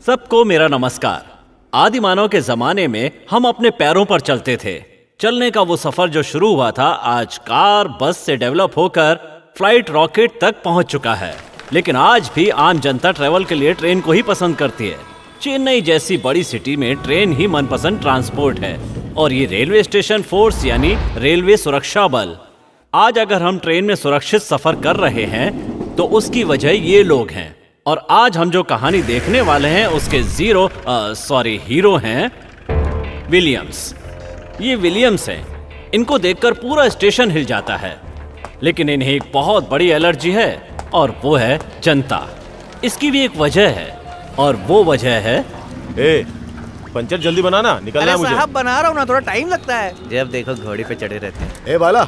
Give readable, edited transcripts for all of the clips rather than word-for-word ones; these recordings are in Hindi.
सबको मेरा नमस्कार। आदि मानव के जमाने में हम अपने पैरों पर चलते थे। चलने का वो सफर जो शुरू हुआ था आज कार बस से डेवलप होकर फ्लाइट रॉकेट तक पहुंच चुका है। लेकिन आज भी आम जनता ट्रेवल के लिए ट्रेन को ही पसंद करती है। चेन्नई जैसी बड़ी सिटी में ट्रेन ही मनपसंद ट्रांसपोर्ट है और ये रेलवे स्टेशन फोर्स यानी रेलवे सुरक्षा बल। आज अगर हम ट्रेन में सुरक्षित सफर कर रहे हैं तो उसकी वजह ये लोग हैं। और आज हम जो कहानी देखने वाले हैं उसके हीरो हैं विलियम्स। ये विलियम्स हैं। इनको देखकर पूरा स्टेशन हिल जाता है। लेकिन इन्हें एक बहुत बड़ी एलर्जी है और वो है जनता। इसकी भी एक वजह है और वो वजह है पंचर जल्दी बनाना, निकलना है मुझे। साहब बना रहा हूँ ना, थोड़ा टाइम लगता है। जब देखो घोड़ी पे चढ़े रहते हैं। ए बाला,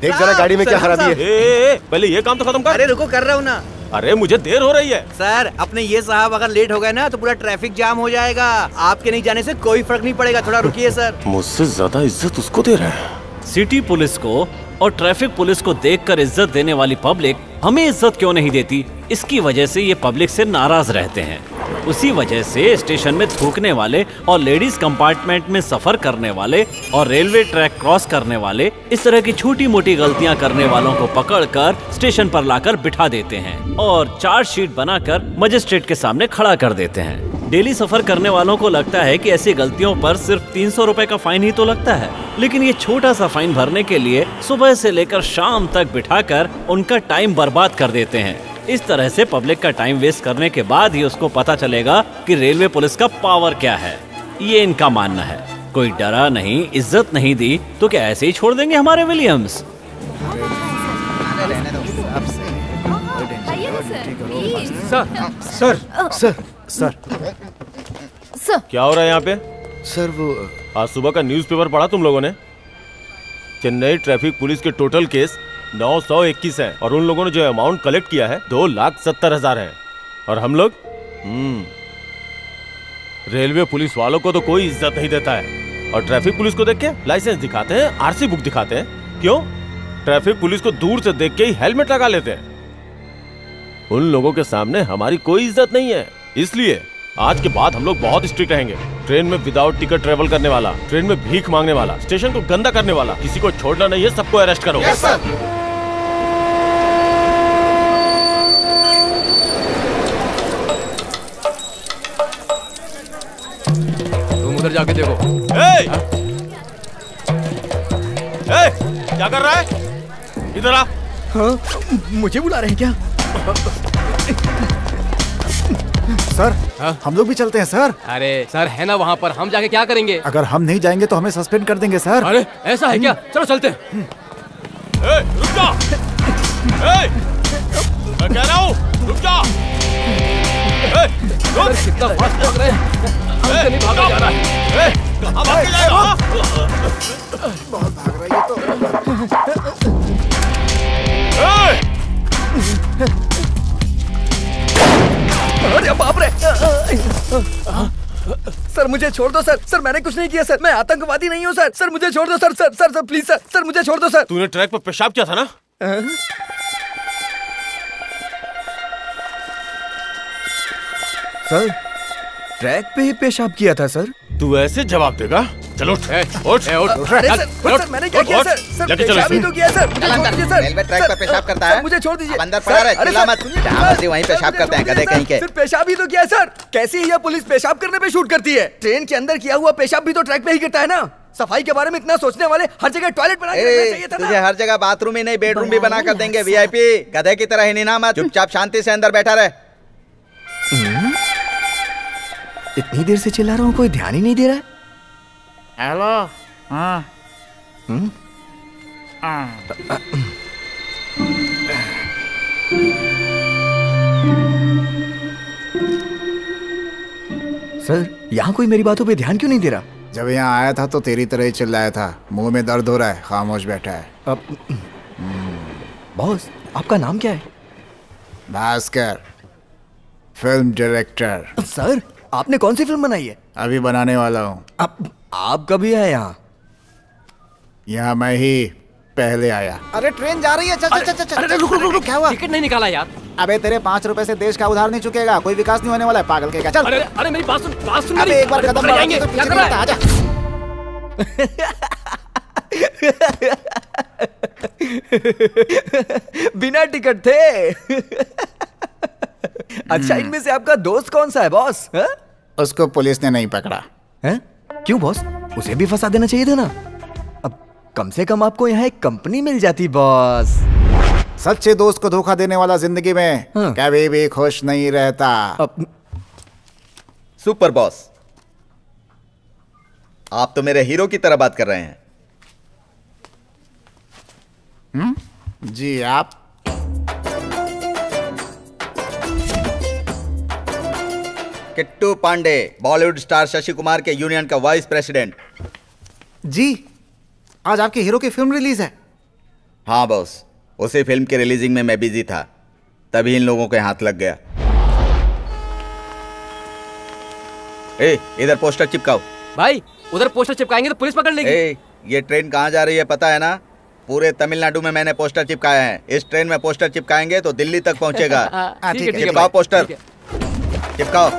देख जरा गाड़ी में क्या खराबी है। पहले ये काम तो खत्म कर। अरे रुको, कर रहा हूँ ना। अरे मुझे देर हो रही है। सर अपने ये साहब अगर लेट हो गए ना तो पूरा ट्रैफिक जाम हो जाएगा। आपके नहीं जाने से कोई फर्क नहीं पड़ेगा, थोड़ा रुकिए सर। मुझसे ज्यादा इज्जत उसको दे रहा है। सिटी पुलिस को और ट्रैफिक पुलिस को देखकर इज्जत देने वाली पब्लिक हमें इज्जत क्यों नहीं देती? इसकी वजह से ये पब्लिक से नाराज रहते हैं। उसी वजह से स्टेशन में थूकने वाले और लेडीज कंपार्टमेंट में सफर करने वाले और रेलवे ट्रैक क्रॉस करने वाले इस तरह की छोटी मोटी गलतियां करने वालों को पकड़कर स्टेशन पर लाकर बिठा देते हैं और चार्जशीट बनाकर मजिस्ट्रेट के सामने खड़ा कर देते हैं। डेली सफर करने वालों को लगता है कि ऐसी गलतियों पर सिर्फ 300 रुपए का फाइन ही तो लगता है, लेकिन ये छोटा सा फाइन भरने के लिए सुबह से लेकर शाम तक बिठाकर उनका टाइम बर्बाद कर देते हैं। इस तरह से पब्लिक का टाइम वेस्ट करने के बाद ही उसको पता चलेगा कि रेलवे पुलिस का पावर क्या है। ये इनका मानना है। कोई डरा नहीं, इज्जत नहीं दी तो क्या ऐसे ही छोड़ देंगे हमारे Williams? Sir sir sir sir क्या हो रहा है यहाँ पे? सर वो आज सुबह का न्यूज़पेपर पढ़ा तुम लोगों ने? चेन्नई ट्रैफिक पुलिस के टोटल केस 921 है और उन लोगों ने जो अमाउंट कलेक्ट किया है 2,70,000 है। और हम लोग रेलवे पुलिस वालों को तो कोई इज्जत नहीं देता है और ट्रैफिक पुलिस को देख के लाइसेंस दिखाते हैं, आरसी बुक दिखाते हैं। क्यों? ट्रैफिक पुलिस को दूर से देख के ही हेलमेट लगा लेते हैं। उन लोगों के सामने हमारी कोई इज्जत नहीं है। इसलिए आज के बाद हम लोग बहुत स्ट्रिक्ट रहेंगे। ट्रेन में विदाउट टिकट ट्रेवल करने वाला, ट्रेन में भीख मांगने वाला, स्टेशन को गंदा करने वाला, किसी को छोड़ना नहीं है, सबको अरेस्ट करो। Yes sir. तुम उधर जाके देखो। क्या कर रहा है? इधर आ। हाँ, मुझे बुला रहे हैं क्या? सर हम लोग भी चलते हैं सर। अरे सर है ना वहाँ पर, हम जाके क्या करेंगे? अगर हम नहीं जाएंगे तो हमें सस्पेंड कर देंगे सर। अरे ऐसा है क्या? चलो चलते हैं। रुक जा। मैं कह रहा हूँ रुक जा। कितना फास्ट भाग रहे हैं, हमसे नहीं भागा जा रहा है। कहाँ भाग के जाएगा? बहुत भाग रही है तो। अरे बाप रे! सर मुझे छोड़ दो सर। सर मैंने कुछ नहीं किया सर, मैं आतंकवादी नहीं हूँ सर। सर मुझे छोड़ दो sir. Sir sir sir please sir. Sir मुझे छोड़ दो सर। तूने ट्रैक पर पेशाब किया था ना? सर ट्रैक पे ही पेशाब किया था सर। तू ऐसे जवाब देगा? चलो उठ। अरे सर मैंने क्या किया सर? सर पेशाब ही तो किया सर। मुझे छोड़ दीजिए सर। रेलवे ट्रैक पर पेशाब करता है? मुझे छोड़ दीजिए। अंदर पड़ा रहे, चिल्ला मत। जहाँ मर्जी वहीं पेशाब करते हैं, गधे कहीं के। सिर्फ पेशाब ही तो किया सर। कैसी यह पुलिस पेशाब करने पे शूट करती है? ट्रेन के अंदर किया हुआ पेशाब भी तो ट्रैक पे ही करता है ना। सफाई के बारे में इतना सोचने वाले हर जगह टॉयलेट बना के रखना चाहिए था ना। तुझे हर जगह बाथरूम ही नहीं बेडरूम भी बना कर देंगे। वीआईपी गधे की तरह ही नहीं ना मत। चुपचाप शांति से अंदर बैठा रहे। इतनी देर से चिल्ला रहा हूँ, कोई ध्यान ही नहीं दे रहा है। हेलो। हाँ। सर यहाँ कोई मेरी बातों पे ध्यान क्यों नहीं दे रहा? जब यहाँ आया था तो तेरी तरह ही चिल्लाया था। मुंह में दर्द हो रहा है, खामोश बैठा है। बॉस आपका नाम क्या है? Bhaskar, film director. सर आपने कौन सी फिल्म बनाई है? अभी बनाने वाला हूँ। आप कभी आए यहाँ? मैं ही पहले आया। अरे ट्रेन जा रही है, चल चल चल चल। अरे रुक रुक रुक, क्या हुआ? टिकट नहीं निकाला यार। अबे तेरे 5 रुपए से देश का उधार नहीं चुकेगा, कोई विकास नहीं होने वाला है, पागल के। चल अरे अरे मेरी बात सुन अबे एक बार कदम पकड़ जाएंगे, बढ़ाएंगे तो क्या पीछे कर नहीं रहा हटता, आजा। बिना टिकट थे। अच्छा, इनमें से आपका दोस्त कौन सा है बॉस? उसको पुलिस ने नहीं पकड़ा हैं? क्यों बॉस? उसे भी फंसा देना चाहिए था ना। अब कम से कम आपको यहाँ एक कंपनी मिल जाती बॉस। सच्चे दोस्त को धोखा देने वाला जिंदगी में कभी भी खुश नहीं रहता। सुपर बॉस, आप तो मेरे हीरो की तरह बात कर रहे हैं। जी आप? किट्टू पांडे, बॉलीवुड स्टार शशि कुमार के यूनियन का वाइस प्रेसिडेंट। जी, आज आपके हीरो की फिल्म रिलीज है। हाँ बॉस, उसी फिल्म के रिलीजिंग में मैं बिजी था, तभी इन लोगों के हाथ लग गया। ए, इधर पोस्टर चिपकाओ। भाई उधर पोस्टर चिपकाएंगे तो पुलिस पकड़ लेगी। ए, ये ट्रेन कहाँ जा रही है पता है ना? पूरे तमिलनाडु में मैंने पोस्टर चिपकाए हैं। इस ट्रेन में पोस्टर चिपकाएंगे तो दिल्ली तक पहुंचेगा। ठीक है, चिपकाओ पोस्टर, चिपकाओ।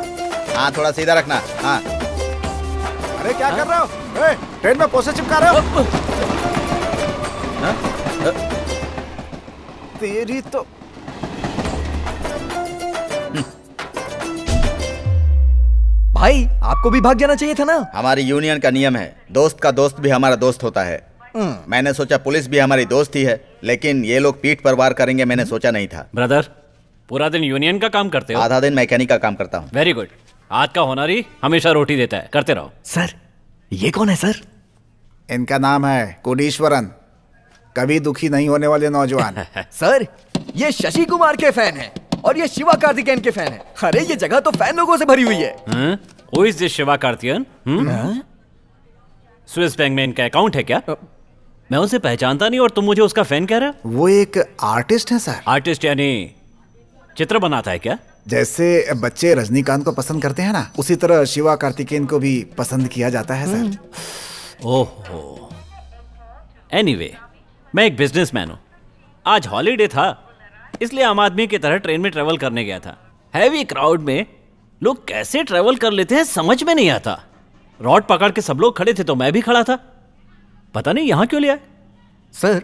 हाँ, थोड़ा सीधा रखना। हाँ। अरे क्या कर रहे हो? ट्रेन में पोस्टर चिपका रहे हो? तेरी तो भाई आपको भी भाग जाना चाहिए था ना। हमारी यूनियन का नियम है, दोस्त का दोस्त भी हमारा दोस्त होता है। मैंने सोचा पुलिस भी हमारी दोस्त ही है, लेकिन ये लोग पीठ पर वार करेंगे मैंने सोचा नहीं था। ब्रदर, पूरा दिन यूनियन का काम करते हो? आधा दिन मैकेनिक का काम करता हूँ। Very good. आज का होनरी हमेशा रोटी देता है, करते रहो। सर, ये कौन है सर? इनका नाम है कोडीश्वरन, कभी दुखी नहीं होने वाले नौजवान। सर, ये शशि कुमार के फैन हैं और ये शिवा कार्तिकेयन के फैन हैं। अरे ये जगह तो फैन लोगों से भरी हुई है। Who is this Shiva Karthikeyan? Swiss bank में इनका अकाउंट है क्या? मैं उसे पहचानता नहीं और तुम मुझे उसका फैन कह रहे हो? वो एक आर्टिस्ट है सर। आर्टिस्ट यानी चित्र बनाता है क्या? जैसे बच्चे रजनीकांत को पसंद करते हैं ना, उसी तरह शिवा कार्तिकेयन को भी पसंद किया जाता है सर। ओहो। एनीवे, मैं एक बिजनेसमैन हूं। आज हॉलीडे था, इसलिए आम आदमी की तरह ट्रेन में ट्रेवल करने गया था। हैवी क्राउड में लोग कैसे ट्रेवल कर लेते हैं समझ में नहीं आता। रॉड पकड़ के सब लोग खड़े थे तो मैं भी खड़ा था। पता नहीं यहां क्यों लिया। सर,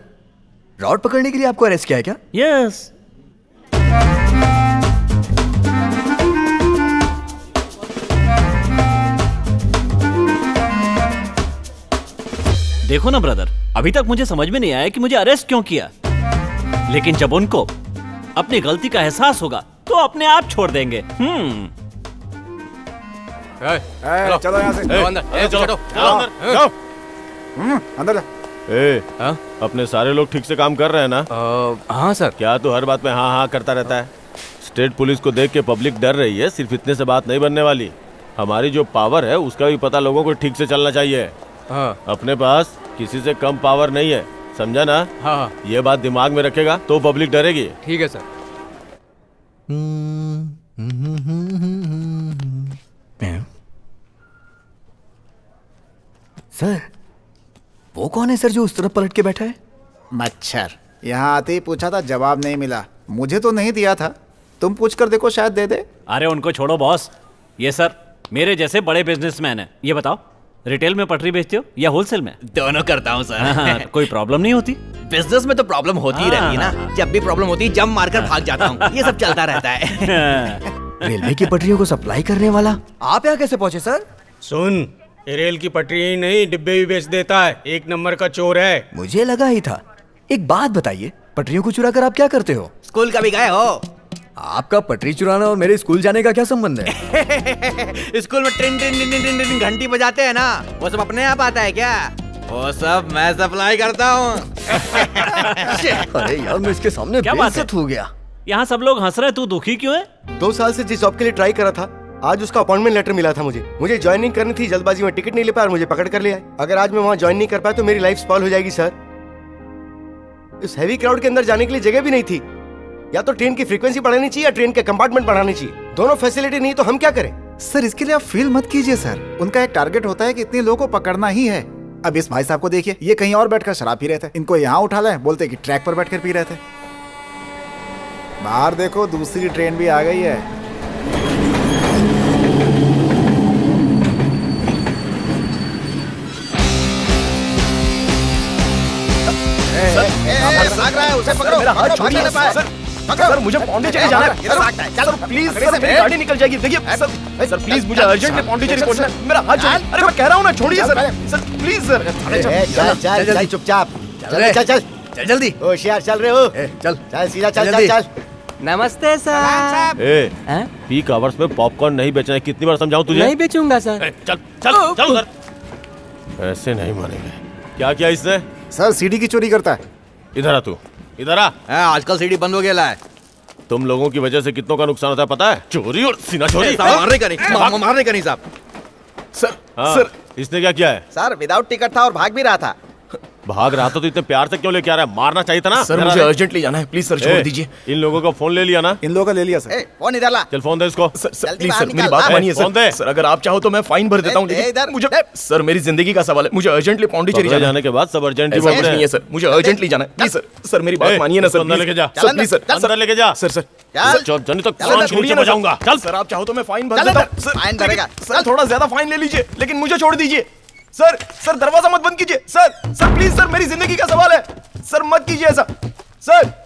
रॉड पकड़ने के लिए आपको अरेस्ट किया है क्या? यस। देखो ना ब्रदर, अभी तक मुझे समझ में नहीं आया कि मुझे अरेस्ट क्यों किया, लेकिन जब उनको अपनी गलती का एहसास होगा तो अपने आप छोड़ देंगे। चलो यहाँ से। अंदर जा। अपने सारे लोग ठीक से काम कर रहे हैं ना? हाँ सर। क्या तू हर बात में हाँ हाँ करता रहता है? स्टेट पुलिस को देख के पब्लिक डर रही है, सिर्फ इतने से बात नहीं बनने वाली। हमारी जो पावर है उसका भी पता लोगों को ठीक से चलना चाहिए। अपने पास किसी से कम पावर नहीं है, समझा ना? हाँ। ये बात दिमाग में रखेगा तो पब्लिक डरेगी। ठीक है सर। सर, वो कौन है सर जो उस तरफ पलट के बैठा है? मच्छर। यहाँ आते ही पूछा था, जवाब नहीं मिला। मुझे तो नहीं दिया था, तुम पूछ कर देखो शायद दे दे। अरे उनको छोड़ो बॉस, ये सर मेरे जैसे बड़े बिजनेसमैन हैं। ये बताओ, रिटेल में पटरी बेचते हो या होलसेल में? दोनों करता हूँ सर। कोई प्रॉब्लम नहीं होती? बिजनेस में तो प्रॉब्लम होती ही रहती है ना। जब भी प्रॉब्लम होती है जंप मारकर भाग जाता हूँ, ये सब चलता रहता है। रेलवे की पटरियों को सप्लाई करने वाला आप यहाँ कैसे पहुँचे सर? सुन, ये रेल की पटरी ही नहीं डिब्बे भी बेच देता है, एक नंबर का चोर है। मुझे लगा ही था। एक बात बताइए, पटरियों को चुरा कर आप क्या करते हो? स्कूल कभी गए हो? आपका पटरी चुराना और मेरे स्कूल जाने का क्या संबंध है? स्कूल में tin tin tin tin tin घंटी बजाते हैं ना, वो सब अपने आप आता है क्या? वो सब मैं सप्लाई करता हूँ। अरे यार, मैं इसके सामने क्या बात बेइज्जत हो गया। यहाँ सब लोग हंस रहे, तू दुखी क्यों है? 2 साल से जिस जॉब के लिए ट्राई करा था, आज उसका अपॉइंटमेंट लेटर मिला था मुझे ज्वाइनिंग करनी थी, जल्दबाजी में टिकट नहीं ले पाया और मुझे पकड़ कर ले आए। अगर आज मैं वहाँ ज्वाइन नहीं कर पाया तो मेरी लाइफ स्पॉइल हो जाएगी सर। इस हैवी क्राउड के अंदर जाने के लिए जगह भी नहीं थी। या तो ट्रेन की फ्रीक्वेंसी बढ़ानी चाहिए या ट्रेन के कंपार्टमेंट बढ़ानी चाहिए। दोनों फैसिलिटी नहीं तो हम क्या करें? सर, इसके लिए आप फील मत कीजिए सर। उनका एक टारगेट होता है कि इतने लोगों को पकड़ना ही है। अब इस भाई साहब को देखिए, ये कहीं और बैठकर शराब पी रहे थे, इनको यहाँ उठा लाए, बोलते कि ट्रैक पर बैठकर पी रहे थे। बाहर देखो, दूसरी ट्रेन भी आ गई है। भाग रहा है, उसे पकड़ो। मेरा हाथ छोड़िए सर, मुझे पौंडीचेरी जाना है। सर प्लीज सर, मेरी गाड़ी निकल जाएगी। देखिए सर प्लीज, मुझे अर्जेंटली पौंडीचेरी पहुंचना है। मेरा हाथ छोड़िए। अरे मैं कह रहा हूँ ना, छोड़िए सर प्लीज सर। चल जल्दी, चुपचाप चल जल्दी। होशियार चल रहे हो, चल सीधा चल। नमस्ते सर। ए, पीक आवर्स में पॉपकॉर्न नहीं बेचना है। कितनी बार समझाऊं तुझे? नहीं बेचूंगा सर। चल चल चल उधर। ऐसे नहीं मानेंगे। क्या किया इसने? सर सीडी की चोरी करता है। इधर आ तू, इधर आ। आजकल सीडी बंद हो गया है। तुम लोगों की वजह से कितनों का नुकसान होता है पता है? चोरी और सीना चोरी। मारने का नहीं साहब। सर इसने क्या किया है? सर विदाउट टिकट था और भाग भी रहा था। भाग रहा था तो इतने प्यार से क्यों लेके आ रहा है? मारना चाहिए था ना। सर मुझे अर्जेंटली जाना है, प्लीज सर छोड़ दीजिए। इन लोगों का फोन ले लिया ना? इन लोगों का ले लिया सर। फोन इधर ला। चल फोन दे इसको। सर प्लीज सर, मेरी बात मानिए सर। अगर आप चाहो तो मैं फाइन भर देता हूँ, लेकिन मुझे सर मेरी जिंदगी का सवाल है। मुझे अर्जेंटली पौंडीचेरी जाने के बाद सब अर्जेंटली बोल रहे हैं सर। मुझे अर्जेंटली जाना है, प्लीज सर मेरी बात मानिए ना सर। अंदर लेके जा सर, प्लीज सर। अंदर लेके जा सर जनी तक कान छोड़िए ना जाऊंगा। चल सर, आप चाहो तो मैं फाइन भर देता हूँ सर। फाइन भरेगा सर, थोड़ा ज्यादा फाइन ले लीजिए, लेकिन मुझे छोड़ दीजिए सर। दरवाजा मत बंद कीजिए सर प्लीज सर, मेरी जिंदगी का सवाल है सर, मत कीजिए ऐसा सर।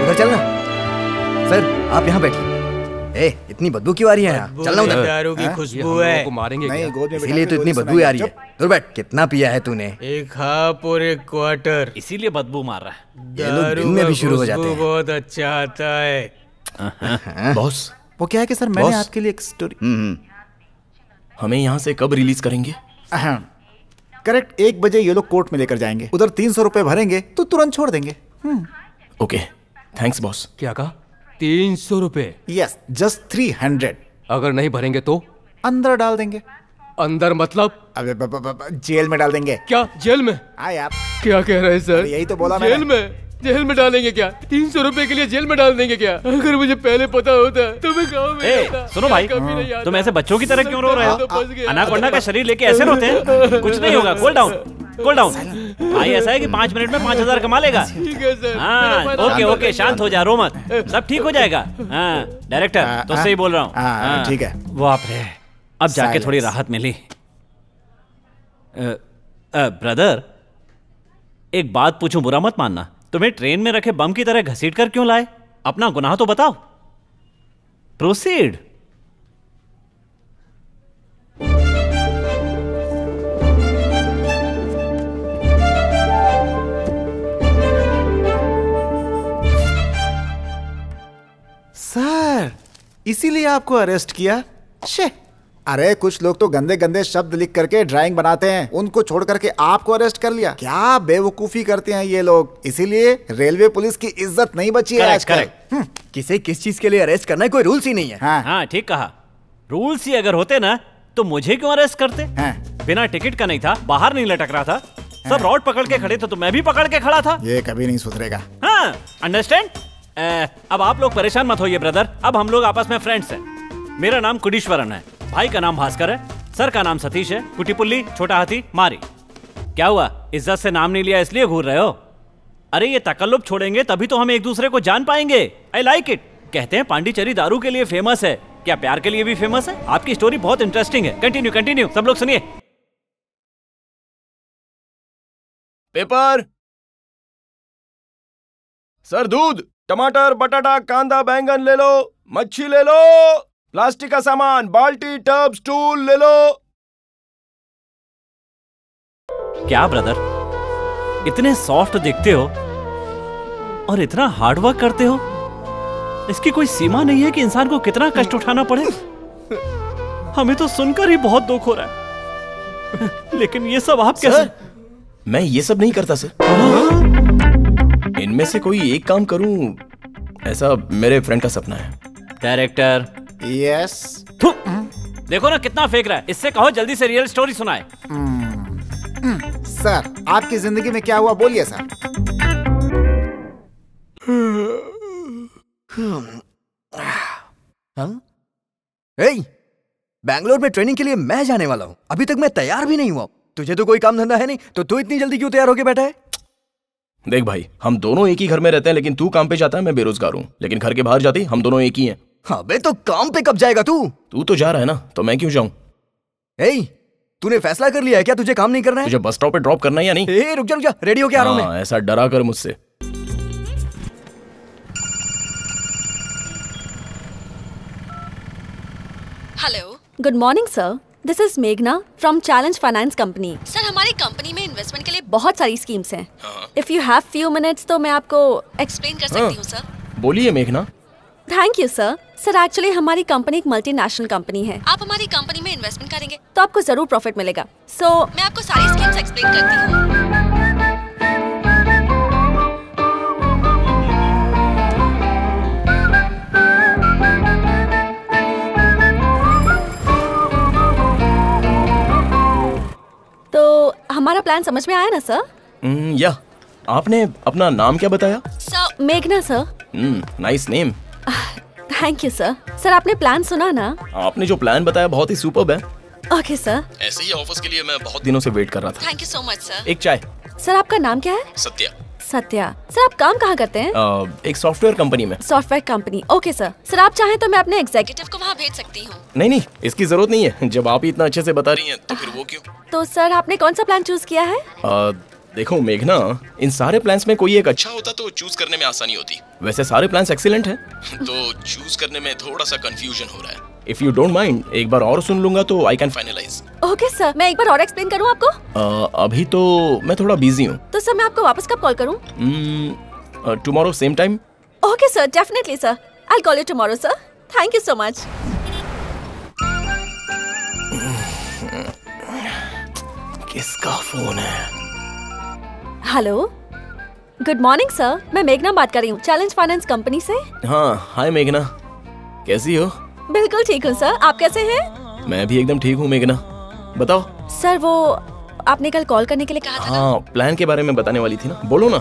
उधर चलना। सर आप यहाँ बैठिए। इतनी बदबू क्यों आ रही है यहाँ? चलना उधर। दारू की खुशबू है। मारेंगे इसीलिए तो इतनी बदबू आ रही है। दूर बैठ। कितना पिया है तूने? एक हाफ और एक क्वार्टर। इसीलिए बदबू मार रहा है। ये लोग दिन में भी शुरू हो जाते हैं। बहुत अच्छा आता है। बॉस वो क्या है कि सर मैंने आपके लिए एक स्टोरी। हमें यहाँ से कब रिलीज करेंगे? करेक्ट 1 बजे ये लोग कोर्ट में लेकर जाएंगे। उधर 300 रुपए भरेंगे तो तुरंत छोड़ देंगे। Okay thanks boss. क्या कहा? 300 रुपए? Yes just 300। अगर नहीं भरेंगे तो अंदर डाल देंगे। अंदर मतलब? अबे जेल में डाल देंगे। क्या जेल में? हाँ यार। क्या कह रहे हैं सर? यही तो बोला जेल जेल में डालेंगे क्या? 300 रुपए के लिए जेल में डाल देंगे क्या? अगर मुझे पहले पता होता तो मैं गाँव में सुनो भाई, तुम ऐसे बच्चों की तरह क्यों रो रहे हो? अनाकोंडा का शरीर लेके ऐसे रोते हैं? कुछ नहीं होगा। कूल डाउन भाई। ऐसा है कि 5 मिनट में 5000 कमा लेगा। हाँ ओके शांत हो जा, रो मत, सब ठीक हो जाएगा। हाँ डायरेक्टर तो सही बोल रहा हूँ। ठीक है। बाप रे, अब जाके थोड़ी राहत मिली। ब्रदर एक बात पूछूं, बुरा मत मानना। तुम्हें ट्रेन में रखे बम की तरह घसीट कर क्यों लाए? अपना गुनाह तो बताओ। प्रोसीड। सर इसीलिए आपको अरेस्ट किया? शे, अरे कुछ लोग तो गंदे गंदे शब्द लिख करके ड्राइंग बनाते हैं, उनको छोड़ करके आपको अरेस्ट कर लिया। क्या बेवकूफी करते हैं ये लोग। इसीलिए रेलवे पुलिस की इज्जत नहीं बची है आजकल। किसे किस चीज के लिए अरेस्ट करना है कोई रूल्स ही नहीं है। हाँ ठीक कहा। रूल्स ही अगर होते ना तो मुझे क्यों अरेस्ट करते? बिना टिकट का नहीं था, बाहर नहीं लटक रहा था, सब रॉड पकड़ के खड़े थे तो मैं भी पकड़ के खड़ा था। ये कभी नहीं सुधरेगा। हाँ अंडरस्टैंड। अब आप लोग परेशान मत होइए ब्रदर, अब हम लोग आपस में फ्रेंड्स हैं। मेरा नाम कुडीश्वरन है, भाई का नाम भास्कर है, सर का नाम सतीश है, कुटीपुल्ली, छोटा हाथी, मारी। क्या हुआ, इज्जत से नाम नहीं लिया इसलिए घूर रहे हो? अरे ये तकल्लुफ छोड़ेंगे तभी तो हम एक दूसरे को जान पाएंगे। I like it. कहते हैं पांडिचेरी दारू के लिए फेमस है, क्या प्यार के लिए भी फेमस है? आपकी स्टोरी बहुत इंटरेस्टिंग है। कंटिन्यू सब लोग सुनिए। पेपर सर, दूध, टमाटर, बटाटा, कांदा, बैंगन ले लो, मच्छी ले लो, प्लास्टिक का सामान, बाल्टी, टब, स्टूल ले लो। क्या ब्रदर, इतने सॉफ्ट दिखते हो और इतना हार्ड वर्क करते हो, इसकी कोई सीमा नहीं है कि इंसान को कितना कष्ट उठाना पड़े। हमें तो सुनकर ही बहुत दुख हो रहा है। लेकिन ये सब आप कैसे? मैं ये सब नहीं करता सर। इनमें से कोई एक काम करूं, ऐसा मेरे फ्रेंड का सपना है। डायरेक्टर। यस। देखो ना कितना फेंक रहा है, इससे कहो जल्दी से रियल स्टोरी सुनाए। सर आपकी जिंदगी में क्या हुआ बोलिए सर। बैंगलोर में ट्रेनिंग के लिए मैं जाने वाला हूँ, अभी तक मैं तैयार भी नहीं हुआ। तुझे तो कोई काम धंधा है नहीं, तो तू इतनी जल्दी क्यों तैयार होके बैठा है? देख भाई, हम दोनों एक ही घर में रहते हैं, लेकिन तू काम पे जाता है, मैं बेरोजगार हूँ। लेकिन घर के बाहर जाती हम दोनों एक ही हैं। हाँ बे, तो काम पे कब जाएगा तू? तू तो जा रहा है ना, तो मैं क्यों जाऊँ? तूने फैसला कर लिया है क्या तुझे काम नहीं करना है? तुझे बस स्टॉप पे ड्रॉप करना है या नहीं? रुक जा, रेडी होके आ रहा हूँ मैं। ऐसा डरा कर मुझसे। Hello, good morning sir. This is मेघना from challenge finance company. Sir, हमारी कंपनी में इन्वेस्टमेंट के लिए बहुत सारी स्कीम्स हैं। If you have few minutes तो मैं आपको एक्सप्लेन कर सकती हूँ सर। बोलिए मेघना। Thank you sir. Sir, actually हमारी कंपनी एक मल्टीनेशनल कंपनी है। आप हमारी कंपनी में इन्वेस्टमेंट करेंगे तो आपको जरूर प्रॉफिट मिलेगा। सो मैं आपको सारी स्कीम्स एक्सप्लेन करती हूँ। तो हमारा प्लान समझ में आया ना सर? या आपने अपना नाम क्या बताया? सर, मेघना sir. Nice name. Thank you sir. Sir, आपने प्लान सुना ना? आपने जो प्लान बताया बहुत ही सुपर्ब है। Okay sir. ऐसे ही ऑफर्स के लिए मैं बहुत दिनों से वेट कर रहा था। Thank you so much sir. एक चाय। सर, आपका नाम क्या है? सत्या। सत्या। सर, आप काम कहाँ करते हैं? एक सॉफ्टवेयर कंपनी में। Software company. Okay sir. Sir, आप चाहें तो मैं अपने एग्जीक्यूटिव को वहाँ भेज सकती हूँ। नहीं, इसकी जरूरत नहीं है। जब आप ही इतना अच्छे से बता रही हैं तो फिर वो क्यों? तो सर, आपने कौन सा प्लान चूज किया है? देखो मेघना, इन सारे प्लान्स में कोई एक अच्छा होता तो चूज करने में आसानी होती। वैसे सारे प्लान्स एक्सीलेंट हैं, तो चूज करने में थोड़ा सा कंफ्यूजन हो रहा है। इफ यू डोंट माइंड, एक बार और सुन लूंगा तो I can finalise. Okay sir, मैं एक बार और एक्सप्लेन करूँ आपको? अभी तो मैं थोड़ा बिजी हूँ। तो सर, मैं आपको वापस कब कॉल करूँ? Tomorrow same time. Okay sir, definitely sir. I will call you tomorrow sir. Thank you so much. किसका फोन है? Hello, good morning sir. मैं मेघना बात कर रही हूँ, चैलेंज फाइनेंस कंपनी से। हाँ, हाय मेघना, कैसी हो? बिल्कुल ठीक हूँ सर, आप कैसे हैं? मैं भी एकदम ठीक हूँ मेघना। बताओ सर, वो आपने कल कॉल करने के लिए कहा था ना? प्लान के बारे में बताने वाली थी ना, बोलो ना।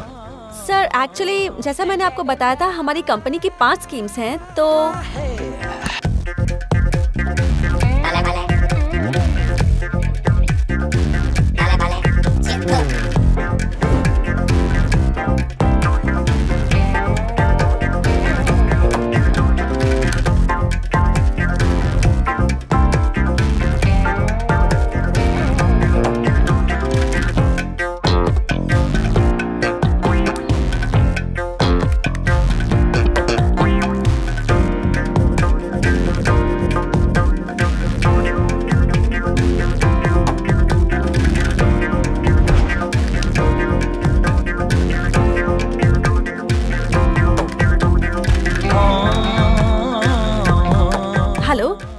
सर, एक्चुअली जैसा मैंने आपको बताया था, हमारी कंपनी की 5 स्कीम्स हैं। तो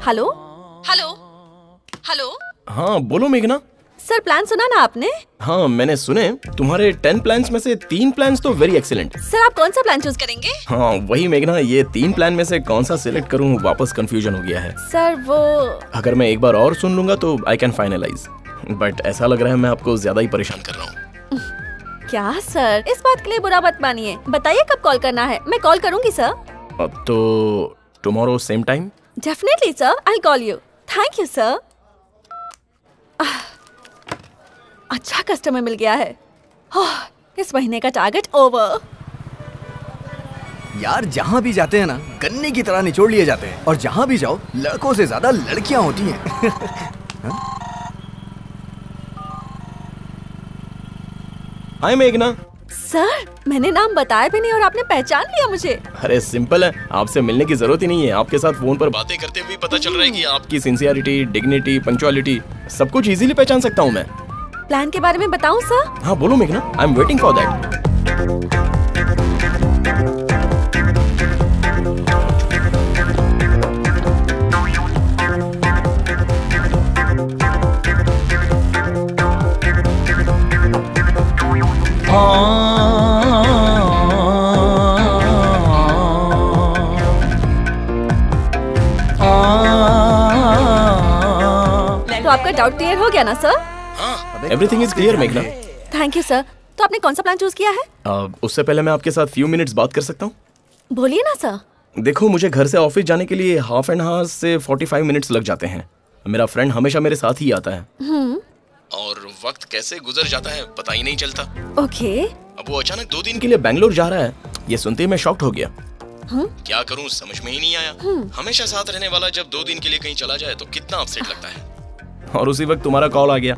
हेलो हेलो हेलो। हाँ बोलो मेघना। सर, प्लान सुना ना आपने? हाँ मैंने सुने। तुम्हारे 10 प्लान्स में से 3 प्लान्स तो वेरी एक्सीलेंट। सर, आप कौन सा प्लान चूज करेंगे? हाँ वही मेघना, ये 3 प्लान में से कौन सा सिलेक्ट करूँ, वापस कंफ्यूजन हो गया है। सर वो अगर मैं एक बार और सुन लूंगा तो आई कैन फाइनलाइज, बट ऐसा लग रहा है मैं आपको ज्यादा ही परेशान कर रहा हूँ। क्या सर, इस बात के लिए बुरा मत मानिए। बताइए कब कॉल करना है, मैं कॉल करूंगी सर। अब तो tomorrow same time. Definitely sir, I will call you. Thank you sir. अच्छा कस्टमर मिल गया है। इस महीने का टारगेट ओवर। यार, जहाँ भी जाते हैं ना, गन्ने की तरह निचोड़ लिए जाते हैं, और जहाँ भी जाओ लड़कों से ज्यादा लड़कियां होती हैं। हाय मेघना। सर, मैंने नाम बताया भी नहीं और आपने पहचान लिया मुझे। अरे सिंपल है, आपसे मिलने की जरूरत ही नहीं है। आपके साथ फोन पर बातें करते हुए पता चल रहा है कि आपकी सिंसियरिटी, डिग्निटी, पंक्चुअलिटी, सब कुछ इजीली पहचान सकता हूँ मैं। प्लान के बारे में बताऊं सर? हाँ बोलो मेघना, I am waiting for that. तो आपका डाउट क्लियर हो गया ना सर? एवरीथिंग इज क्लियर मेघना। Thank you sir. तो आपने कौन सा प्लान चूज किया है? उससे पहले मैं आपके साथ फ्यू मिनट्स बात कर सकता हूँ? बोलिए ना सर। देखो, मुझे घर से ऑफिस जाने के लिए हाफ एंड हाफ से 45 मिनट्स लग जाते हैं। मेरा फ्रेंड हमेशा मेरे साथ ही आता है और वक्त कैसे गुजर जाता है पता ही नहीं चलता। ओके। अब वो अचानक 2 दिन के लिए बैंगलोर जा रहा है, ये सुनते ही मैं शॉक्ड हो गया। क्या करूं समझ में ही नहीं आया। हमेशा साथ रहने वाला जब 2 दिन के लिए कहीं चला जाए तो कितना अपसेट लगता है। और उसी वक्त तुम्हारा कॉल आ गया।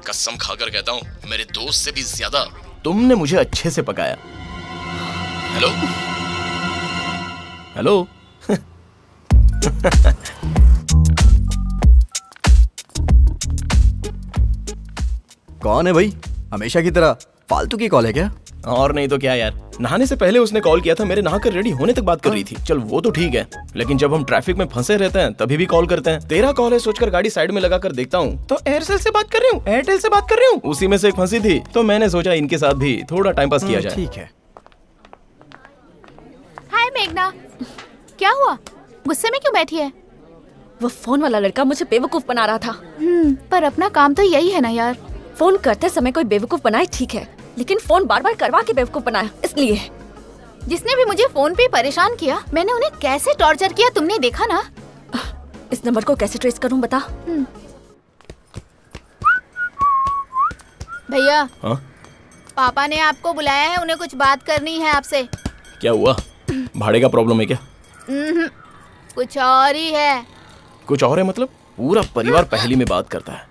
कसम खाकर कहता हूँ, मेरे दोस्त से भी ज्यादा तुमने मुझे अच्छे से पकाया। Hello hello. कौन है भाई? हमेशा की तरह फालतू की कॉल है क्या? और नहीं तो क्या यार, नहाने से पहले उसने कॉल किया था, मेरे नहाकर रेडी होने तक बात कर रही थी। चल वो तो ठीक है, लेकिन जब हम ट्रैफिक में फंसे रहते हैं तभी भी कॉल करते हैं। तेरा कॉल है सोचकर गाड़ी साइड में लगाकर देखता हूँ तो एयरसेल से बात कर रही हूँ, एयरटेल से बात कर रही हूँ। उसी में से एक फंसी थी तो मैंने सोचा इनके साथ भी थोड़ा टाइम पास किया जाए। ठीक है। हाय मेघना, क्या हुआ? गुस्से में क्यों बैठी है? वो फोन वाला लड़का मुझे बेवकूफ बना रहा था। पर अपना काम तो यही है ना यार। फोन करते समय कोई बेवकूफ बनाए ठीक है, लेकिन फोन बार बार करवा के बेवकूफ बनाया, इसलिए। जिसने भी मुझे फोन पे परेशान किया, मैंने उन्हें कैसे टॉर्चर किया तुमने देखा ना। इस नंबर को कैसे ट्रेस करूं बता। भैया, पापा ने आपको बुलाया है, उन्हें कुछ बात करनी है आपसे। क्या हुआ? भाड़े का प्रॉब्लम है क्या? कुछ और ही है। कुछ और है मतलब? पूरा परिवार पहली में बात करता है।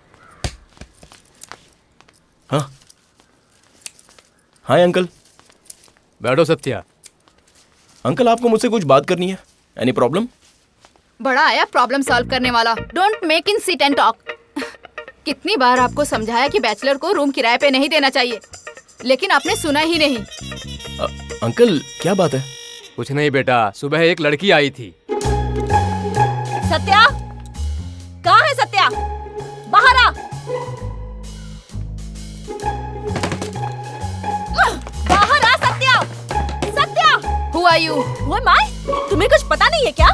हाँ हाय अंकल। बैठो सत्या। अंकल आपको मुझसे कुछ बात करनी है। Any problem? बड़ा आया प्रॉब्लम सॉल्व करने वाला। Don't make in sit and talk. कितनी बार आपको समझाया कि बैचलर को रूम किराए पे नहीं देना चाहिए, लेकिन आपने सुना ही नहीं। अंकल क्या बात है? कुछ नहीं बेटा, सुबह एक लड़की आई थी। सत्या, कहाँ है सत्या? बाहर आ। बाहर आ Satya. Satya, Who are you? Who am I? तुम्हें कुछ पता नहीं है क्या?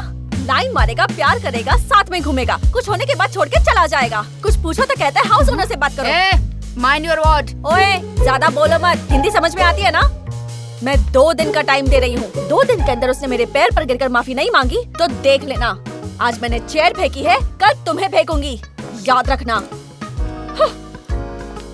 लाइन मारेगा, प्यार करेगा, साथ में घूमेगा, कुछ होने के बाद छोड़ के चला जाएगा। कुछ पूछो तो कहता है हाउस ओनर से बात करो। Mind your word. ओए, ज्यादा बोलो मत। हिंदी समझ में आती है ना? मैं 2 दिन का टाइम दे रही हूँ। 2 दिन के अंदर उसने मेरे पैर पर गिरकर माफी नहीं मांगी तो देख लेना। आज मैंने चेयर फेंकी है, कल तुम्हें फेंकूंगी, याद रखना।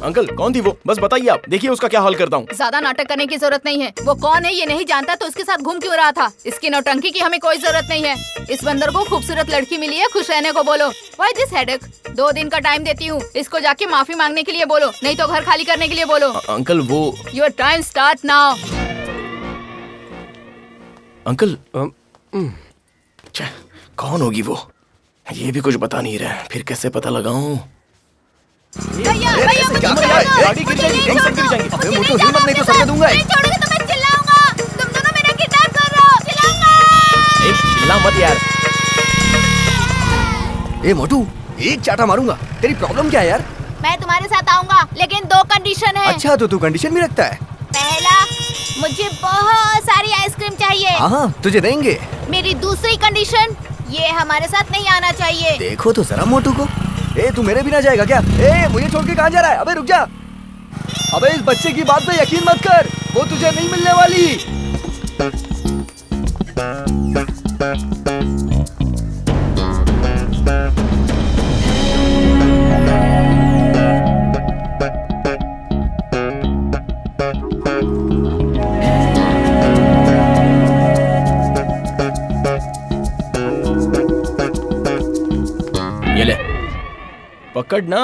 अंकल कौन थी वो? बस बताइए आप, देखिए उसका क्या हाल करता हूँ। ज्यादा नाटक करने की जरूरत नहीं है। वो कौन है ये नहीं जानता तो इसके साथ घूम क्यों रहा था? इसकी नौटंकी की हमें कोई जरूरत नहीं है। इस बंदर को खूबसूरत लड़की मिली है, खुश रहने को बोलो। Why this headache? 2 दिन का टाइम देती हूँ, इसको जाके माफी मांगने के लिए बोलो, नहीं तो घर खाली करने के लिए बोलो। अंकल वो Your time start now. Uncle कौन होगी वो? ये भी कुछ बता नहीं रहा, फिर कैसे पता लगाऊं? भैया भैया मुझे गाड़ी गिर जाएगी, कहीं से गिर जाएगी। अबे मोटू हिम्मत नहीं तो सबसे दूंगा। नहीं छोड़ोगे तो मैं चिल्लाऊंगा। तुम दोनों मेरा किडनैप कर रहे हो, चिल्लाऊंगा। एक चिल्ला मत यार। ए मोटू, एक चाटा मारूंगा। तेरी प्रॉब्लम क्या है यार? मैं तुम्हारे साथ आऊंगा, लेकिन 2 कंडीशन है। अच्छा तो तू कंडीशन भी रखता है? पहला, मुझे बहुत सारी आइसक्रीम चाहिए। हाँ तुझे देंगे। मेरी दूसरी कंडीशन, ये हमारे साथ नहीं आना चाहिए। देखो तो जरा मोटू को। ए तू मेरे बिना जाएगा क्या? ए मुझे छोड़ के कहाँ जा रहा है? अबे रुक जा। अबे इस बच्चे की बात पे यकीन मत कर, वो तुझे नहीं मिलने वाली। ये ले पकड़ ना।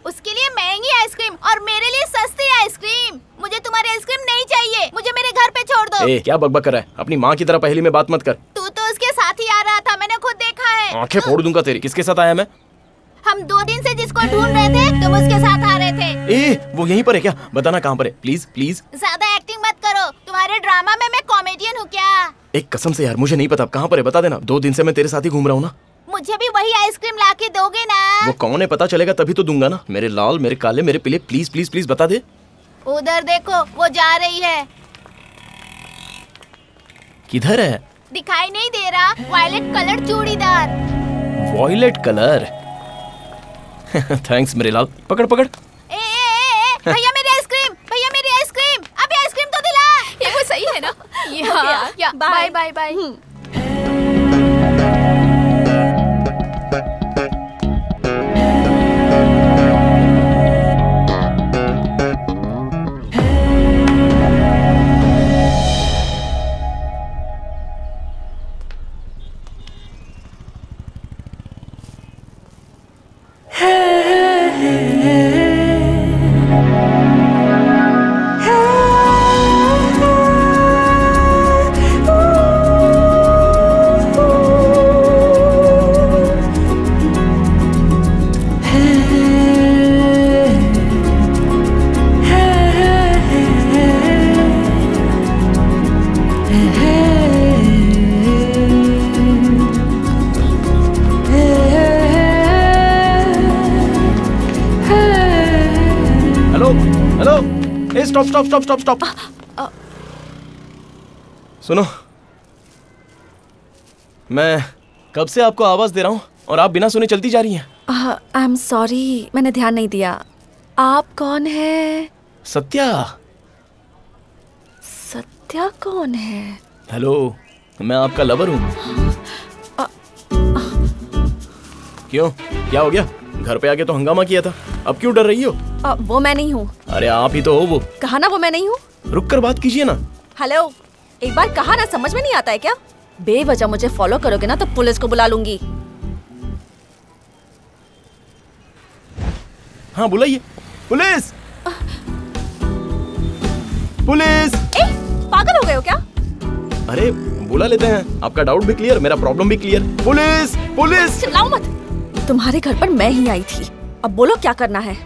उसके लिए महंगी आइसक्रीम और मेरे लिए सस्ती आइसक्रीम। मुझे तुम्हारी आइसक्रीम नहीं चाहिए, मुझे मेरे घर पे छोड़ दो। ए क्या बकबक कर रहा है? अपनी माँ की तरह पहली में बात मत कर। तू तो उसके साथ ही आ रहा था, मैंने खुद देखा है। आंखें फोड़ दूंगा तेरी। किसके साथ आया मैं? हम 2 दिन से जिसको ढूंढ रहे थे, तुम उसके साथ आ रहे थे। ए वो यहीं पर है क्या? बताना कहाँ पर है, प्लीज प्लीज। ज्यादा एक्टिंग मत करो, तुम्हारे ड्रामा में मैं कॉमेडियन हूँ क्या? एक कसम से यार मुझे नहीं पता कहाँ पर है, बता देना। 2 दिन से मैं तेरे साथ ही घूम रहा हूँ ना। मुझे भी वही आइसक्रीम ला के दोगे ना? वो कौन है पता चलेगा तभी तो दूंगा ना। मेरे लाल, मेरे काले, मेरे पीले, प्लीज प्लीज प्लीज बता दे। उधर देखो, वो जा रही है। किधर है? दिखाई नहीं दे रहा? Violet colour churidar. Violet colour. Thanks मेरे लाल। पकड़ पकड़। भैया मेरी आइसक्रीम, भैया मेरी आइसक्रीम। या बाय बाय बाय। स्टॉप। सुनो, मैं कब से आपको आवाज दे रहा हूँ और आप बिना सुने चलती जा रही हैं। आई एम सॉरी, मैंने ध्यान नहीं दिया। आप कौन है? सत्या। सत्या कौन है? हेलो, मैं आपका लवर हूँ। क्यों, क्या हो गया? घर पे आके तो हंगामा किया था, अब क्यों डर रही हो? वो मैं नहीं हूँ। अरे आप ही तो हो वो। कहा ना वो मैं नहीं हूँ। रुक कर बात कीजिए ना। हेलो, एक बार कहा ना, समझ में नहीं आता है क्या? बेवजह मुझे फॉलो करोगे ना तो पुलिस को बुला लूंगी। हाँ बुलाइए। Police, police. पागल हो गए हो क्या? अरे बुला लेते हैं, आपका डाउट भी क्लियर, मेरा प्रॉब्लम भी क्लियर। Police, police. चिल्लाओ मत। तुम्हारे घर पर मैं ही आई थी, अब बोलो क्या करना है?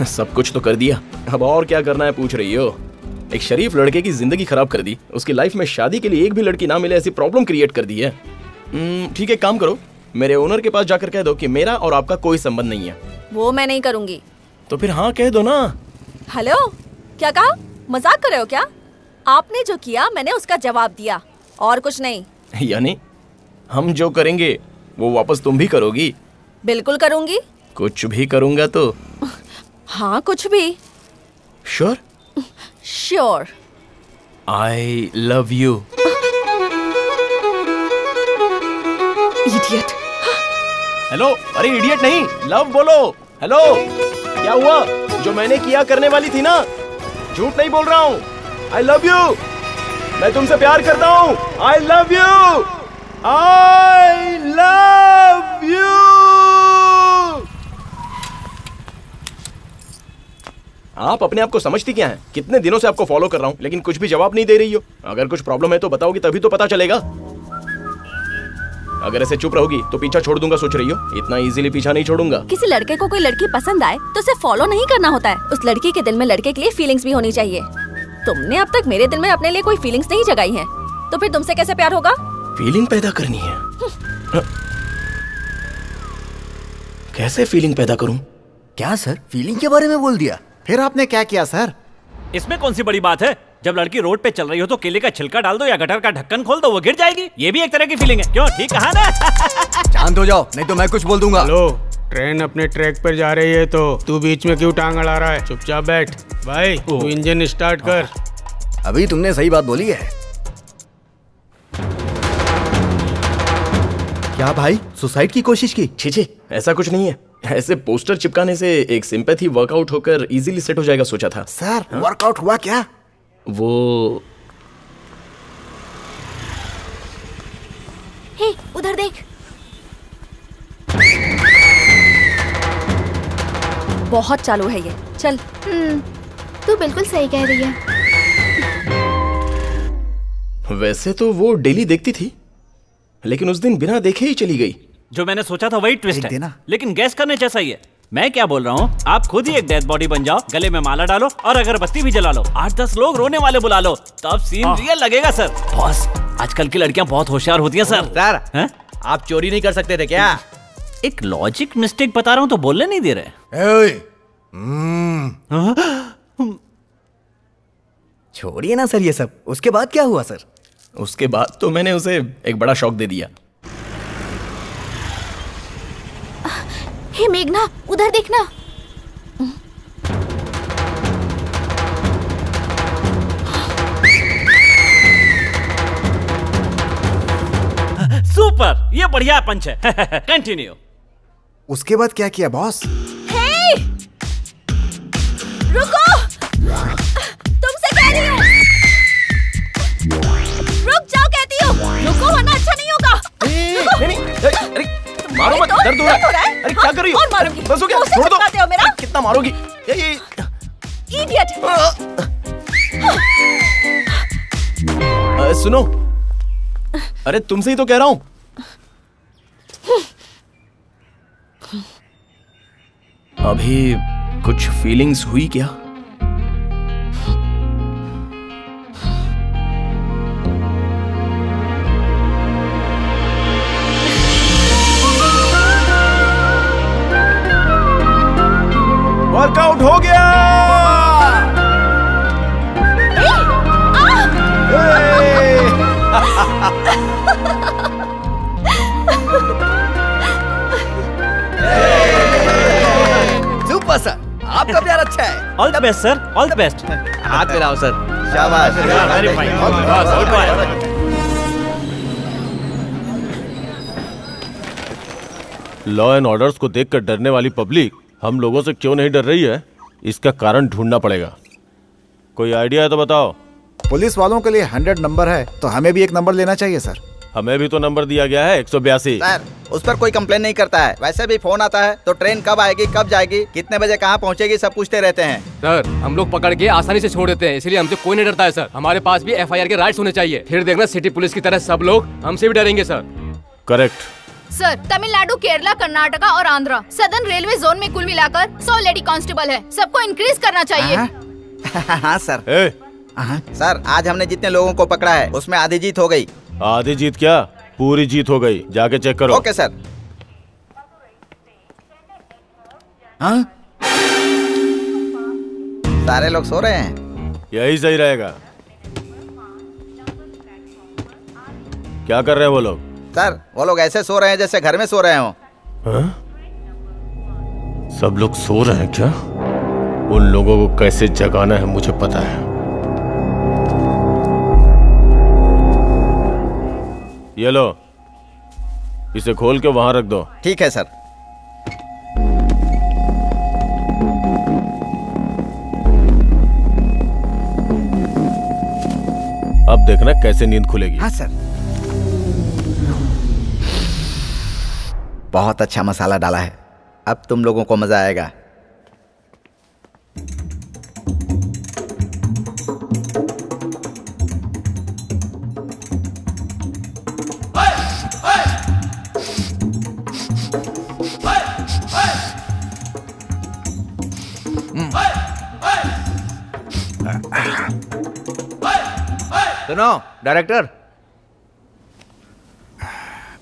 सब कुछ तो कर दिया, अब और क्या करना है पूछ रही हो? एक शरीफ लड़के की जिंदगी खराब कर दी, उसकी लाइफ में शादी के लिए एक भी लड़की ना मिले ऐसी प्रॉब्लम क्रिएट कर दी है। ठीक है, काम करो, मेरे ओनर के पास जाकर कह दो कि मेरा और आपका कोई संबंध नहीं है। वो मैं नहीं करूंगी। तो फिर हाँ कह दो ना। हेलो, क्या कहा? मजाक कर रहे हो क्या? आपने जो किया मैंने उसका जवाब दिया, और कुछ नहीं। यानी हम जो करेंगे वो वापस तुम भी करोगी? बिल्कुल करूंगी। कुछ भी करूंगा तो? हाँ कुछ भी। Sure? Sure. I love you. Idiot. Hello, अरे इडियट नहीं, लव बोलो। हेलो, क्या हुआ? जो मैंने किया करने वाली थी ना, झूठ नहीं बोल रहा हूँ। आई लव यू, मैं तुमसे प्यार करता हूँ। I love you, I love you. आप अपने आप को समझती क्या हैं? कितने दिनों से आपको फॉलो कर रहा हूँ लेकिन कुछ भी जवाब नहीं दे रही हो। अगर कुछ प्रॉब्लम है तो बताओगी, तभी तो पता चलेगा। अगर ऐसे चुप रहोगी तो पीछा छोड़ दूंगा सोच रही हो? इतना इजीली पीछा नहीं छोड़ूंगा। किसी लड़के को कोई लड़की पसंद आए तो उसे फॉलो नहीं करना होता है, उस लड़की के दिल में लड़के के लिए फीलिंग्स भी होनी चाहिए। तुमने अब तक मेरे दिल में अपने लिए कोई फीलिंग्स नहीं जगाई है, तो फिर तुमसे कैसे प्यार होगा? फीलिंग पैदा करनी है? कैसे फीलिंग पैदा करूं? क्या सर, फीलिंग के बारे में बोल दिया? फिर आपने क्या किया सर? इसमें कौन सी बड़ी बात है? जब लड़की रोड पे चल रही हो तो केले का छिलका डाल दो या गटर का ढक्कन खोल दो, वो गिर जाएगी। ये भी एक तरह की फीलिंग है। क्यों, ठीक कहा ना? शांत हो जाओ, नहीं तो मैं कुछ बोल दूंगा। हेलो, ट्रेन अपने ट्रैक पर जा रही है तो तू बीच में क्यों टांग अड़ा रहा है? चुपचाप बैठ। भाई तू इंजन स्टार्ट कर। अभी तुमने सही बात बोली है। क्या भाई, सुसाइड की कोशिश की? छी, ऐसा कुछ नहीं है। ऐसे पोस्टर चिपकाने से एक सिंपैथी वर्कआउट होकर इजीली सेट हो जाएगा सोचा था। सर वर्कआउट हुआ क्या? वो हे, उधर देख। बहुत चालू है ये, चल। तू बिल्कुल सही कह रही है। वैसे तो वो डेली देखती थी, लेकिन उस दिन बिना देखे ही चली गई। जो मैंने सोचा था वही ट्विस्ट है, लेकिन गैस करने जैसा ही है। मैं क्या बोल रहा हूँ, आप खुद ही एक डेड बॉडी बन जाओ, गले में माला डालो और अगरबत्ती भी जला लो, 8-10 लोग रोने वाले बुला लो, तब सीन रियल लगेगा सर। बॉस, आजकल की लड़कियां बहुत होशियार होती हैं सर। सर, आप चोरी नहीं कर सकते थे क्या? एक लॉजिक मिस्टेक बता रहा हूँ तो बोलने नहीं दे रहे। छोड़िए ना सर ये सब। उसके बाद क्या हुआ सर? उसके बाद तो मैंने उसे एक बड़ा शॉक दे दिया। हे मेघना, उधर देखना। बढ़िया पंच है। कंटिन्यू। उसके बाद क्या किया बॉस? हे! रुको! तुमसे कह रही हूँ। रुक जाओ कहती हूँ। रुको वरना अच्छा नहीं होगा। नहीं, अरे मारो मत, दर्द हो रहा है। अरे क्या कर रही हो? और मारूंगी। बस हो गया, छोड़ दो। हो मेरा? कितना मारोगी? इडियट! सुनो, अरे तुमसे ही तो कह रहा हूं। अभी कुछ फीलिंग्स हुई क्या? वर्कआउट हो गया। सुपर सर, आपका प्यार अच्छा है। All the best sir, all the best. हाथ मिलाओ सर। शाबाश। Very fine. Law and orders को देखकर डरने वाली पब्लिक हम लोगों से क्यों नहीं डर रही है, इसका कारण ढूंढना पड़ेगा। कोई आइडिया है तो बताओ। पुलिस वालों के लिए 100 नंबर है तो हमें भी एक नंबर लेना चाहिए सर। हमें भी तो नंबर दिया गया है 182। सर उस पर कोई कंप्लेन नहीं करता है। वैसे भी फोन आता है तो ट्रेन कब आएगी, कब जाएगी, कितने बजे कहाँ पहुँचेगी, सब पूछते रहते हैं। सर हम लोग पकड़ के आसानी से छोड़ देते हैं, इसलिए हमसे कोई नहीं डरता है सर। हमारे पास भी FIR के राइट्स होने चाहिए, फिर देखना सिटी पुलिस की तरह सब लोग हमसे भी डरेंगे sir. Correct sir, Tamil Nadu, Kerala, Karnataka और आंध्रा सदर्न रेलवे जोन में कुल मिलाकर 100 लेडी कांस्टेबल है। सबको इंक्रीज करना चाहिए। हाँ सर। सर आज हमने जितने लोगों को पकड़ा है उसमें आधी जीत हो गई। आधी जीत क्या, पूरी जीत हो गई। जाके चेक करो। Okay sir. हाँ? सारे लोग सो रहे हैं। यही सही रहेगा। क्या कर रहे हैं वो लोग? सर वो लोग ऐसे सो रहे हैं जैसे घर में सो रहे हो। सब लोग सो रहे हैं क्या? उन लोगों को कैसे जगाना है मुझे पता है। ये लो, इसे खोल के वहां रख दो। ठीक है सर। अब देखना कैसे नींद खुलेगी। हाँ सर। बहुत अच्छा मसाला डाला है, अब तुम लोगों को मजा आएगा। सुनो डायरेक्टर,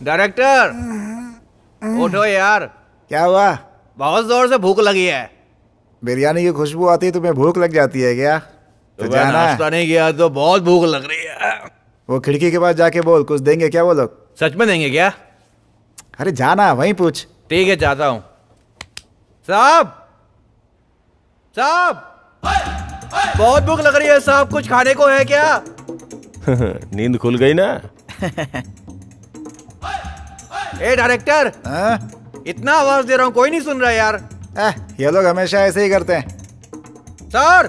डायरेक्टर उठो यार। क्या हुआ? बहुत जोर से भूख लगी है। बिरयानी की खुशबू आती है तुम्हें भूख लग जाती है क्या? तो जाना है। नाश्ता नहीं किया तो बहुत भूख लग रही है। वो खिड़की के पास जाके बोल, कुछ देंगे क्या वो लोग? सच में देंगे क्या? अरे जाना, वहीं पूछ। ठीक है जाता हूँ। साहब साहब, बहुत भूख लग रही है साहब, कुछ खाने को है क्या? नींद खुल गई ना? ए डायरेक्टर, इतना आवाज दे रहा हूँ कोई नहीं सुन रहा यार। ये लोग हमेशा ऐसे ही करते हैं। सर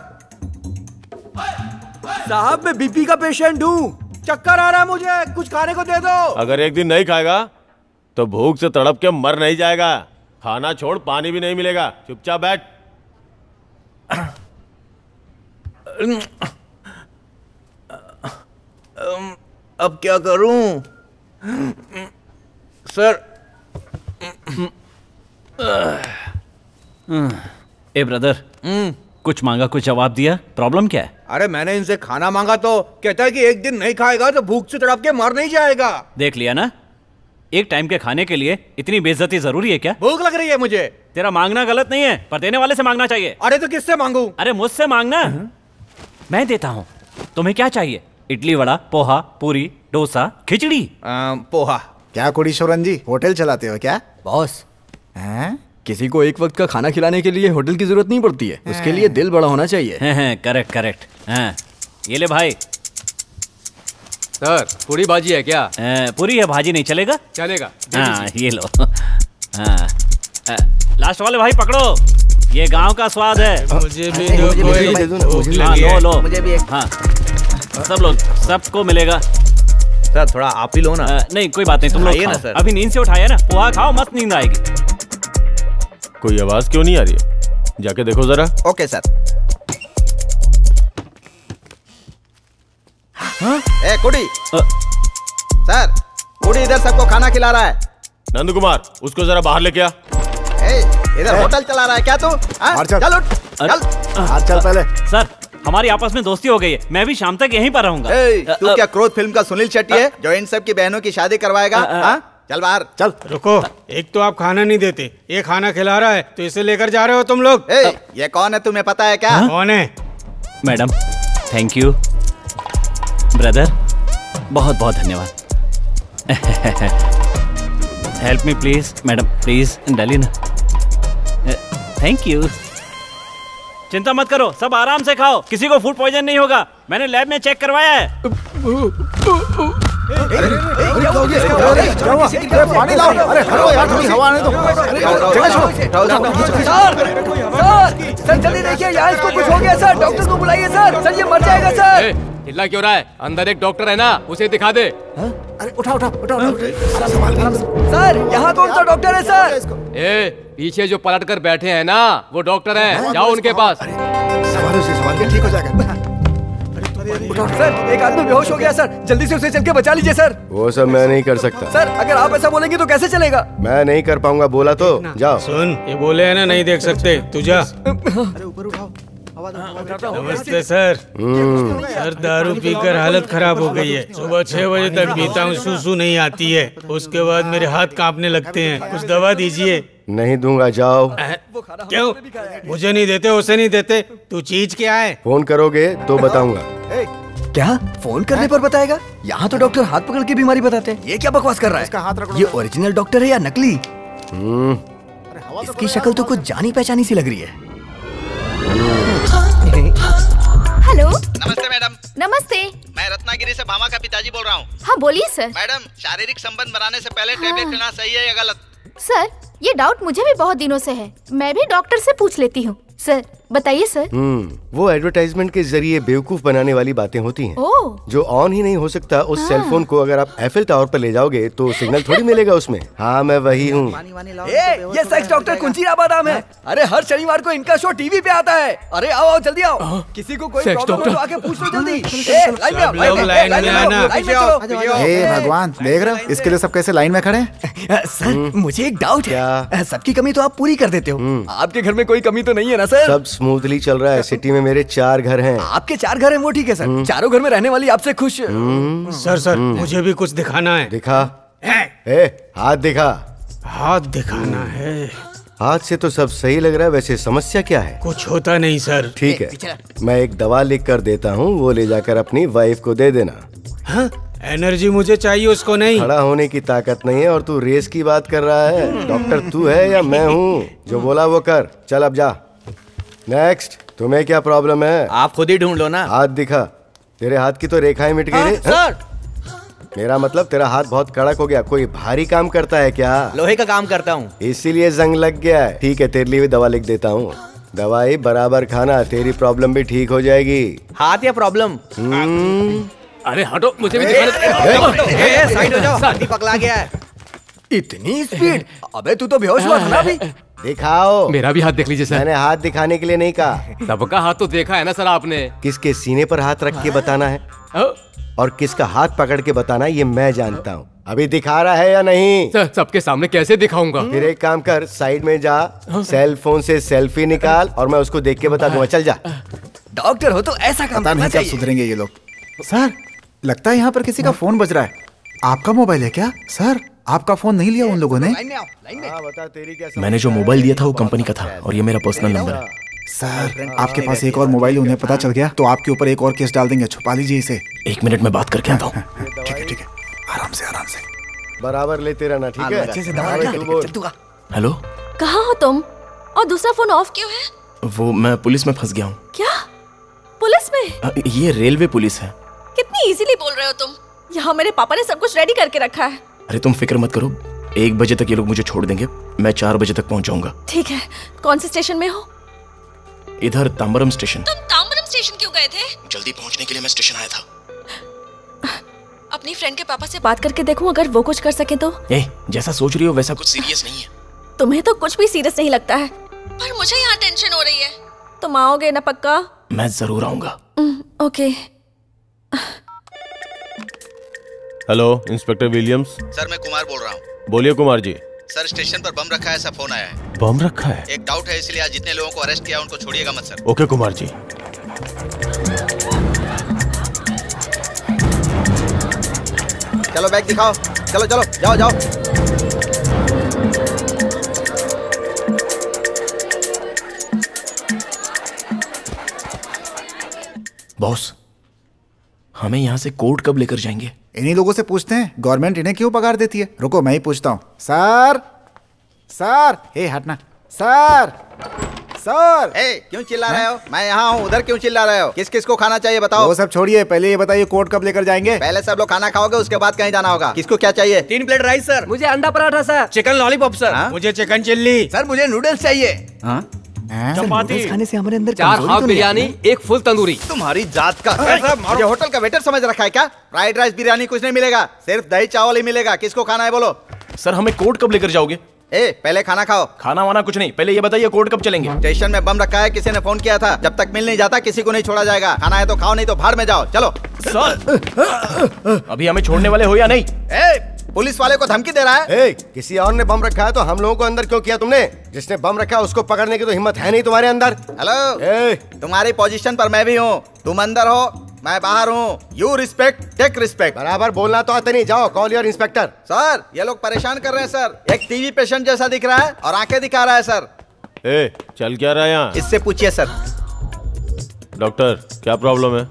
साहब, मैं बीपी का पेशेंट हूँ, चक्कर आ रहा है मुझे, कुछ खाने को दे दो। अगर एक दिन नहीं खाएगा तो भूख से तड़प के मर नहीं जाएगा। खाना छोड़, पानी भी नहीं मिलेगा। चुपचाप बैठ। अब क्या करूं सर? ए ब्रदर, कुछ मांगा कुछ जवाब दिया, प्रॉब्लम क्या है? अरे मैंने इनसे खाना मांगा तो कहता है कि एक दिन नहीं खाएगा तो भूख से तड़प के मर नहीं जाएगा। देख लिया ना, एक टाइम के खाने के लिए इतनी बेइज्जती जरूरी है क्या? भूख लग रही है मुझे। तेरा मांगना गलत नहीं है, पर देने वाले से मांगना चाहिए। अरे तो किससे मांगू? अरे मुझसे मांगना, मैं देता हूँ। तुम्हें क्या चाहिए? इडली, वड़ा, पोहा, पूरी, डोसा, खिचड़ी? पोहा। क्या कोडीश्वरन जी, होटल चलाते हो क्या? बॉस, किसी को एक वक्त का खाना खिलाने के लिए होटल की जरूरत नहीं पड़ती है, उसके लिए दिल बड़ा होना चाहिए। Correct correct. हाँ, ये ले भाई। सर पूरी भाजी है क्या? पूरी है, भाजी नहीं चलेगा? चलेगा। हाँ ये लो। हाँ लास्ट वाले भाई पकड़ो, ये गांव का स्वाद है। मुझे भी दो, कोई भूख लगी है। लो मुझे भी एक। हाँ सब लोग, सबको मिलेगा। सर थोड़ा आप ही लो ना। नहीं कोई बात नहीं, तुम लोग खाओ। सर अभी नींद से उठाया ना, पोहा खाओ, मस्त नींद आएगी। कोई आवाज क्यों नहीं आ रही है? जाके देखो जरा। Okay sir. ए कुड़ी, सर कुड़ी इधर सबको खाना खिला रहा है। नंद कुमार उसको जरा बाहर लेके आ। इधर होटल चला रहा है क्या तू? चल उठ, चल पहले। सर हमारी आपस में दोस्ती हो गई है, मैं भी शाम तक यहीं पर रहूंगा। तू क्या क्रोध फिल्म का सुनील शेट्टी है जो इन सब की बहनों की शादी करवाएगा? चल बाहर चल। रुको, एक तो आप खाना नहीं देते, ये खाना खिला रहा है तो इसे लेकर जा रहे हो तुम लोग। ये कौन है तुम्हें पता है क्या? कौन है? Madam thank you. ब्रदर बहुत बहुत धन्यवाद। Help me please madam, please डालिए ना। Thank you. चिंता मत करो, सब आराम से खाओ, किसी को फूड पॉइजन नहीं होगा, मैंने लैब में चेक करवाया है। पानी लाओ। अरे हटो यार, थोड़ी हवा आने दो। सर जल्दी देखिए, यहाँ इसको कुछ हो गया सर, डॉक्टर को बुलाइए सर। सर ये मर जाएगा सर। चिल्ला क्यों रहा है? अंदर एक डॉक्टर है ना, उसे दिखा दे। अरे उठा उठा उठा। सर यहाँ कौन सा डॉक्टर है सर? ए पीछे जो पलट कर बैठे हैं ना, वो डॉक्टर हैं, जाओ उनके पास। सवालों से सवाल ठीक हो जाएगा। सर एक आदमी बेहोश हो गया सर, जल्दी से उसे चल के बचा लीजिए सर। वो सब मैं नहीं कर सकता सर, अगर आप ऐसा बोलेंगे तो कैसे चलेगा? मैं नहीं कर पाऊंगा, बोला तो जाओ। सुन, ये बोले है ना नहीं देख सकते, तू जा। नमस्ते सर। सर दारू पीकर हालत खराब हो गई है, सुबह 6 बजे तक पीता हूँ, सूसू नहीं आती है, उसके बाद मेरे हाथ कांपने लगते हैं, कुछ दवा दीजिए। नहीं दूंगा, जाओ। क्यों? मुझे नहीं देते, उसे नहीं देते, तू चीज क्या है? फोन करोगे तो बताऊंगा। क्या फोन करने पर बताएगा? यहाँ तो डॉक्टर हाथ पकड़ के बीमारी बताते हैं, ये क्या बकवास कर रहा है? ये ओरिजिनल डॉक्टर है या नकली? इसकी शक्ल तो कुछ जानी पहचानी सी लग रही है। हेलो। नमस्ते मैडम। नमस्ते। मैं रत्नागिरी से भामा का पिताजी बोल रहा हूँ। हाँ बोलिए सर। मैडम शारीरिक संबंध बनाने से पहले टैबलेट लेना सही है या गलत? सर ये डाउट मुझे भी बहुत दिनों से है, मैं भी डॉक्टर से पूछ लेती हूँ। सर बताइए सर। वो एडवर्टाइजमेंट के जरिए बेवकूफ बनाने वाली बातें होती हैं, जो ऑन ही नहीं हो सकता। उस सेल फोन को अगर आप एफिल टावर पर ले जाओगे तो सिग्नल थोड़ी मिलेगा उसमें। हाँ मैं वही हूँ। ये सेक्स डॉक्टर कुंजीरा बादाम है। अरे हर शनिवार को इनका शो टीवी पे आता है। अरे आओ आओ जल्दी आओ, किसी को कोई प्रॉब्लम हो तो आके पूछ लो जल्दी। हे भगवान, देख रहे हो इसके लिए सब कैसे लाइन में खड़े हैं? सर मुझे एक डाउट है, सबकी कमी तो आप पूरी कर देते हो, आपके घर में कोई कमी तो नहीं है ना सर? सब स्मूथली चल रहा है। सिटी में मेरे 4 घर हैं। आपके 4 घर हैं वो ठीक है सर, चारों घर में रहने वाली आपसे खुश। सर मुझे भी कुछ दिखाना है। दिखा। हाथ दिखा। हाथ दिखाना है। हाथ से तो सब सही लग रहा है, वैसे समस्या क्या है? कुछ होता नहीं सर। ठीक है, मैं एक दवा लिख कर देता हूँ, वो ले जाकर अपनी वाइफ को दे देना। एनर्जी मुझे चाहिए, उसको नहीं। खड़ा होने की ताकत नहीं है और तू रेस की बात कर रहा है। डॉक्टर तू है या मैं हूँ? जो बोला वो कर। चल अब जा। नेक्स्ट, तुम्हें क्या प्रॉब्लम है? आप खुद ही ढूंढ लो ना। हाथ दिखा। तेरे हाथ की तो रेखाएं मिट गई। सर मेरा मतलब तेरा हाथ बहुत कड़क हो गया। कोई भारी काम करता है क्या? लोहे का काम करता हूँ, इसीलिए जंग लग गया है। ठीक है, तेरे लिए भी दवा लिख देता हूँ। दवाई बराबर खाना, तेरी प्रॉब्लम भी ठीक हो जाएगी। हाथ या प्रॉब्लम? अरे हटो, मुझे भी साइड हो जाओ, हाथी पकड़ा गया है। इतनी स्पीड? अबे तू तो बेहोश हुआ था ना अभी। दिखाओ। मेरा भी हाथ देख लीजिए सर। मैंने हाथ दिखाने के लिए नहीं कहा। सबका हाथ तो देखा है ना सर आपने। किसके सीने पर हाथ रख के बताना है और किसका हाथ पकड़ के बताना है ये मैं जानता हूँ। अभी दिखा रहा है या नहीं? सर सबके सामने कैसे दिखाऊंगा? फिर एक काम कर, साइड में जा, सेल फोन से सेल्फी निकाल और मैं उसको देख के बता दूंगा। चल जा। डॉक्टर हो तो ऐसा काम करना चाहिए। कब सुधरेंगे ये लोग? सर लगता है यहाँ पर किसी का फोन बज रहा है। आपका मोबाइल है क्या सर? आपका फोन नहीं लिया उन लोगों ने? बता तेरी क्या? मैंने जो मोबाइल दिया था वो कंपनी का था और ये मेरा पर्सनल नंबर है। सर आपके पास एक और मोबाइल उन्हें पता चल गया तो आपके ऊपर एक और केस डाल देंगे। छुपा लीजिए इसे। 1 मिनट में बात करके आता हूँ। ठीक है, आराम से आराम से। बराबर लेते रहना, ठीक है? अच्छे से दबा। हेलो, कहाँ हो तुम? और दूसरा फोन ऑफ क्यों है? वो मैं पुलिस में फंस गया हूँ। क्या? पुलिस में? ये रेलवे पुलिस है। कितनी इजीली बोल रहे हो तुम। यहाँ मेरे पापा ने सब कुछ रेडी करके रखा है। अरे तुम फिक्र मत करो, 1 बजे तक ये लोग मुझे छोड़ देंगे, मैं 4 बजे तक पहुंच जाऊंगा। ठीक है। कौन से स्टेशन में हो? इधर तांबरम स्टेशन। तुम तांबरम स्टेशन क्यों गए थे? जल्दी पहुंचने के लिए मैं स्टेशन आया था। अपनी फ्रेंड के पापा से बात करके देखूं, अगर वो कुछ कर सके तो। जैसा सोच रही हो वैसा कुछ सीरियस नहीं है। तुम्हें तो कुछ भी सीरियस नहीं लगता है, पर मुझे यहाँ टेंशन हो रही है। तुम आओगे ना पक्का? मैं जरूर आऊंगा। Okay. Hello, inspector Williams. Sir मैं कुमार बोल रहा हूँ। बोलिए कुमार जी। सर स्टेशन पर बम रखा है, ऐसा फोन आया है। बम रखा है? एक डाउट है, इसलिए आज जितने लोगों को अरेस्ट किया उनको छोड़िएगा मत सर। ओके कुमार जी। चलो बैग दिखाओ, चलो चलो जाओ जाओ। बॉस, हमें यहाँ से कोर्ट कब लेकर जाएंगे? इन्हीं लोगों से पूछते हैं, गवर्नमेंट इन्हें क्यों पगार देती है। रुको मैं ही पूछता हूँ। सर सर, हे हटना। सर सर, क्यों चिल्ला रहे हो? मैं यहाँ हूँ, उधर क्यों चिल्ला रहे हो? किस किस को खाना चाहिए बताओ? वो सब छोड़िए, पहले ये बताइए कोर्ट कब लेकर जाएंगे? पहले सब लोग खाना खाओगे, उसके बाद कहीं जाना होगा। किसको क्या चाहिए? 3 प्लेट राइस सर। मुझे अंडा paratha sir. Chicken lollipop sir. मुझे चिकन चिल्ली सर। मुझे नूडल्स चाहिए। चपाती खाने से हमारे अंदर 4 हाफ बिरयानी, 1 फुल तंदूरी। तुम्हारी जात का मुझे होटल का वेटर समझ रखा है क्या? फ्राइड राइस बिरयानी कुछ नहीं मिलेगा, सिर्फ दही चावल ही मिलेगा। किसको खाना है बोलो? सर हमें कोर्ट कब लेकर जाओगे? पहले खाना खाओ। खाना वाना कुछ नहीं, पहले ये बताइए कोर्ट कब चलेंगे? स्टेशन में बम रखा है, किसी ने फोन किया था। जब तक मिल नहीं जाता किसी को नहीं छोड़ा जाएगा। खाना है तो खाओ, नहीं तो भाड़ में जाओ। चलो। सर अभी हमें छोड़ने वाले हो या नहीं? पुलिस वाले को धमकी दे रहा है। किसी और ने बम रखा है तो हम लोगों को अंदर क्यों किया तुमने? जिसने बम रखा है उसको पकड़ने की तो हिम्मत है नहीं तुम्हारे अंदर। हेलो, तुम्हारी पोजीशन पर मैं भी हूँ। तुम अंदर हो, मैं बाहर हूँ। You respect take respect. बराबर बोलना तो आता नहीं। जाओ कॉल योर इंस्पेक्टर। सर ये लोग परेशान कर रहे हैं सर। एक टीवी पेशेंट जैसा दिख रहा है और आंखें दिखा रहा है सर। चल क्या रहा है यहाँ? इससे पूछिए सर। डॉक्टर क्या प्रॉब्लम है?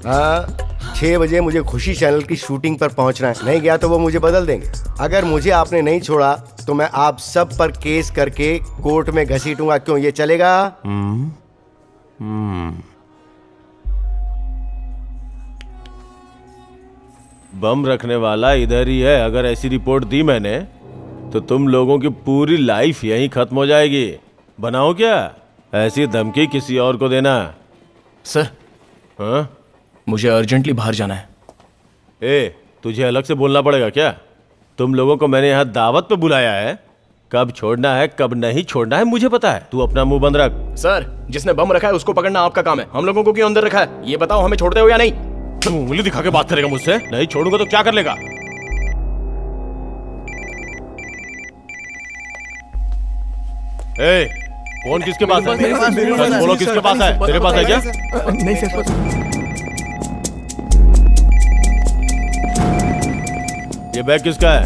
6 बजे मुझे खुशी चैनल की शूटिंग पर पहुंचना है। नहीं गया तो वो मुझे बदल देंगे। अगर मुझे आपने नहीं छोड़ा तो मैं आप सब पर केस करके कोर्ट में घसीटूंगा। क्यों, ये चलेगा? बम रखने वाला इधर ही है। अगर ऐसी रिपोर्ट दी मैंने तो तुम लोगों की पूरी लाइफ यहीं खत्म हो जाएगी। बनाओ क्या? ऐसी धमकी किसी और को देना? सर हाँ, मुझे अर्जेंटली बाहर जाना है। तुझे अलग से बोलना पड़ेगा क्या? तुम लोगों को मैंने यहाँ दावत पे बुलाया है। कब छोड़ना है कब नहीं छोड़ना है मुझे पता है। तू अपना मुंह बंद रख। सर जिसने बम रखा है उसको पकड़ना आपका काम है। हम लोगों को क्यों अंदर रखा है ये बताओ। हमें छोड़ते हो या नहीं? तुम उंगली दिखा के बात करेगा मुझसे? नहीं छोड़ूंगा तो क्या कर लेगा? फोन किसके पास है? सच बोलो किसके पास है? तेरे पास है क्या? नहीं सर। ये बैग किसका है?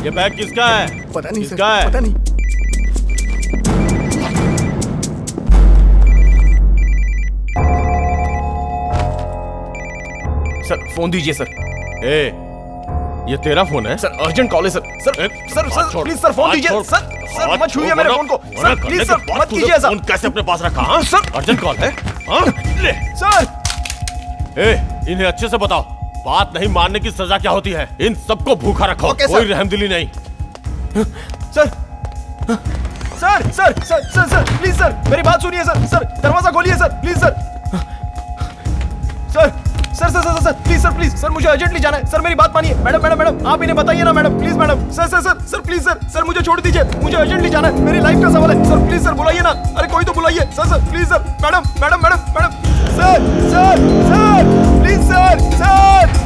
ये बैग किसका है? पता नहीं किसका सर, है? पता नहीं। सर फोन दीजिए सर। ये तेरा फोन है? सर अर्जेंट कॉल है sir. Sir please sir phone दीजिए। सर मत छूइए मेरे फोन को। सर प्लीज सर मत कीजिए सर। फोन कैसे अपने पास रखा? हाँ सर अर्जेंट कॉल है। हाँ ले सर। इन्हें अच्छे से बताओ बात नहीं मानने की सजा क्या होती है। इन सबको भूखा रखो, कोई रहमदिली नहीं। Sir sir sir sir sir sir please sir मेरी बात सुनिए सर। सर दरवाजा खोलिए sir please sir. Sir sir sir sir sir please sir please sir मुझे अर्जेंटली जाना है। सर मेरी बात मानिए। मैडम मैडम मैडम आप इन्हें बताइए ना madam please madam. Sir sir sir sir please sir. Sir मुझे छोड़ दीजिए, मुझे अर्जेंटली जाना है। मेरी लाइफ का सवाल है सर। प्लीज सर बुलाइए ना। अरे कोई तो बुलाइए sir. Sir please sir. Madam madam madam madam sir sir sir please sir sir.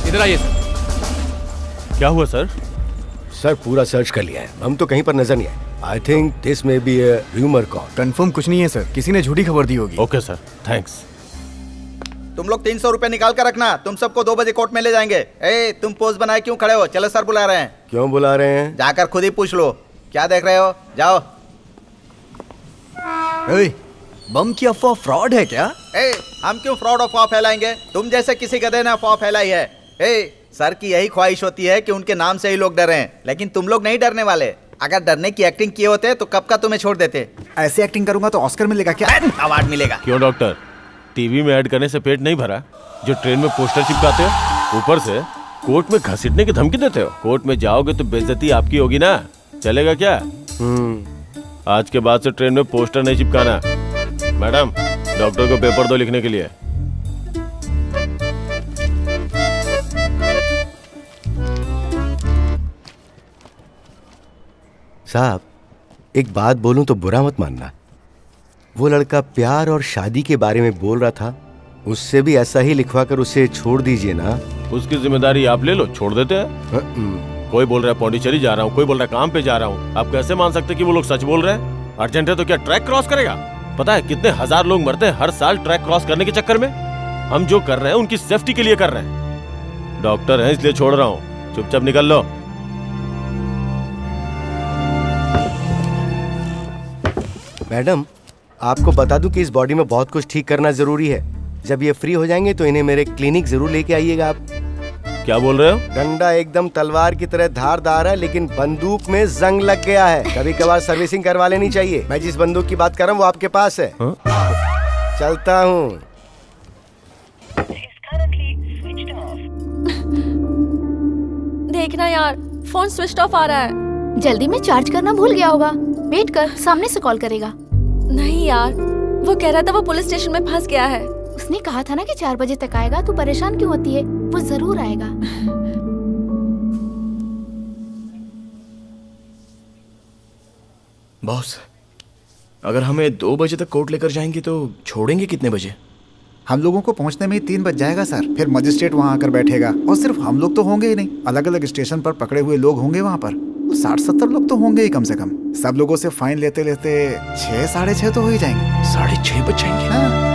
इधर आइए सर। क्या हुआ सर? सर पूरा सर्च कर लिया है, हम तो कहीं पर नजर नहीं आए। I think this may be a rumour call. Confirm कुछ नहीं है सर, किसी ने झूठी खबर दी होगी। Okay sir thanks. तुम लोग 300 रुपए निकाल कर रखना। तुम सबको 2 बजे कोर्ट में ले जाएंगे। तुम पोज बनाए क्यों खड़े हो? चलो सर बुला रहे हैं। क्यों बुला रहे हैं? जाकर खुद ही पूछ लो। क्या देख रहे हो? जाओ। बम की अफवाह फ्रॉड है क्या? हम क्यों फ्रॉड अफवाह फैलाएंगे? तुम जैसे किसी गधे ने अफवाह फैलाई है। सर की यही ख्वाहिश होती है कि उनके नाम से ही लोग डरें, लेकिन तुम लोग नहीं डरने वाले। अगर डरने की एक्टिंग किए होते तो कब का तुम्हें छोड़ देते। ऐसे एक्टिंग करूंगा तो ऑस्कर मिलेगा क्या? अवार्ड मिलेगा। क्यों डॉक्टर, टीवी में ऐड करने से पेट नहीं भरा? जो ट्रेन में पोस्टर चिपकाते हो, ऊपर से कोर्ट में घसीटने की धमकी देते हो। कोर्ट में जाओगे तो बेइज्जती आपकी होगी ना, चलेगा क्या? आज के बाद से ट्रेन में पोस्टर नहीं चिपकाना। मैडम, डॉक्टर को पेपर दो लिखने के लिए। साहब, एक बात बोलूं तो बुरा मत मानना। वो लड़का प्यार और शादी के बारे में बोल रहा था, उससे भी ऐसा ही लिखवा कर उसे छोड़ दीजिए ना। उसकी जिम्मेदारी आप ले लो, छोड़ देते हैं। कोई बोल रहा है पौंडीचेरी जा रहा हूँ, कोई बोल रहा है काम पे जा रहा हूँ। आप कैसे मान सकते कि वो लोग सच बोल रहे हैं? अर्जेंट है तो क्या ट्रैक क्रॉस करेगा? पता है कितने हजार लोग मरते हैं हर साल ट्रैक क्रॉस करने के चक्कर में। हम जो कर रहे हैं उनकी सेफ्टी के लिए कर रहे हैं। डॉक्टर हैं इसलिए छोड़ रहा हूँ, चुपचाप निकल लो। मैडम, आपको बता दूं कि इस बॉडी में बहुत कुछ ठीक करना जरूरी है। जब ये फ्री हो जाएंगे तो इन्हें मेरे क्लिनिक जरूर लेके आइएगा आप। क्या बोल रहे हो? डंडा एकदम तलवार की तरह धारदार है, लेकिन बंदूक में जंग लग गया है। कभी कभार सर्विसिंग करवा लेनी चाहिए। मैं जिस बंदूक की बात कर रहा हूँ वो आपके पास है। चलता हूँ। देखना यार, फोन स्विच ऑफ आ रहा है। जल्दी में चार्ज करना भूल गया होगा। वेट कर, सामने से कॉल करेगा। नहीं यार, वो कह रहा था वो पुलिस स्टेशन में फंस गया है। उसने कहा था ना कि 4 बजे तक आएगा। तू परेशान क्यों होती है? वो जरूर आएगा। बॉस, अगर हमें 2 बजे तक कोर्ट लेकर जाएंगे तो छोड़ेंगे कितने बजे? हम लोगों को पहुंचने में ही 3 बज जाएगा सर। फिर मजिस्ट्रेट वहां आकर बैठेगा, और सिर्फ हम लोग तो होंगे ही नहीं, अलग अलग स्टेशन पर पकड़े हुए लोग होंगे वहां पर। 60-70 लोग तो होंगे ही कम से कम। सब लोगों से फाइन लेते लेते 6 साढ़े 6 तो हो ही जाएंगे। 6:30 बज जाएंगे। हाँ।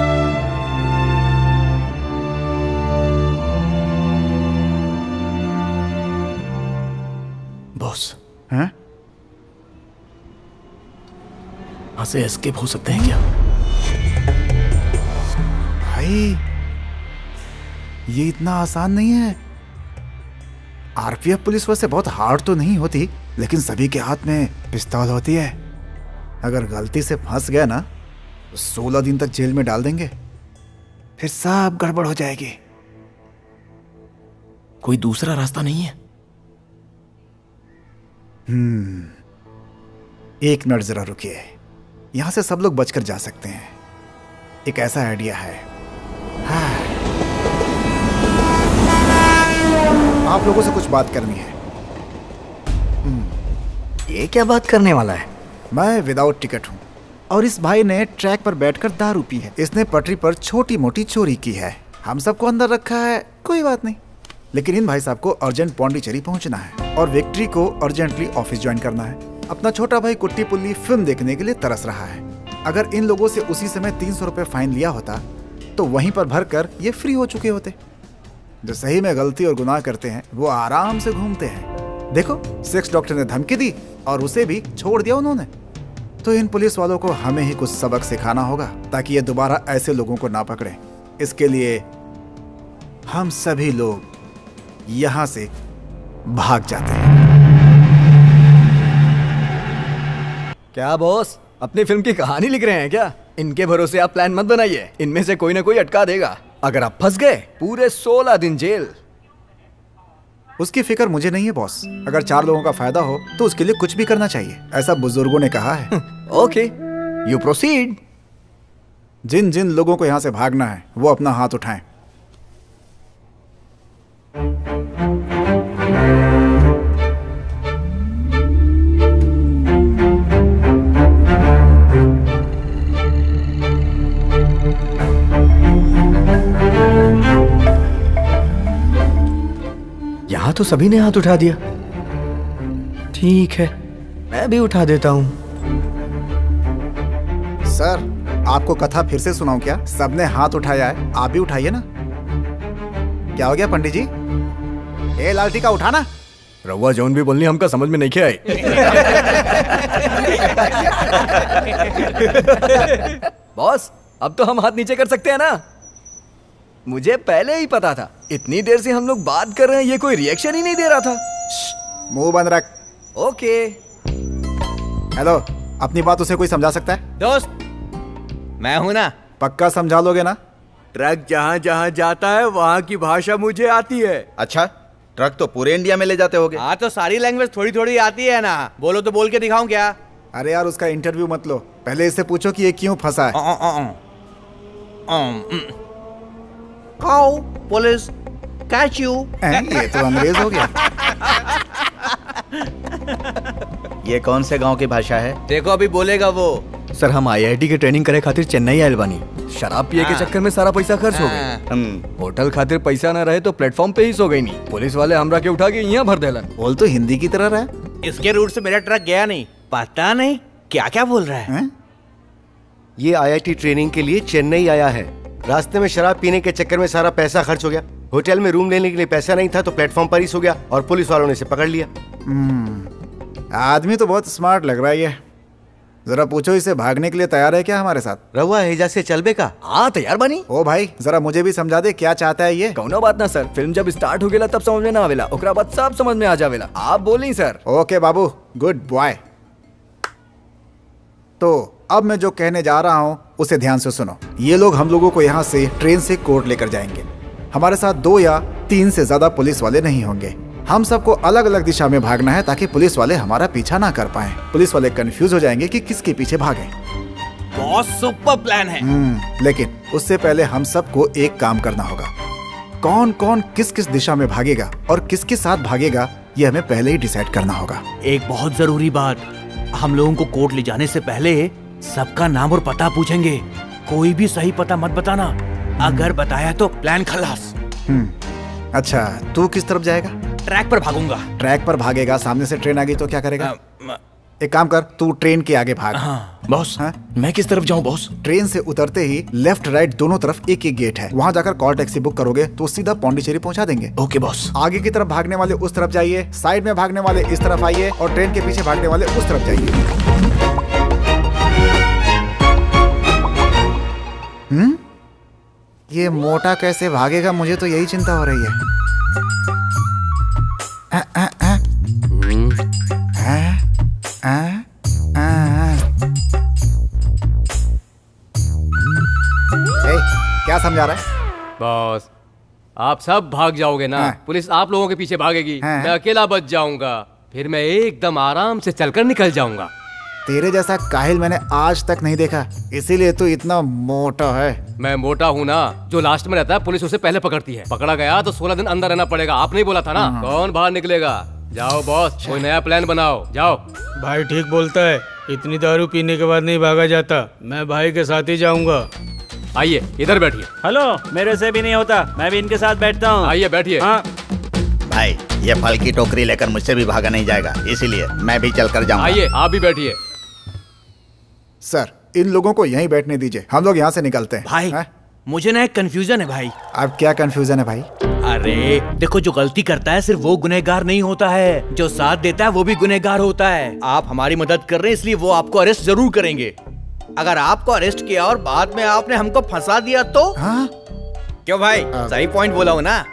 बॉस, हाँ? वहां से एस्केप हो सकते हैं क्या? भाई, ये इतना आसान नहीं है। आरपीएफ पुलिस वैसे बहुत हार्ड तो नहीं होती, लेकिन सभी के हाथ में पिस्तौल होती है। अगर गलती से फंस गया ना तो 16 दिन तक जेल में डाल देंगे, फिर सब गड़बड़ हो जाएगी। कोई दूसरा रास्ता नहीं है? एक मिनट जरा रुकिए। यहां से सब लोग बचकर जा सकते हैं। एक ऐसा आइडिया है। हाँ। आप लोगों से कुछ बात करनी है। ये क्या बात करने वाला है? मैं विदाउट टिकट हूँ, और इस भाई ने ट्रैक पर बैठकर दारू पी है। इसने पटरी पर छोटी मोटी चोरी की है। हम सबको अंदर रखा है, कोई बात नहीं। लेकिन इन भाई साहब को अर्जेंट पौंडीचेरी पहुंचना है, और विक्ट्री को अर्जेंटली ऑफिस ज्वाइन करना है। अपना छोटा भाई कुट्टी पुल्ली फिल्म देखने के लिए तरस रहा है। अगर इन लोगों से उसी समय 300 रुपए फाइन लिया होता तो वहीं पर भरकर ये फ्री हो चुके होते। जो सही में गलती और गुनाह करते हैं वो आराम से घूमते हैं। देखो, सेक्स डॉक्टर ने धमकी दी और उसे भी छोड़ दिया उन्होंने। तो इन पुलिस वालों को हमें ही कुछ सबक सिखाना होगा, ताकि ये दोबारा ऐसे लोगों को ना पकड़े। इसके लिए हम सभी लोग यहां से भाग जाते हैं। क्या बॉस, अपनी फिल्म की कहानी लिख रहे हैं क्या? इनके भरोसे आप प्लान मत बनाइए, इनमें से कोई ना कोई अटका देगा। अगर आप फंस गए, पूरे 16 दिन जेल। उसकी फिक्र मुझे नहीं है बॉस। अगर 4 लोगों का फायदा हो तो उसके लिए कुछ भी करना चाहिए, ऐसा बुजुर्गों ने कहा है। Okay, you proceed. जिन जिन लोगों को यहाँ से भागना है वो अपना हाथ उठाएं। यहाँ तो सभी ने हाथ उठा दिया। ठीक है, मैं भी उठा देता हूँ। सर, आपको कथा फिर से सुनाऊं क्या? सबने हाथ उठाया है, आप भी उठाइए ना। क्या हो गया पंडित जी? ए लालटी का उठाना। रवा जौन भी बोलनी हमका समझ में नहीं क्या आई। बॉस अब तो हम हाथ नीचे कर सकते हैं ना? मुझे पहले ही पता था, इतनी देर से हम लोग बात कर रहे हैं, ये कोई रिएक्शन ही नहीं दे रहा था। मुंह बंद रख। ओके। हेलो, अपनी बात उसे कोई समझा सकता है? दोस्त मैं हूं ना। पक्का समझा लोगे ना? ट्रक जहाँ जहाँ जाता है वहाँ की भाषा मुझे आती है। अच्छा, ट्रक तो पूरे इंडिया में ले जाते होगे। हाँ तो सारी लैंग्वेज थोड़ी थोड़ी आती है ना। बोलो तो बोल के दिखाऊं क्या? अरे यार उसका इंटरव्यू मत लो, पहले इससे पूछो कि ये क्यों फंसा है। How police catch you. ये तो अंग्रेज हो गया। ये कौन से गांव की भाषा है? देखो अभी बोलेगा वो। सर हम IIT के ट्रेनिंग करे खातिर चेन्नई आयल बानी। शराब पिए के चक्कर में सारा पैसा खर्च हो गई। होटल खातिर पैसा न रहे तो प्लेटफॉर्म पे ही सो गई नहीं। पुलिस वाले हमरा के उठा के यहाँ भर देलन। बोल तो हिंदी की तरह रहा। इसके रूट से मेरा ट्रक गया नहीं, पता नहीं क्या क्या बोल रहा है। ये IIT ट्रेनिंग के लिए चेन्नई आया है। रास्ते में शराब पीने के चक्कर में सारा पैसा खर्च हो गया। होटल में रूम लेने के लिए पैसा नहीं था तो प्लेटफॉर्म पर ही सो गया और पुलिस वालों ने इसे पकड़ लिया। आदमी तो बहुत स्मार्ट लग रहा है ये। जरा पूछो इसे भागने के लिए तैयार है क्या हमारे साथ? रहुआ हेजा से चलबे का? हाँ तैयार बनी। ओ भाई जरा मुझे भी समझा दे क्या चाहता है ये। कौनो बात ना सर, फिल्म जब स्टार्ट हो गेला तब समझ में ना आवेला, ओकरा बाद सब समझ में आ जावेला। आप बोली सर। ओके बाबू, गुड बॉय। तो अब मैं जो कहने जा रहा हूँ उसे ध्यान से सुनो। ये लोग हम लोगों को यहाँ से ट्रेन से कोर्ट लेकर जाएंगे। हमारे साथ 2 या 3 से ज्यादा पुलिस वाले नहीं होंगे। हम सबको अलग अलग दिशा में भागना है ताकि पुलिस वाले हमारा पीछा ना कर पाएं। पुलिस वाले कंफ्यूज हो जाएंगे कि किसके पीछे भागें। बहुत सुपर प्लान है। लेकिन उससे पहले हम सबको एक काम करना होगा। कौन कौन किस किस दिशा में भागेगा और किसके साथ भागेगा ये हमें पहले ही डिसाइड करना होगा। एक बहुत जरूरी बात, हम लोगों को कोर्ट ले जाने से पहले सबका नाम और पता पूछेंगे। कोई भी सही पता मत बताना, अगर बताया तो प्लान खलास। अच्छा तू किस तरफ जाएगा? ट्रैक पर भागूंगा। ट्रैक पर भागेगा, सामने से ट्रेन आ गई तो क्या करेगा? एक काम कर, तू ट्रेन के आगे भाग। बॉस मैं किस तरफ जाऊं बॉस? ट्रेन से उतरते ही लेफ्ट राइट दोनों तरफ एक एक गेट है, वहाँ जाकर कॉल टैक्सी बुक करोगे तो सीधा पौंडीचेरी पहुँचा देंगे। Okay boss. आगे की तरफ भागने वाले उस तरफ जाइए, साइड में भागने वाले इस तरफ आइए और ट्रेन के पीछे भागने वाले उस तरफ जाइए। ये मोटा कैसे भागेगा, मुझे तो यही चिंता हो रही है। क्या समझा रहा है? बॉस आप सब भाग जाओगे ना, पुलिस आप लोगों के पीछे भागेगी, मैं अकेला बच जाऊंगा, फिर मैं एकदम आराम से चलकर निकल जाऊंगा। तेरे जैसा काहिल मैंने आज तक नहीं देखा, इसीलिए तू इतना मोटा है। मैं मोटा हूँ ना, जो लास्ट में रहता है पुलिस उसे पहले पकड़ती है। पकड़ा गया तो 16 दिन अंदर रहना पड़ेगा। आप नहीं बोला था ना? कौन बाहर निकलेगा? जाओ बॉस, कोई नया प्लान बनाओ, जाओ। भाई ठीक बोलता है, इतनी दारू पीने के बाद नहीं भागा जाता। मैं भाई के साथ ही जाऊंगा। आइए इधर बैठिए। हेलो, मेरे से भी नहीं होता, मैं भी इनके साथ बैठता हूँ। आइए बैठिए। भाई ये फल की टोकरी लेकर मुझसे भी भागा नहीं जाएगा, इसीलिए मैं भी चलकर जाऊंगा। आइए आप भी बैठिए। सर इन लोगों को यहीं बैठने दीजिए, हम लोग यहाँ से निकलते हैं। भाई मुझे ना एक कंफ्यूजन है भाई। अब क्या कंफ्यूजन है भाई? अरे देखो, जो गलती करता है सिर्फ वो गुनहगार नहीं होता है, जो साथ देता है वो भी गुनहगार होता है। आप हमारी मदद कर रहे हैं इसलिए वो आपको अरेस्ट जरूर करेंगे। अगर आपको अरेस्ट किया और बाद में आपने हमको फंसा दिया तो? क्यों भाई, सही पॉइंट बोला हूँ ना?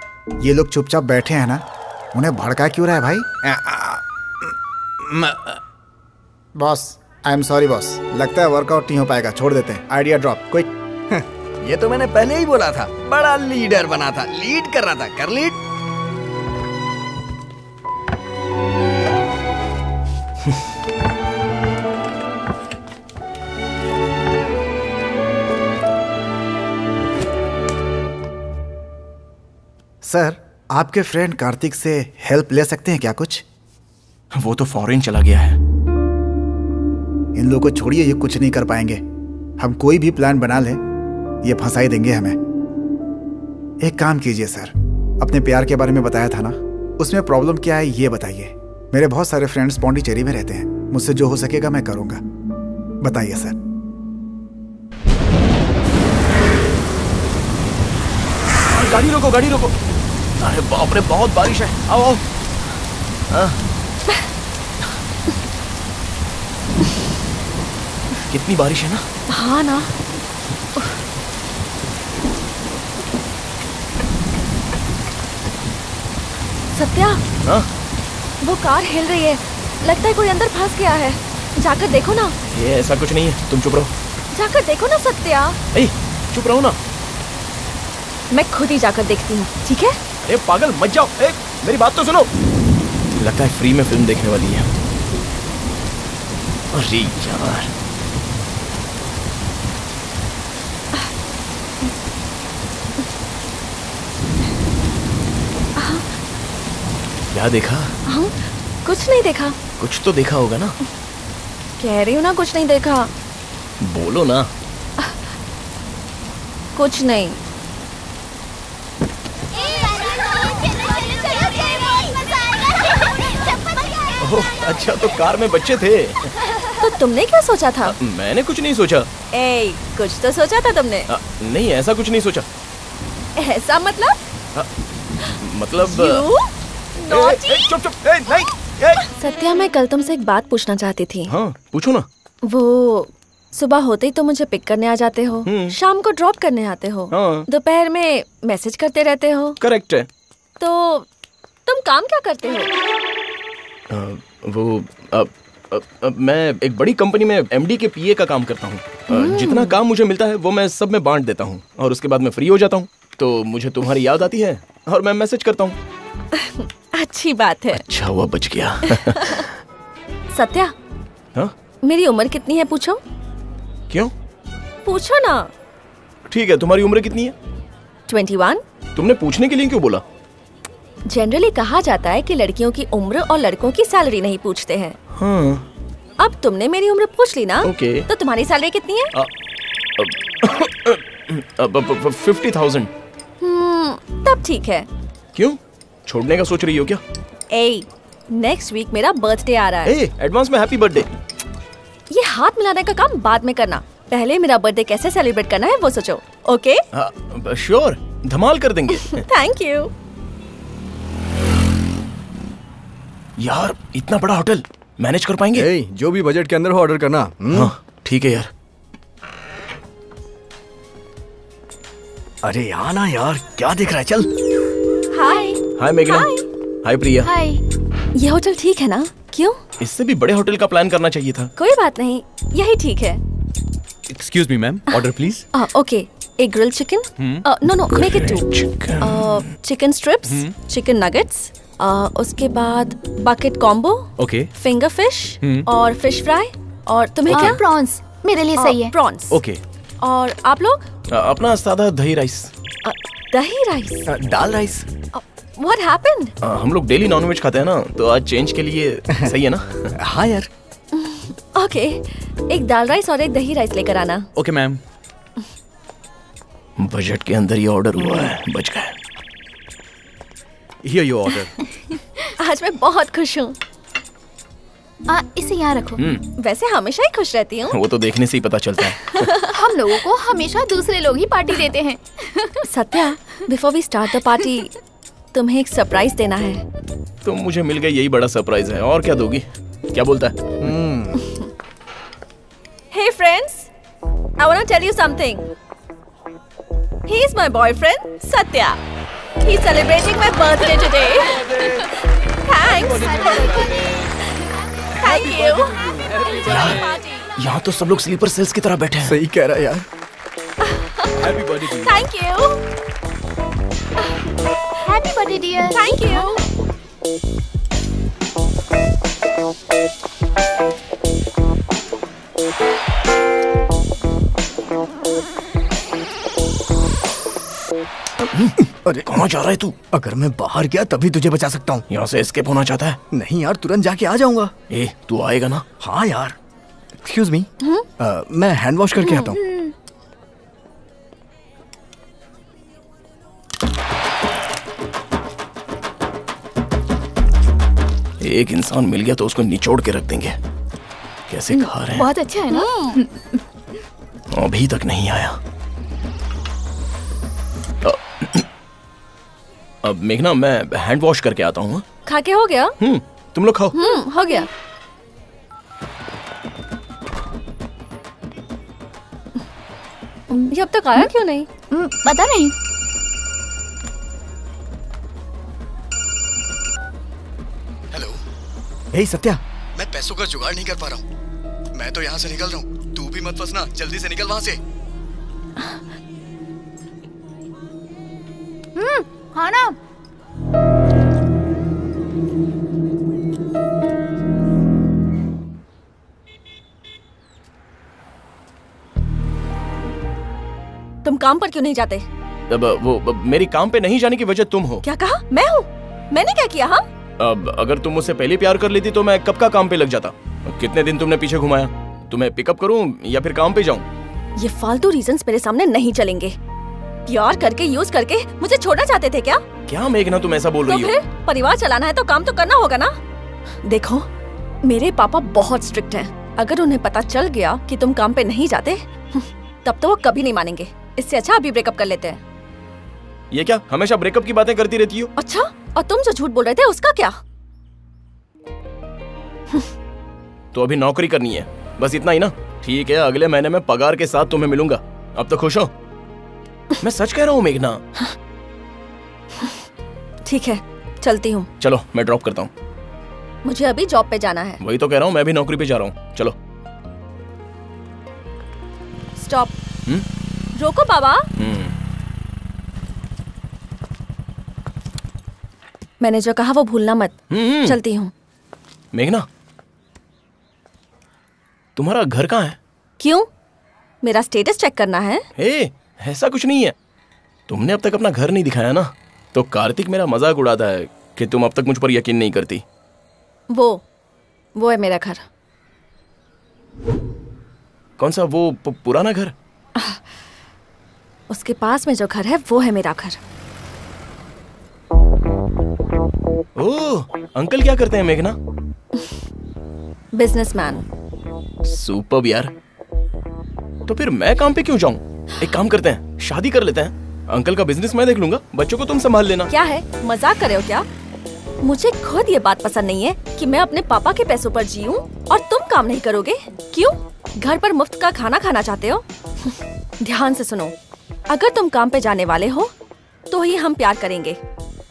ये लोग चुपचाप बैठे हैं ना, उन्हें भड़का क्यों रहा है भाई? Boss I am sorry boss, लगता है वर्कआउट नहीं हो पाएगा, छोड़ देते हैं। Idea drop quick. ये तो मैंने पहले ही बोला था, बड़ा लीडर बना था, लीड कर रहा था, कर लीड। सर आपके फ्रेंड कार्तिक से हेल्प ले सकते हैं क्या कुछ? वो तो फॉरेन चला गया है। इन लोगों को छोड़िए, ये कुछ नहीं कर पाएंगे। हम कोई भी प्लान बना लें ये फंसा ही देंगे हमें। एक काम कीजिए सर, अपने प्यार के बारे में बताया था ना, उसमें प्रॉब्लम क्या है ये बताइए। मेरे बहुत सारे फ्रेंड्स पौंडीचेरी में रहते हैं, मुझसे जो हो सकेगा मैं करूंगा, बताइए सर। गाड़ी रोको, गाड़ी रोको। अरे बाप रे, बहुत बारिश है। आओ आओ। कितनी बारिश है ना। हाँ ना। सत्या, हाँ? वो कार हिल रही है, लगता है कोई अंदर फंस गया है। जाकर देखो ना। ये ऐसा कुछ नहीं है, तुम चुप रहो। जाकर देखो ना सत्या। ए, चुप रहो ना। मैं खुद ही जाकर देखती हूँ, ठीक है? अरे पागल मत जाओ। ए, मेरी बात तो सुनो। लगता है फ्री में फिल्म देखने वाली है। अरे यार, क्या देखा? हाँ, कुछ नहीं देखा। कुछ तो देखा होगा ना। कह रही हूँ ना, कुछ नहीं देखा। बोलो ना। कुछ नहीं। ओह, अच्छा तो कार में बच्चे थे। तो तुमने क्या सोचा था? मैंने कुछ नहीं सोचा। ए, कुछ तो सोचा था तुमने। नहीं, ऐसा कुछ नहीं सोचा। ऐसा मतलब? मतलब चुप चुप। नहीं। सत्या, मैं कल तुमसे एक बात पूछना चाहती थी। हाँ, पूछो ना। वो सुबह होते ही तो मुझे पिक करने आ जाते हो, शाम को ड्रॉप करने आते हो, दोपहर में मैसेज करते रहते हो। करेक्ट है। तो तुम काम क्या करते हो? मैं एक बड़ी कंपनी में एमडी के पीए का काम करता हूँ। जितना काम मुझे मिलता है वो मैं सब में बांट देता हूँ और उसके बाद मैं फ्री हो जाता हूँ। तो मुझे तुम्हारी याद आती है और मैं मैसेज करता हूँ। अच्छी बात है। अच्छा हुआ बच गया। सत्या, हाँ? मेरी उम्र कितनी है पूछो? क्यों? पूछो ना। ठीक है, तुम्हारी उम्र कितनी है? 21। तुमने पूछने के लिए क्यों बोला? जनरली कहा जाता है कि लड़कियों की उम्र और लड़कों की सैलरी नहीं पूछते हैं। हाँ। अब तुमने मेरी उम्र पूछ ली ना। ओके। तो तुम्हारी सैलरी कितनी है? 50,000। तब ठीक है। क्यों? छोड़ने का सोच रही हो क्या? ए, नेक्स्ट वीक मेरा बर्थडे आ रहा है। ए, एडवांस में हैप्पी बर्थडे। ये हाथ मिलाने का काम बाद में करना, पहले मेरा बर्थडे कैसे सेलिब्रेट करना है वो सोचो। ओके? श्योर, धमाल कर देंगे। Thank you. यार, इतना बड़ा होटल मैनेज कर पाएंगे? जो भी बजट के अंदर हो ऑर्डर करना। हाँ, ठीक है यार। अरे आना यार, क्या देख रहा है? चल। हाय। हाय मेघना। हाय प्रिया। हाय। ये होटल ठीक है ना? क्यों? इससे भी बड़े होटल का प्लान करना चाहिए था। कोई बात नहीं, यही ठीक है। Excuse me ma'am, order please. Okay, एक grilled chicken. No, make it 2। Chicken strips, chicken nuggets, उसके बाद bucket combo, okay, finger fish और फिश फ्राई। और तुम्हें क्या? प्रॉन्स मेरे लिए सही है। प्रॉन्स। ओके। और आप लोग? अपना सादा दही राइस। दही राइस? दाल राइस। What happened? हम लोग डेली नॉनवेज खाते हैं ना, तो आज चेंज के लिए सही है ना? हाँ यार। ओके, एक दाल राइस और एक दही राइस लेकर आना। Okay ma'am. बजट के अंदर ये ऑर्डर हुआ है, बच गए। Here your order। आज मैं बहुत खुश हूँ। इसे यहाँ रखो। वैसे हमेशा ही खुश रहती हूँ। वो तो देखने से ही पता चलता है। हम लोगों को हमेशा दूसरे लोग ही पार्टी देते हैं। Satya, before we start the party, तुम्हें एक सरप्राइज देना है। तो मुझे मिल गई, यही बड़ा सरप्राइज है। और क्या दोगी? क्या बोलता है? Hey friends, I want to tell you something. He is my boyfriend, Satya. He's celebrating my birthday today. Thanks. Thank you. यहाँ तो सब लोग स्लीपर सेल्स की तरह बैठे हैं। सही कह रहा है यार। Happy birthday. Thank you. Happy birthday dear. Thank you. अरे कहाँ जा रहा है तू? अगर मैं बाहर गया तभी तुझे बचा सकता हूँ। यहाँ से एस्केप होना चाहता है? नहीं यार, तुरंत जाके आ जाऊंगा। ए, तू आएगा ना? हाँ यार। एक्सक्यूज मी, मैं हैंड वॉश करके आता हूँ। एक इंसान मिल गया तो उसको निचोड़ के रख देंगे। कैसे खा रहे हैं? बहुत अच्छा है ना? अभी तक नहीं आया। अब मेघना, मैं हैंड वॉश करके आता हूँ। खा के हो गया? तुम लोग खाओ। हो गया। ये अब तक आया क्यों नहीं? पता नहीं। हेलो। हे सत्या, मैं पैसों का जुगाड़ नहीं कर पा रहा हूँ। मैं तो यहाँ से निकल रहा हूँ, तू भी मत फंसना, जल्दी से निकल वहाँ से। खाना। तुम काम पर क्यों नहीं जाते? वो मेरी काम पे नहीं जाने की वजह तुम हो। क्या कहा? मैं हूँ? मैंने क्या किया? हाँ, अब अगर तुम मुझसे पहले प्यार कर लेती तो मैं कब का काम पे लग जाता। कितने दिन तुमने पीछे घुमाया। तुम्हें पिकअप करूं या फिर काम पे जाऊं? ये फालतू रीजंस मेरे सामने नहीं चलेंगे। प्यार करके यूज करके मुझे छोड़ना चाहते थे क्या? क्या मेघना तुम ऐसा बोल रही हो? तो फिर परिवार चलाना है तो काम तो करना होगा ना। देखो, मेरे पापा बहुत स्ट्रिक्ट हैं। अगर उन्हें पता चल गया कि तुम काम पे नहीं जाते तब तो वो कभी नहीं मानेंगे। इससे अच्छा अभी ब्रेकअप कर लेते हैं। ये क्या हमेशा ब्रेकअप की बातें करती रहती हो? अच्छा, और तुम जो झूठ बोल रहे थे उसका क्या? तो अभी नौकरी करनी है, बस इतना ही ना? ठीक है, अगले महीने में पगार के साथ तुम्हें मिलूंगा। अब तो खुश हो? मैं सच कह रहा हूँ मेघना। ठीक है, चलती हूँ। चलो मैं ड्रॉप करता हूँ। मुझे अभी जॉब पे जाना है। वही तो कह रहा हूँ, मैं भी नौकरी पे जा रहा हूँ। चलो। स्टॉप। रोको बाबा। मैंने जो कहा वो भूलना मत। चलती हूँ। मेघना, तुम्हारा घर कहाँ है? क्यों? मेरा स्टेटस चेक करना है? हे, ऐसा कुछ नहीं है। तुमने अब तक अपना घर नहीं दिखाया ना, तो कार्तिक मेरा मजाक उड़ाता है कि तुम अब तक मुझ पर यकीन नहीं करती। वो है मेरा घर। कौन सा? वो पुराना घर? उसके पास में जो घर है वो है मेरा घर। ओह, अंकल क्या करते हैं मेघना? बिजनेसमैन। सुपर्ब यार। तो फिर मैं काम पे क्यों जाऊं? एक काम करते हैं, शादी कर लेते हैं। अंकल का बिजनेस मैं देख लूंगा, बच्चों को तुम संभाल लेना। क्या है, मजाक कर रहे हो क्या? मुझे खुद ये बात पसंद नहीं है कि मैं अपने पापा के पैसों पर जीऊं और तुम काम नहीं करोगे। क्यों? घर पर मुफ्त का खाना खाना चाहते हो? ध्यान से सुनो, अगर तुम काम पे जाने वाले हो तो ही हम प्यार करेंगे,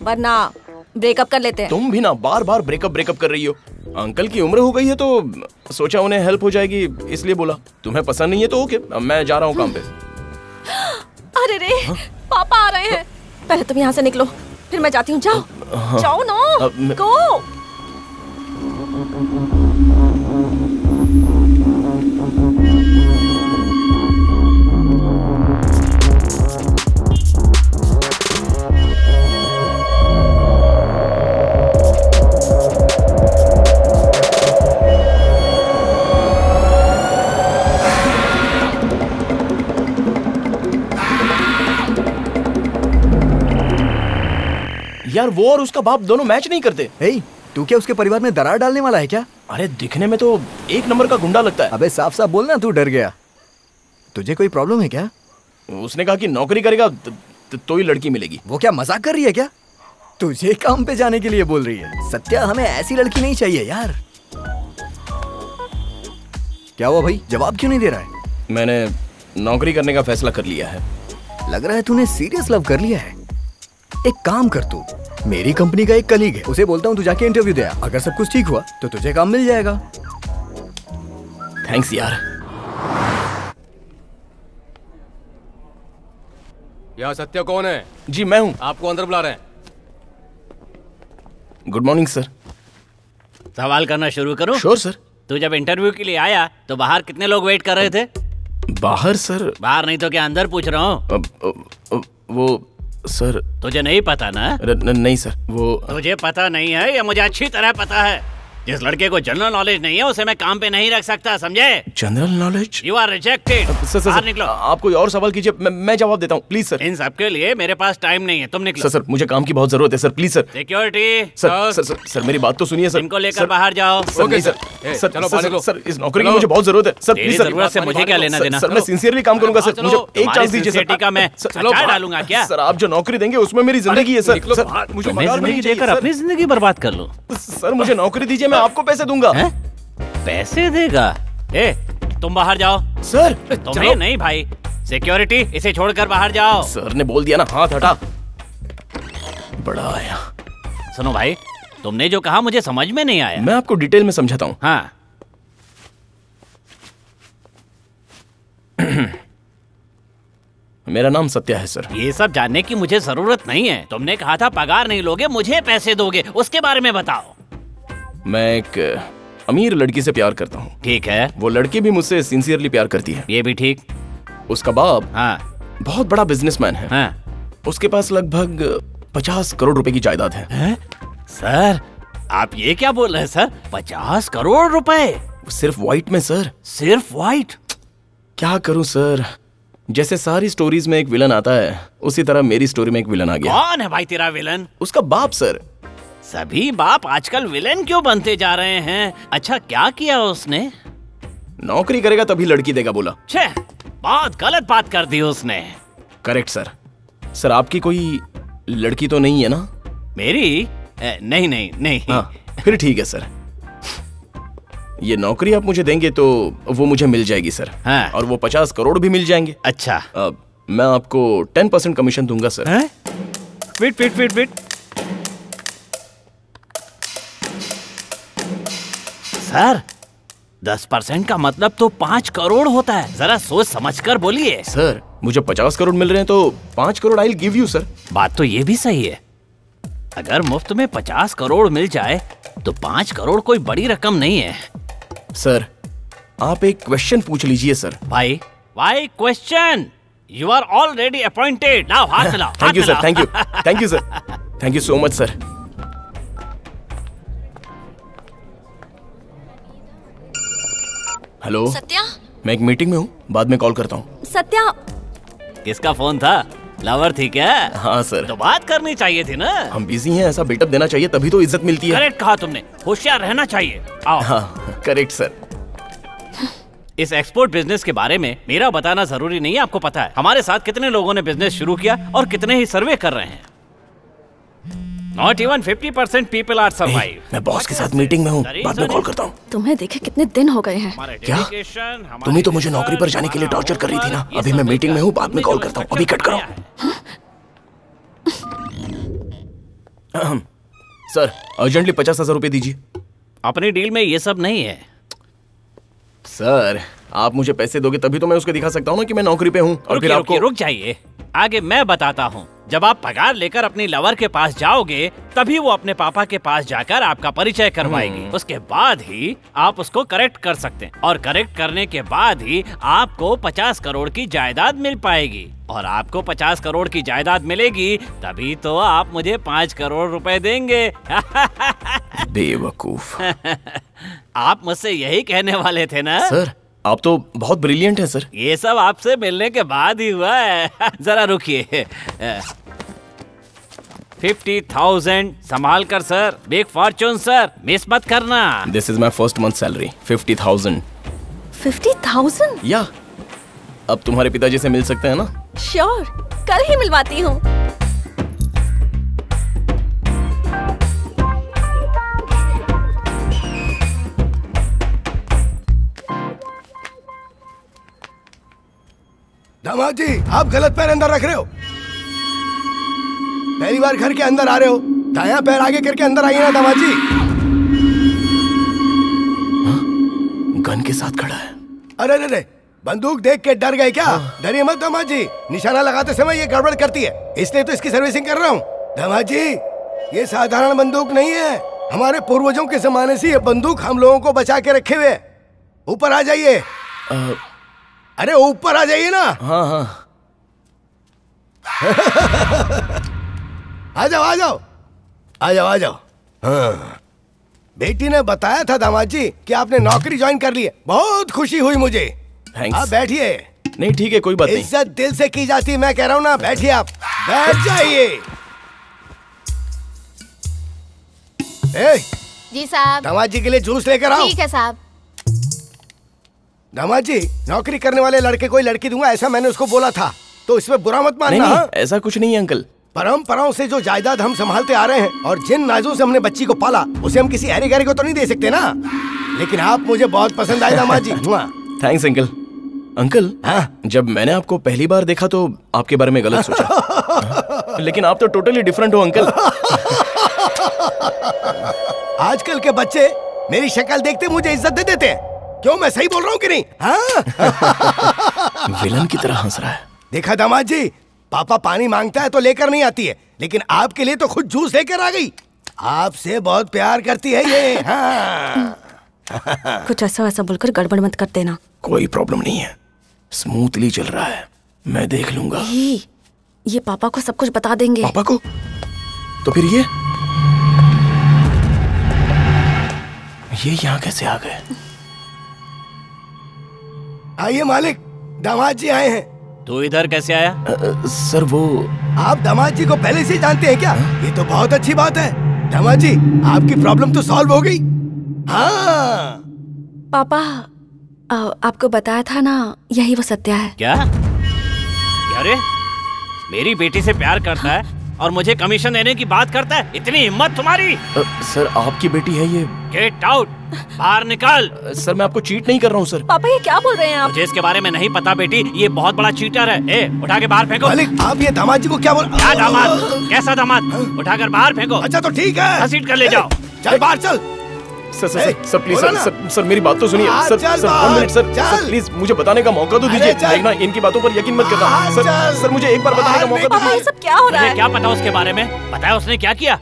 वरना ब्रेकअप कर लेते हैं। तुम भी ना बार बार ब्रेकअप कर रही हो। अंकल की उम्र हो गई है तो सोचा उन्हें हेल्प हो जाएगी, इसलिए बोला। तुम्हें पसंद नहीं है तो ओके, अब मैं जा रहा हूँ काम पे। अरे रे, पापा आ रहे हैं। पहले तुम यहाँ से निकलो, फिर मैं जाती हूँ। जाओ। जाओ ना, गो। यार, वो और उसका बाप दोनों मैच नहीं करते। तू क्या उसके परिवार में दरार डालने वाला है क्या? अरे दिखने में तो एक नंबर का गुंडा लगता है। अबे साफ साफ बोलना, तू डर गया। तुझे कोई प्रॉब्लम है क्या? उसने कहा कि नौकरी करेगा तो ही लड़की मिलेगी। वो क्या मजाक कर रही है क्या? तुझे काम पे जाने के लिए बोल रही है? सत्या, हमें ऐसी लड़की नहीं चाहिए यार। क्या हुआ भाई, जवाब क्यों नहीं दे रहा है? मैंने नौकरी करने का फैसला कर लिया है। लग रहा है तूने सीरियस लव कर लिया है। एक काम कर, तू मेरी कंपनी का एक कलीग है, उसे बोलता हूँ तू जाके इंटरव्यू दे आ। अगर सब कुछ ठीक हुआ तो तुझे काम मिल जाएगा। थैंक्स यार। यहाँ सत्या कौन है? जी मैं हूँ। आपको अंदर बुला रहे हैं। Good morning sir. सवाल करना शुरू करूं? Sure sir. तू जब इंटरव्यू के लिए आया तो बाहर कितने लोग वेट कर रहे थे? बाहर सर? बाहर नहीं तो क्या अंदर पूछ रहा हूँ। वो सर, तुझे नहीं पता ना? नहीं सर, वो तुझे पता नहीं है या मुझे अच्छी तरह पता है? जिस लड़के को जनरल नॉलेज नहीं है उसे मैं काम पे नहीं रख सकता, समझे? General knowledge? You are rejected. बाहर निकलो। आप कोई और सवाल कीजिए, मैं जवाब देता हूँ, प्लीज सर। इन सब के लिए मेरे पास टाइम नहीं है, तुम निकलो। सर मुझे काम की बहुत जरूरत है sir, please sir. Security. Sir मेरी बात तो सुनिए सर। इनको लेकर बाहर जाओ। सर इस नौकरी की मुझे बहुत जरूरत है सर, प्लीज सर। जरूरत से मुझे क्या लेना देना? सर मैं सिंसियरली काम करूंगा सर, मुझे एक चांस दीजिए सर। का मैं अचार डालूंगा क्या? सर आप जो नौकरी देंगे उसमें मेरी जिंदगी है सर। मुझे जिंदगी देकर अपनी जिंदगी बर्बाद कर लो। सर मुझे नौकरी दीजिए, मैं आपको पैसे दूंगा। पैसे देगा? ए, तुम बाहर जाओ। सर तुम्हें नहीं भाई, सिक्योरिटी इसे छोड़कर बाहर जाओ। सर ने बोल दिया ना, हाथ हटा। बड़ा आया। सुनो भाई, तुमने जो कहा मुझे समझ में नहीं आया। मैं आपको डिटेल में समझाता हूँ। हाँ। मेरा नाम सत्या है सर। ये सब जानने की मुझे जरूरत नहीं है। तुमने कहा था पगार नहीं लोगे, मुझे पैसे दोगे, उसके बारे में बताओ। मैं एक अमीर लड़की से प्यार करता हूँ। ठीक है। वो लड़की भी मुझसे सिंसियरली प्यार करती है। ये भी ठीक। उसका बाप बहुत बड़ा बिजनेसमैन है। उसके पास लगभग 50 करोड़ रुपए की जायदाद है। सर आप ये क्या बोल रहे हैं सर? 50 करोड़ रुपए? सिर्फ व्हाइट में सर। सिर्फ व्हाइट? क्या करूं सर, जैसे सारी स्टोरीज में एक विलन आता है उसी तरह मेरी स्टोरी में एक विलन आ गया। कौन है भाई तेरा विलन? उसका बाप सर। सभी बाप आजकल विलेन क्यों बनते जा रहे हैं? अच्छा क्या किया उसने? नौकरी करेगा तभी लड़की देगा बोला। छे, बहुत गलत बात कर दी उसने। Correct sir. सर आपकी कोई लड़की तो नहीं है ना? मेरी? नहीं नहीं नहीं। हाँ, फिर ठीक है सर। ये नौकरी आप मुझे देंगे तो वो मुझे मिल जाएगी सर। हाँ। और वो 50 करोड़ भी मिल जाएंगे। अच्छा। मैं आपको 10% कमीशन दूंगा सर। वेट। सर 10% का मतलब तो 5 करोड़ होता है, जरा सोच समझकर बोलिए। सर मुझे 50 करोड़ मिल रहे हैं तो 5 crore I will give you sir. बात तो ये भी सही है। अगर मुफ्त में 50 करोड़ मिल जाए तो 5 करोड़ कोई बड़ी रकम नहीं है। सर आप एक क्वेश्चन पूछ लीजिए सर। भाई question? You are already appointed. लाओ हाथ मिलाओ। Thank you sir, thank you sir, thank you so much sir. Hello Satya, मैं एक मीटिंग में हूँ, बाद में कॉल करता हूँ। सत्या। किसका फोन था? लवर थी क्या? हाँ सर। तो बात करनी चाहिए थी ना। हम बिजी हैं, ऐसा बिल्डअप देना चाहिए तभी तो इज्जत मिलती है। करेक्ट कहा तुमने, होशियार रहना चाहिए। आओ। हाँ करेक्ट सर। इस एक्सपोर्ट बिजनेस के बारे में मेरा बताना जरूरी नहीं है, आपको पता है हमारे साथ कितने लोगों ने बिजनेस शुरू किया और कितने ही सर्वे कर रहे हैं। Not even 50% people are survive. मैं बॉस के साथ मीटिंग में हूँ, बाद में कॉल करता हूँ। तुम्हें देखे कितने दिन हो गए हैं। क्या? तुम ही तो मुझे नौकरी पर जाने के लिए टॉर्चर कर रही थी ना। अभी मैं मीटिंग में हूँ, बाद में कॉल करता हूँ। अभी कट करो। सर अर्जेंटली 50,000 रुपए दीजिए। अपनी डील में ये सब नहीं है। सर आप मुझे पैसे दोगे तभी तो मैं उसको दिखा सकता हूँ ना कि मैं नौकरी पे हूँ। और फिर आपको रुक जाइए, आगे मैं बताता हूँ। जब आप पगार लेकर अपनी लवर के पास जाओगे तभी वो अपने पापा के पास जाकर आपका परिचय करवाएगी। उसके बाद ही आप उसको करेक्ट कर सकते हैं और करेक्ट करने के बाद ही आपको 50 करोड़ की जायदाद मिल पाएगी। और आपको 50 करोड़ की जायदाद मिलेगी तभी तो आप मुझे 5 करोड़ रुपए देंगे। बेवकूफ। आप मुझसे यही कहने वाले थे ना? सर आप तो बहुत ब्रिलियंट हैं सर। ये सब आपसे मिलने के बाद ही हुआ है। जरा रुकिए। 50,000 संभाल कर sir. Big Fortune sir, miss मत करना। This is my first month salary 50,000। 50,000? या अब तुम्हारे पिताजी से मिल सकते हैं ना? श्योर, कल ही मिलवाती हूँ। दामाद जी आप गलत पैर अंदर रख रहे हो। पहली बार घर के अंदर आ रहे हो, दायां पैर आगे करके अंदर आइए ना दामाद जी। गन के साथ खड़ा है। अरे रे रे, बंदूक देख के डर गए क्या? डरिए मत दामाद जी, निशाना लगाते समय ये गड़बड़ करती है, इसलिए तो इसकी सर्विसिंग कर रहा हूँ। दामाद जी ये साधारण बंदूक नहीं है, हमारे पूर्वजों के जमाने से ये बंदूक हम लोगों को बचा के रखे हुए। ऊपर आ जाइए। अरे ऊपर आ जाइए ना। हाँ हाँ। आ जाओ आ जाओ आ जाओ आ जाओ। हाँ बेटी ने बताया था दामाद जी कि आपने नौकरी ज्वाइन कर ली है। बहुत खुशी हुई मुझे। थैंक्स। आप बैठिए। नहीं ठीक है, कोई बात नहीं। इज्जत दिल से की जाती है, मैं कह रहा हूँ ना। बैठिए आप, बैठ जाइए। जी साहब। दामाद जी के लिए जूस लेकर आओ। ठीक है साहब। दामाद जी, नौकरी करने वाले लड़के को ही लड़की दूंगा ऐसा मैंने उसको बोला था, तो इसमें बुरा मत मानना। नहीं, ऐसा कुछ नहीं है अंकल। परंपराओं से जो जायदाद हम संभालते आ रहे हैं और जिन नाजों से हमने बच्ची को पाला, उसे हम किसी हरे गहरे को तो नहीं दे सकते ना। लेकिन आप मुझे बहुत पसंद आए दामाद जी। Thanks uncle. अंकल, जब मैंने आपको पहली बार देखा तो आपके बारे में गलत सोचा। लेकिन आप तो टोटली डिफरेंट हो अंकल। आजकल के बच्चे मेरी शक्ल देखते मुझे इज्जत दे देते हैं। क्यों, मैं सही बोल रहा हूँ कि नहीं? विलन की तरह हंस रहा है। देखा दामाद जी, पापा पानी मांगता है तो लेकर नहीं आती है, लेकिन आपके लिए तो खुद जूस लेकर आ गई। आपसे बहुत प्यार करती है ये। कुछ ऐसा वैसा बोलकर गड़बड़ मत कर देना। कोई प्रॉब्लम नहीं है, स्मूथली चल रहा है, मैं देख लूंगा। ये पापा को सब कुछ बता देंगे। पापा को? तो फिर ये यहाँ कैसे आ गए? आइए मालिक, दामाद जी आए हैं। तू इधर कैसे आया? सर वो आप दामाद जी को पहले से जानते हैं क्या? ये तो बहुत अच्छी बात है। दामाद जी, आपकी प्रॉब्लम तो सॉल्व हो गई। हाँ पापा, आपको बताया था ना, यही वो सत्या है। क्या? अरे मेरी बेटी से प्यार करता है और मुझे कमीशन देने की बात करता है? इतनी हिम्मत तुम्हारी? सर आपकी बेटी है ये। गेट आउट, बाहर निकल। सर मैं आपको चीट नहीं कर रहा हूँ सर। पापा ये क्या बोल रहे हैं आप? मुझे इसके बारे में नहीं पता बेटी, ये बहुत बड़ा चीटर है। ए, उठा के बाहर फेंको। मालिक, आप ये दामाद जी को क्या बोल? क्या दामाद? कैसा दामाद? उठाकर बाहर फेंको। अच्छा तो ठीक है, घसीट कर ले जाओ। चल बाहर चल। सर प्लीज सर मेरी बात तो सुनिए। सर 1 मिनट सर प्लीज मुझे बताने का मौका तो दीजिए। देखना, इनकी बातों पर यकीन मत करना। सर मुझे एक बार बताने का मौका दीजिए। ये सब क्या हो रहा है? मुझे क्या पता उसके बारे में? पता है उसने क्या किया?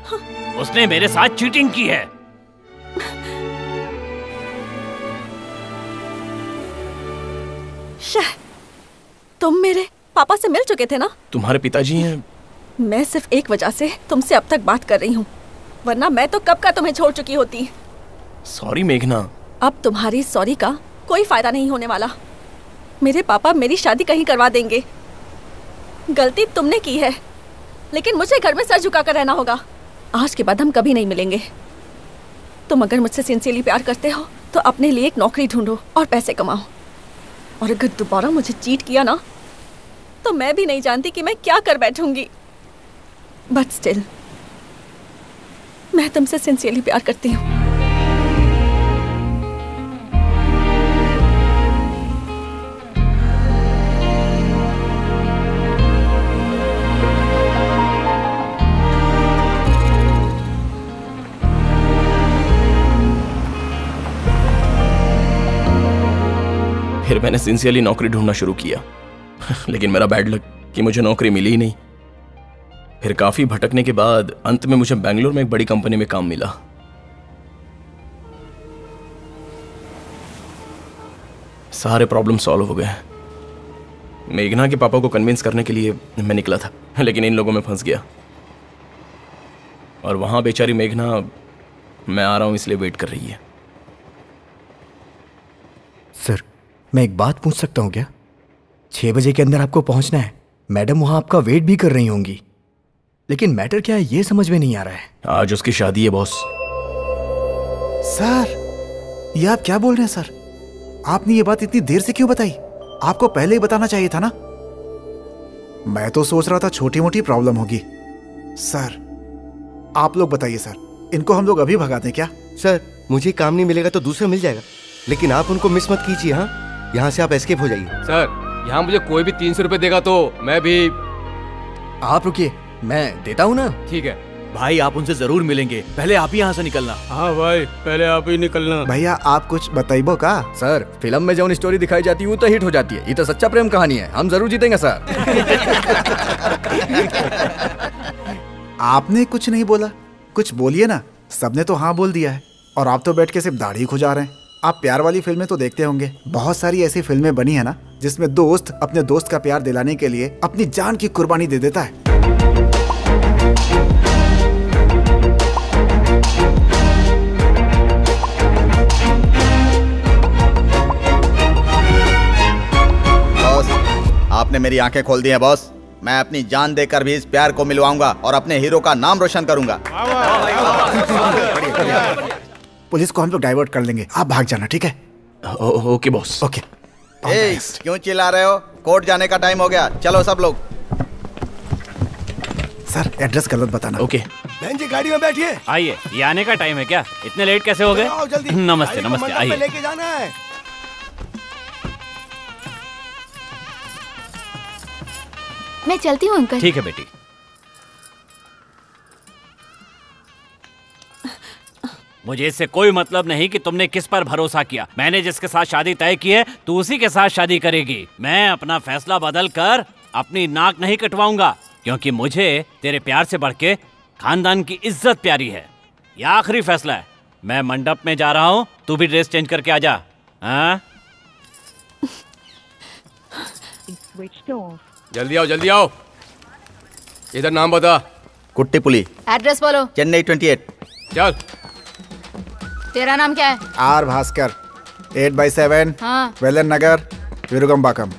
उसने मेरे साथ चीटिंग की है। तुम मेरे पापा से मिल चुके थे ना? तुम्हारे पिताजी हैं। मैं सिर्फ एक वजह से तुमसे अब तक बात कर रही हूँ, वरना मैं तो कब का तुम्हें छोड़ चुकी होती। सॉरी मेघना। अब तुम्हारी सॉरी का कोई फायदा नहीं होने वाला। मेरे पापा मेरी शादी कहीं करवा देंगे। गलती तुमने की है, लेकिन मुझे घर में सर झुकाकर रहना होगा। आज के बाद हम कभी नहीं मिलेंगे। तुम अगर मुझसे सिंसियरली प्यार करते हो तो अपने लिए एक नौकरी ढूंढो और पैसे कमाओ। और अगर दोबारा मुझे चीट किया ना, तो मैं भी नहीं जानती कि मैं क्या कर बैठूंगी। बट स्टिल मैं तुमसे सिंसियरली प्यार करती हूँ। फिर मैंने सिंसियरली नौकरी ढूंढना शुरू किया। लेकिन मेरा बैड लक कि मुझे नौकरी मिली ही नहीं। फिर काफी भटकने के बाद अंत में मुझे बेंगलोर में एक बड़ी कंपनी में काम मिला। सारे प्रॉब्लम सॉल्व हो गए। मेघना के पापा को कन्विंस करने के लिए मैं निकला था, लेकिन इन लोगों में फंस गया। और वहां बेचारी मेघना मैं आ रहा हूं इसलिए वेट कर रही है। सर मैं एक बात पूछ सकता हूँ क्या? 6 बजे के अंदर आपको पहुंचना है। मैडम वहां आपका वेट भी कर रही होंगी, लेकिन मैटर क्या है ये समझ में नहीं आ रहा है। आज उसकी शादी है बॉस। सर ये आप क्या बोल रहे हैं सर? आपने ये बात इतनी देर से क्यों बताई? आपको पहले ही बताना चाहिए था ना। मैं तो सोच रहा था छोटी मोटी प्रॉब्लम होगी। सर आप लोग बताइए सर, इनको हम लोग अभी भगा दें क्या? सर मुझे काम नहीं मिलेगा तो दूसरा मिल जाएगा, लेकिन आप उनको मिस मत कीजिए। हाँ, यहाँ से आप एस्केप हो जाइए। सर यहाँ मुझे कोई भी 300 रुपए देगा तो मैं भी। आप रुकिए, मैं देता हूँ ना। ठीक है भाई, आप उनसे जरूर मिलेंगे, पहले आप ही यहाँ से निकलना। हाँ भाई पहले आप ही निकलना। भैया आप कुछ बताइबो का? सर फिल्म में जो स्टोरी दिखाई जाती है वो तो हिट हो जाती है। ये तो सच्चा प्रेम कहानी है, हम जरूर जीतेंगे सर। आपने कुछ नहीं बोला, कुछ बोलिए ना। सबने तो हाँ बोल दिया है और आप तो बैठ के सिर्फ दाढ़ी खुजा रहे हैं। आप प्यार वाली फिल्में तो देखते होंगे, बहुत सारी ऐसी फिल्में बनी है ना जिसमें दोस्त अपने दोस्त का प्यार दिलाने के लिए अपनी जान की कुर्बानी दे देता है। आपने मेरी आंखें खोल दी हैं बॉस। मैं अपनी जान देकर भी इस प्यार को मिलवाऊंगा और अपने हीरो का नाम रोशन करूंगा। पुलिस को हम लोग डाइवर्ट कर लेंगे, आप भाग जाना, ठीक है? Okay boss. ओके। क्यों चिल्ला रहे हो? कोर्ट जाने का टाइम हो गया, चलो सब लोग। सर एड्रेस गलत बताना। ओके। बहन जी गाड़ी में बैठिए। आइए, ये आने का टाइम है क्या? इतने लेट कैसे हो गए? आओ जल्दी। नमस्ते नमस्ते, आइए। लेके जाना है। मैं चलती हूँ अंकल। ठीक है बेटी। मुझे इससे कोई मतलब नहीं कि तुमने किस पर भरोसा किया। मैंने जिसके साथ शादी तय की है, तू उसी के साथ शादी करेगी। मैं अपना फैसला बदल कर अपनी नाक नहीं कटवाऊंगा, क्योंकि मुझे तेरे प्यार से बढ़ के खानदान की इज्जत प्यारी है। यह आखिरी फैसला है। मैं मंडप में जा रहा हूँ, तू भी ड्रेस चेंज करके आ जा। हाँ? जल्दी आओ, जल्दी आओ। इधर नाम बता। कुट्टीपुली। एड्रेस बोलो। चेन्नई 28। चल। तेरा नाम क्या है? आर भास्कर, 8/7, हाँ। वेलन नगर, विरुगम्बाकम।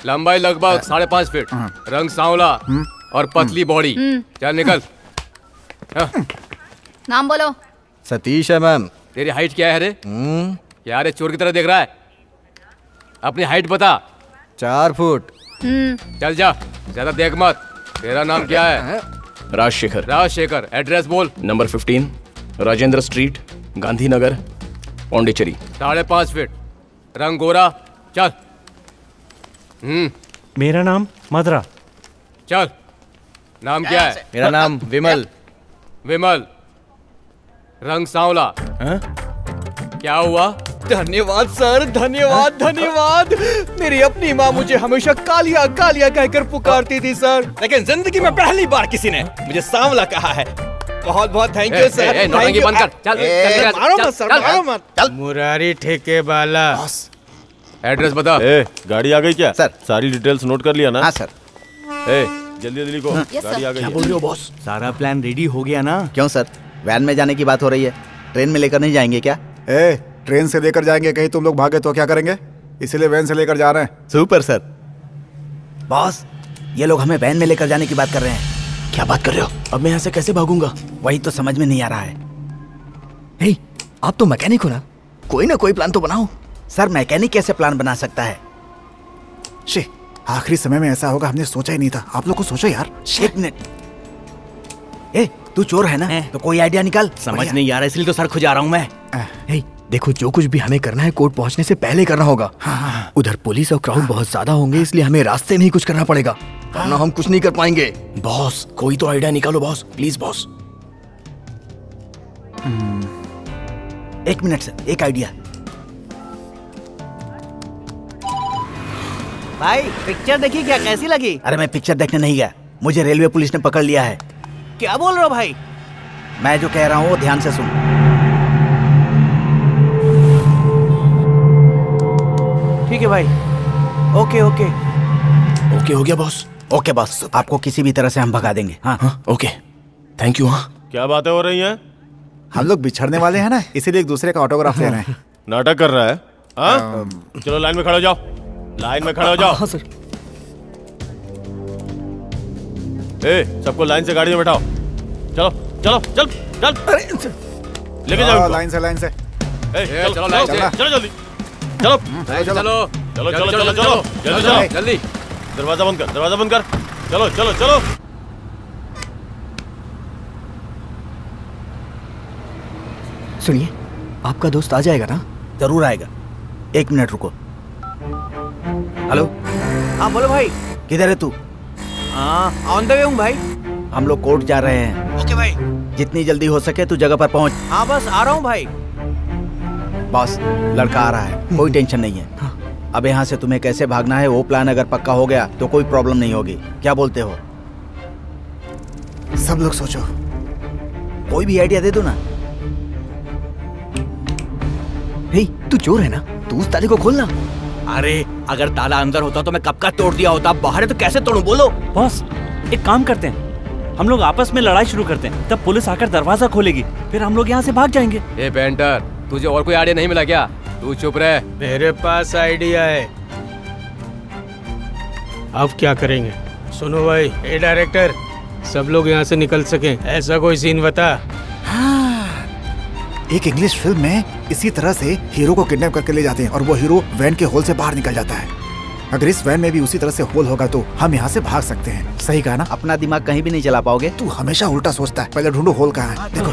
लंबाई लगभग 5.5 फीट, रंग सांवला और पतली बॉडी। चल निकल। नाम बोलो। सतीश है मैम। तेरी हाइट क्या है रे? क्या रे चोर की तरह देख रहा है? अपनी हाइट बता। 4 फुट। चल जा, ज्यादा देख मत। तेरा नाम क्या है? राजशेखर। राजशेखर। एड्रेस बोल। Number 15, Rajendra street, Gandhinagar, Pondicherry. 5.5 feet, रंग गोरा। चल। मेरा नाम मदरा। चल। नाम क्या है? मेरा नाम विमल। विमल, रंग सांवला। क्या हुआ? धन्यवाद सर, धन्यवाद धन्यवाद। मेरी अपनी माँ मुझे हमेशा कालिया कालिया कहकर पुकारती थी सर, लेकिन जिंदगी में पहली बार किसी ने मुझे सांवला कहा है। बहुत बहुत थैंक यू सर। नौटंकी बंद कर। चल। मारो मत सर, मारो मत। चल। मुरारी ठेके वाला। एड्रेस बता। गाड़ी आ गई क्या? सर सारी डिटेल्स नोट कर लिया ना? हाँ सर। जल्दी जल्दी लिखो। गाड़ी आ गई। क्या बोल रहे हो बॉस? सारा प्लान रेडी हो गया ना? क्यों सर, वैन में जाने की बात हो रही है, ट्रेन में लेकर नहीं जाएंगे क्या? ट्रेन से लेकर जाएंगे, कहीं तुम लोग भागे तो क्या करेंगे? इसीलिए वैन से लेकर जा रहे हैं। Super sir. बॉस, ये लोग हमें वैन में लेकर जाने की बात कर रहे हैं। क्या बात कर रहे हो? अब मैं यहाँ से कैसे भागूंगा? वही तो समझ में नहीं आ रहा है। हे, आप तो मैकेनिक हो ना, कोई ना कोई प्लान तो बनाओ। सर मैकेनिक कैसे प्लान बना सकता है? शे, आखिरी समय में ऐसा होगा हमने सोचा ही नहीं था। आप लोग को सोचो यार। एक मिनट। तू चोर है ना, तो कोई आइडिया निकाल। समझ नहीं आ रहा, इसलिए तो सर खुजा रहा हूँ मैं। देखो, जो कुछ भी हमें करना है कोर्ट पहुंचने से पहले करना होगा। उधर पुलिस और क्राउड बहुत ज्यादा होंगे, इसलिए हमें रास्ते में ही कुछ करना पड़ेगा, वरना हम कुछ नहीं कर पाएंगे। बॉस, कोई तो आइडिया निकालो बॉस, प्लीज बॉस। एक मिनट सर, एक आइडिया। भाई पिक्चर देखी क्या, कैसी लगी? अरे मैं पिक्चर देखने नहीं गया, मुझे रेलवे पुलिस ने पकड़ लिया है। क्या बोल रहे हो भाई? मैं जो कह रहा हूँ वो ध्यान से सुन। ठीक है भाई। ओके ओके ओके हो गया बॉस। ओके बॉस, आपको किसी भी तरह से हम भगा देंगे। हाँ ओके, थैंक यू। हाँ, क्या बातें हो रही हैं? हम लोग बिछड़ने वाले हैं ना, इसीलिए एक दूसरे का ऑटोग्राफ ले रहे हैं। नाटक कर रहा है? हाँ? चलो लाइन में खड़े हो जाओ, लाइन में खड़े हो जाओ। हाँ सर। सबको लाइन से गाड़ी में बैठाओ। चलो चलो चल चल, लेके जाओ लाइन से लाइन से। चलो लाइन से, चलो जल्दी, चलो चलो चलो चलो चलो चलो जल्दी चलो जल्दी। दरवाजा बंद कर, दरवाजा बंद कर। चलो चलो चलो। सुनिए, आपका दोस्त आ जाएगा ना? जरूर आएगा, एक मिनट रुको। हेलो। हाँ बोलो भाई। किधर है तू? ऑन द वे हूँ भाई। हम लोग कोर्ट जा रहे हैं। ओके भाई। जितनी जल्दी हो सके तू जगह पर पहुंच। हाँ बस आ रहा हूँ भाई। बॉस, लड़का आ रहा है, कोई टेंशन नहीं है। अब यहाँ से तुम्हें कैसे भागना है वो प्लान अगर पक्का हो गया तो कोई प्रॉब्लम नहीं होगी। क्या बोलते हो? सब लोग सोचो, कोई भी आइडिया दे दो ना। हे, तू चोर है ना, तू उस ताले को खोलना। अरे अगर ताला अंदर होता तो मैं कब का तोड़ दिया होता, बाहर है तो कैसे तोड़ूं? बोलो। बॉस, एक काम करते हैं, हम लोग आपस में लड़ाई शुरू करते हैं, तब पुलिस आकर दरवाजा खोलेगी, फिर हम लोग यहाँ से भाग जाएंगे। ए पेंटर, तुझे और कोई आइडिया नहीं मिला क्या? तू चुप रह। मेरे पास आइडिया है। अब क्या करेंगे? सुनो भाई, ए डायरेक्टर, सब लोग यहाँ से निकल सकें ऐसा कोई सीन बता। हाँ, एक इंग्लिश फिल्म में इसी तरह से हीरो को किडनैप करके ले जाते हैं और वो हीरो वैन के होल से बाहर निकल जाता है। अगर इस वैन में भी उसी तरह से होल होगा तो हम यहाँ से भाग सकते हैं। सही कहा ना? अपना दिमाग कहीं भी नहीं चला पाओगे। तू हमेशा उल्टा सोचता है। पहले ढूंढो होल कहाँ है। देखो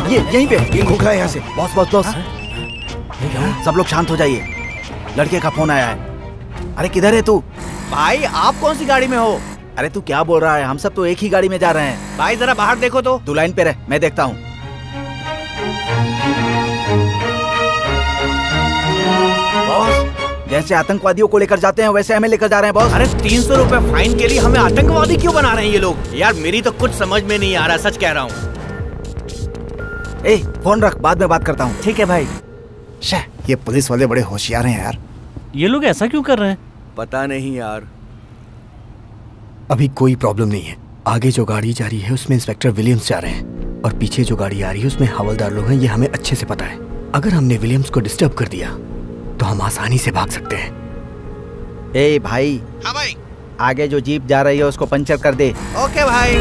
ये यहीं पे खोखला है यहाँ से। बॉस बॉस बॉस, सब लोग शांत हो जाइए, लड़के का फोन आया है। अरे किधर है तू? भाई आप कौन सी गाड़ी में हो? अरे तू क्या बोल रहा है? हम सब तो एक ही गाड़ी में जा रहे हैं। भाई जरा बाहर देखो तो। तू लाइन पे रह, मैं देखता हूँ। बॉस, जैसे आतंकवादियों को लेकर जाते हैं वैसे हमें लेकर जा रहे हैं बॉस। अरे 300 रुपए फाइन के लिए हमें आतंकवादी क्यों बना रहे हैं ये लोग? यार मेरी तो कुछ समझ में नहीं आ रहा, सच कह रहा हूँ। ए फोन रख, बाद में बात करता हूँ। ठीक है भाई। ये पुलिस वाले बड़े होशियार हैं यार। ये लोग ऐसा क्यों कर रहे हैं? पता नहीं यार। अभी कोई प्रॉब्लम नहीं है। आगे जो गाड़ी जा रही है उसमें इंस्पेक्टर विलियम्स जा रहे हैं और पीछे जो गाड़ी आ रही है उसमें हवलदार लोग हैं। ये हमें अच्छे से पता है। अगर हमने विलियम्स को डिस्टर्ब कर दिया तो हम आसानी से भाग सकते हैं। ए भाई। हाँ भाई। आगे जो जीप जा रही है उसको पंचर कर दे। ओके भाई।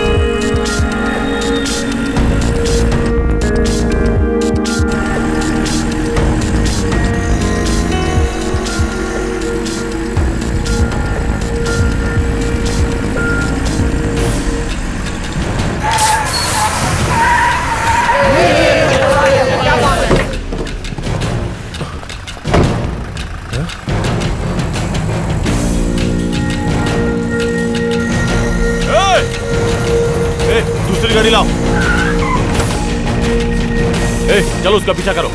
दूसरी गाड़ी लाओ। ए, चलो उसका पीछा करो।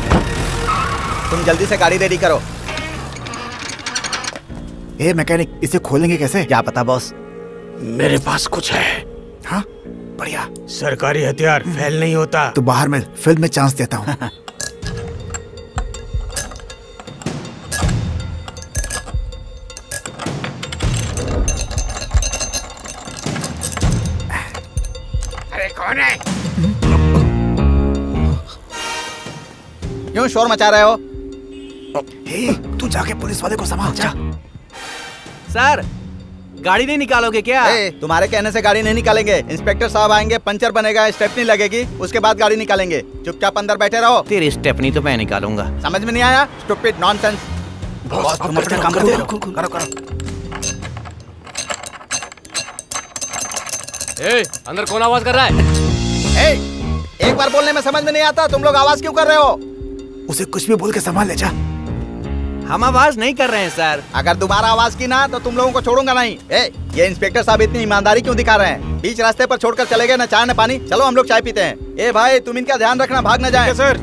तुम जल्दी से गाड़ी रेडी करो। ए मैकेनिक, इसे खोलेंगे कैसे? क्या पता बॉस। मेरे पास कुछ है। हाँ बढ़िया। सरकारी हथियार फेल नहीं होता। तो बाहर में फिल्म में चांस देता हूँ। कौन है? क्यों शोर मचा रहे हो? तू जाके पुलिस वाले को संभाल जा। सर, गाड़ी नहीं निकालोगे क्या? तुम्हारे कहने से गाड़ी नहीं निकालेंगे। इंस्पेक्टर साहब आएंगे, पंचर बनेगा, स्टेपनी लगेगी, उसके बाद गाड़ी निकालेंगे। चुपचाप अंदर बैठे रहो। तेरी स्टेपनी तो मैं निकालूंगा। समझ में नहीं आया? Stupid nonsense. बॉस तुम अपना काम करते रहो। करो करो। ए, अंदर कौन आवाज कर रहा है? एक बार बोलने में समझ में नहीं आता, तुम लोग आवाज क्यों कर रहे हो? उसे कुछ भी बोल के संभाल ले जा। हम आवाज नहीं कर रहे हैं सर। अगर दोबारा आवाज की ना तो तुम लोगों को छोड़ूंगा नहीं। ये इंस्पेक्टर साहब इतनी ईमानदारी क्यों दिखा रहे हैं? बीच रास्ते पर छोड़कर चले गए, न चाय न पानी। चलो हम लोग चाय पीते हैं। ए भाई तुम इनका ध्यान रखना, भाग न जाए। सर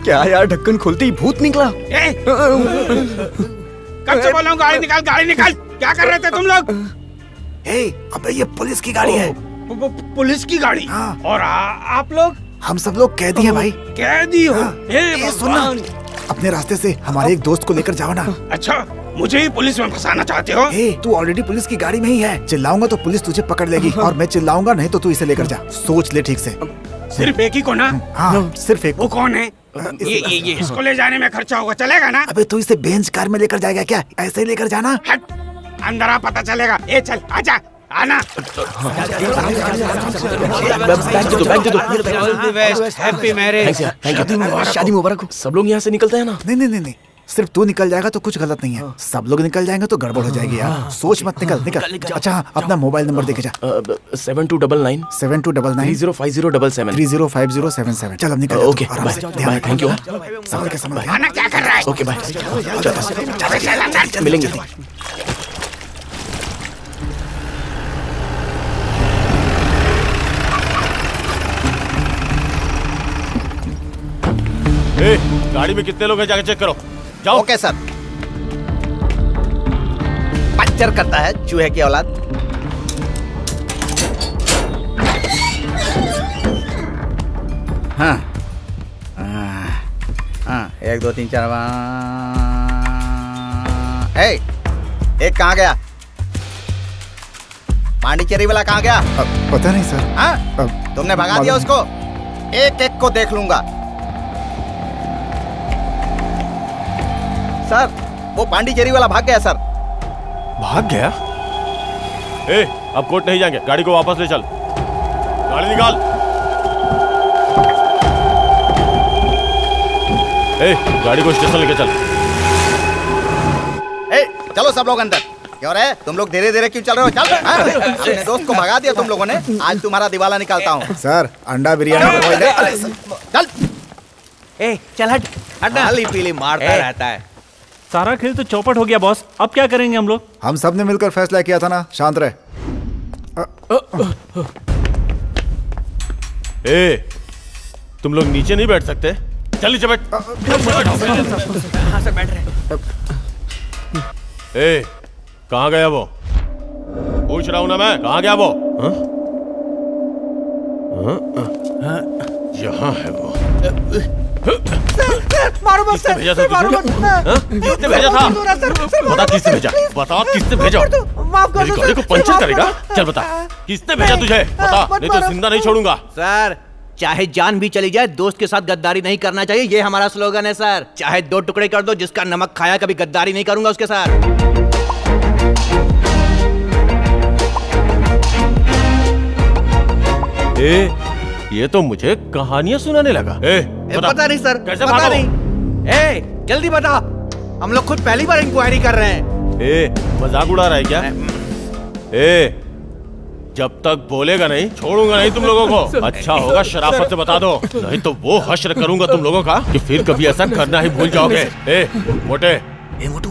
क्या यार, ढक्कन खुलते ही भूत निकला। कब से बोल रहा हूँ गाड़ी निकाल, गाड़ी निकाल। क्या कर रहे थे तुम लोग? अबे ये पुलिस की गाड़ी है। पुलिस की गाड़ी? हाँ। और आप लोग? हम सब लोग कैदी हैं भाई। कैदी हो? सुनना, अपने रास्ते से हमारे एक दोस्त को लेकर जाओ ना। अच्छा, मुझे ही पुलिस में फंसाना चाहते हो? तू ऑलरेडी पुलिस की गाड़ी में ही है। चिल्लाऊंगा तो पुलिस तुझे पकड़ लेगी और मैं चिल्लाऊंगा नहीं तो तू इसे लेकर जा। सोच ले ठीक से। सिर्फ एक ही को ना? हाँ सिर्फ एक। वो कौन है? ये इसको ले जाने में खर्चा होगा, चलेगा ना? अबे तू इसे बेंच कार में लेकर जाएगा क्या? ऐसे ही लेकर जाना। अंदर आ, पता चलेगा। ए चल आजा, आना। Happy marriage. शादी मुबारक हो। सब लोग यहाँ से निकलते हैं ना? नहीं, सिर्फ तू निकल जाएगा तो कुछ गलत नहीं है। सब लोग निकल जाएंगे तो गड़बड़ हो जाएगी यार। सोच मत, निकल। अच्छा अपना मोबाइल नंबर देके जा। 7299 305077 305077। चल अब निकल। Okay bye, thank you. संभल के। आना क्या कर रहा है? ओके बाय, चल मिलेंगे। गाड़ी में कितने लोग हैं जाके चेक करो। जाओ। Okay sir. पंचर करता है चूहे की औलाद। हाँ 1 2 3 4 एक कहाँ गया? पांडिचेरी वाला कहाँ गया? पता नहीं सर। हाँ? तुमने भगा दिया उसको? एक एक को देख लूंगा। सर, वो पांडिचेरी वाला भाग गया सर। भाग गया? अब कोर्ट नहीं जाएंगे, गाड़ी को वापस ले चल। गाड़ी निकाल। गाड़ी को स्टेशन लेके चल। चलो सब लोग अंदर। क्यों रे, तुम लोग धीरे धीरे क्यों चल रहे हो? चल। अपने दोस्त को भगा दिया तुम लोगों ने, आज तुम्हारा दिवाला निकालता हूँ। सर, अंडा बिरयानी। चल। चल हट। पीली पीली मारता रहता है। सारा खेल तो चौपट हो गया बॉस, अब क्या करेंगे हम लोग? हम सब ने मिलकर फैसला किया था ना, शांत रहे। तुम लोग नीचे नहीं बैठ सकते? चल नीचे बैठ। कहाँ से बैठ रहे? कहाँ गया वो? पूछ रहा हूं ना मैं, कहाँ गया वो? यहाँ है वो। मारो मत किसने भेजा था तुझे? किसने भेजा था? बता किसने भेजा? बता किसने भेजा? मेरी गाड़ी को पंचर करेगा? चल बता, किसने भेजा तुझे? बता, नहीं तो जिंदा नहीं छोड़ूंगा। सर, चाहे जान भी चली जाए, दोस्त के साथ गद्दारी नहीं करना चाहिए, ये हमारा स्लोगन है सर। चाहे 2 टुकड़े कर दो, जिसका नमक खाया कभी गद्दारी नहीं करूंगा उसके साथ। ये तो मुझे कहानियां सुनाने लगा। पता नहीं सर, कैसे पता नहीं। जल्दी बता, हम लोग खुद पहली बार इंक्वायरी कर रहे हैं। मजाक उड़ा रहा है क्या? जब तक बोलेगा नहीं छोड़ूंगा नहीं तुम लोगों को। अच्छा होगा शराफत से बता दो, नहीं तो वो हश्र करूंगा तुम लोगों का कि फिर कभी ऐसा करना ही भूल जाओगे। मोटे,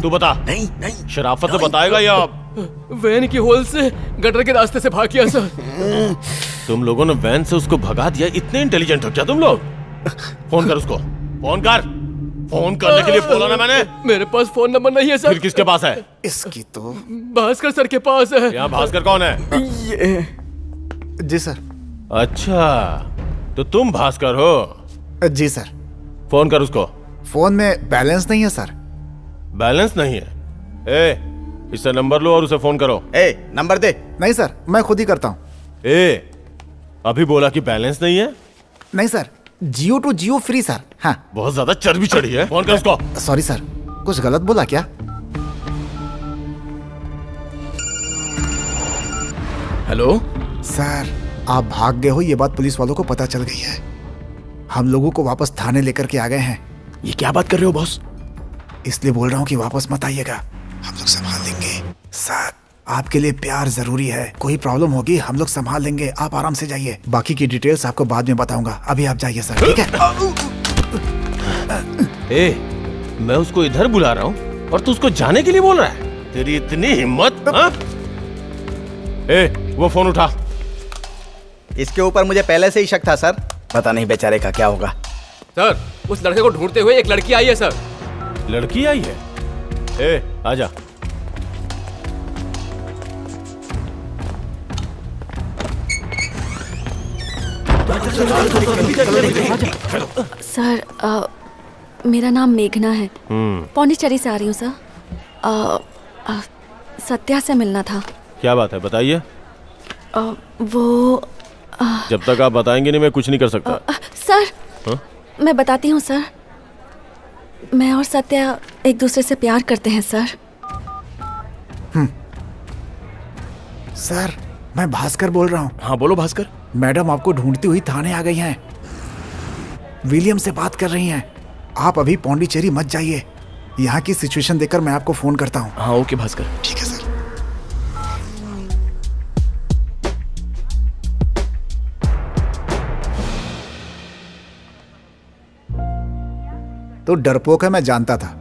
तू बता। नहीं शराफत से बताएगा या? वैन की होल से गटर के रास्ते से भाग गया सर। तुम लोगों ने वैन से उसको भगा दिया? इतने इंटेलिजेंट हो क्या तुम लोग? फोन कर उसको, फोन कर। फोन करने के लिए बोला ना मैंने। मेरे पास फोन नंबर नहीं है सर। फिर किसके पास है? इसकी तो भास्कर सर के पास है। यहाँ भास्कर कौन है? जी सर। अच्छा, तो तुम भास्कर हो? जी सर। फोन कर उसको। फोन में बैलेंस नहीं है सर। बैलेंस नहीं है? इससे नंबर लो और उसे फोन करो। नंबर दे। नहीं सर, मैं खुद ही करता हूँ। अभी बोला कि बैलेंस नहीं है? नहीं sir, Jio to Jio free sir. हाँ। बहुत ज्यादा चर्बी चढ़ी है, फोन कर उसको। सॉरी सर, कुछ गलत बोला क्या? हेलो सर, आप भाग गए हो, ये बात पुलिस वालों को पता चल गई है। हम लोगों को वापस थाने लेकर के आ गए हैं। ये क्या बात कर रहे हो बॉस? इसलिए बोल रहा हूँ कि वापस मत आइएगा, हम लोग संभाल लेंगे। सर, आपके लिए प्यार जरूरी है, कोई प्रॉब्लम होगी हम लोग संभाल लेंगे, आप आराम से जाइए। बाकी की डिटेल्स आपको बाद में बताऊंगा, अभी आप जाइए सर, ठीक है? मैं उसको इधर बुला रहा हूँ और तू उसको जाने के लिए बोल रहा है? तेरी इतनी हिम्मत? वो फोन उठा। इसके ऊपर मुझे पहले से ही शक था सर, पता नहीं बेचारे का क्या होगा। सर, उस लड़के को ढूंढते हुए एक लड़की आई है सर। लड़की आई है? आजा। सर, मेरा नाम मेघना है, पौंडीचेरी से आ रही हूँ सर। सत्या से मिलना था। क्या बात है, बताइए। वो जब तक आप बताएंगे नहीं मैं कुछ नहीं कर सकता। सर, मैं बताती हूँ सर। मैं और सत्या एक दूसरे से प्यार करते हैं सर। सर, मैं भास्कर बोल रहा हूँ। हाँ बोलो भास्कर। मैडम आपको ढूंढती हुई थाने आ गई हैं। विलियम से बात कर रही हैं। आप अभी पौंडीचेरी मत जाइए, यहाँ की सिचुएशन देखकर मैं आपको फोन करता हूँ। हाँ ओके भास्कर। ठीक है सर। तो डरपोक है मैं जानता था,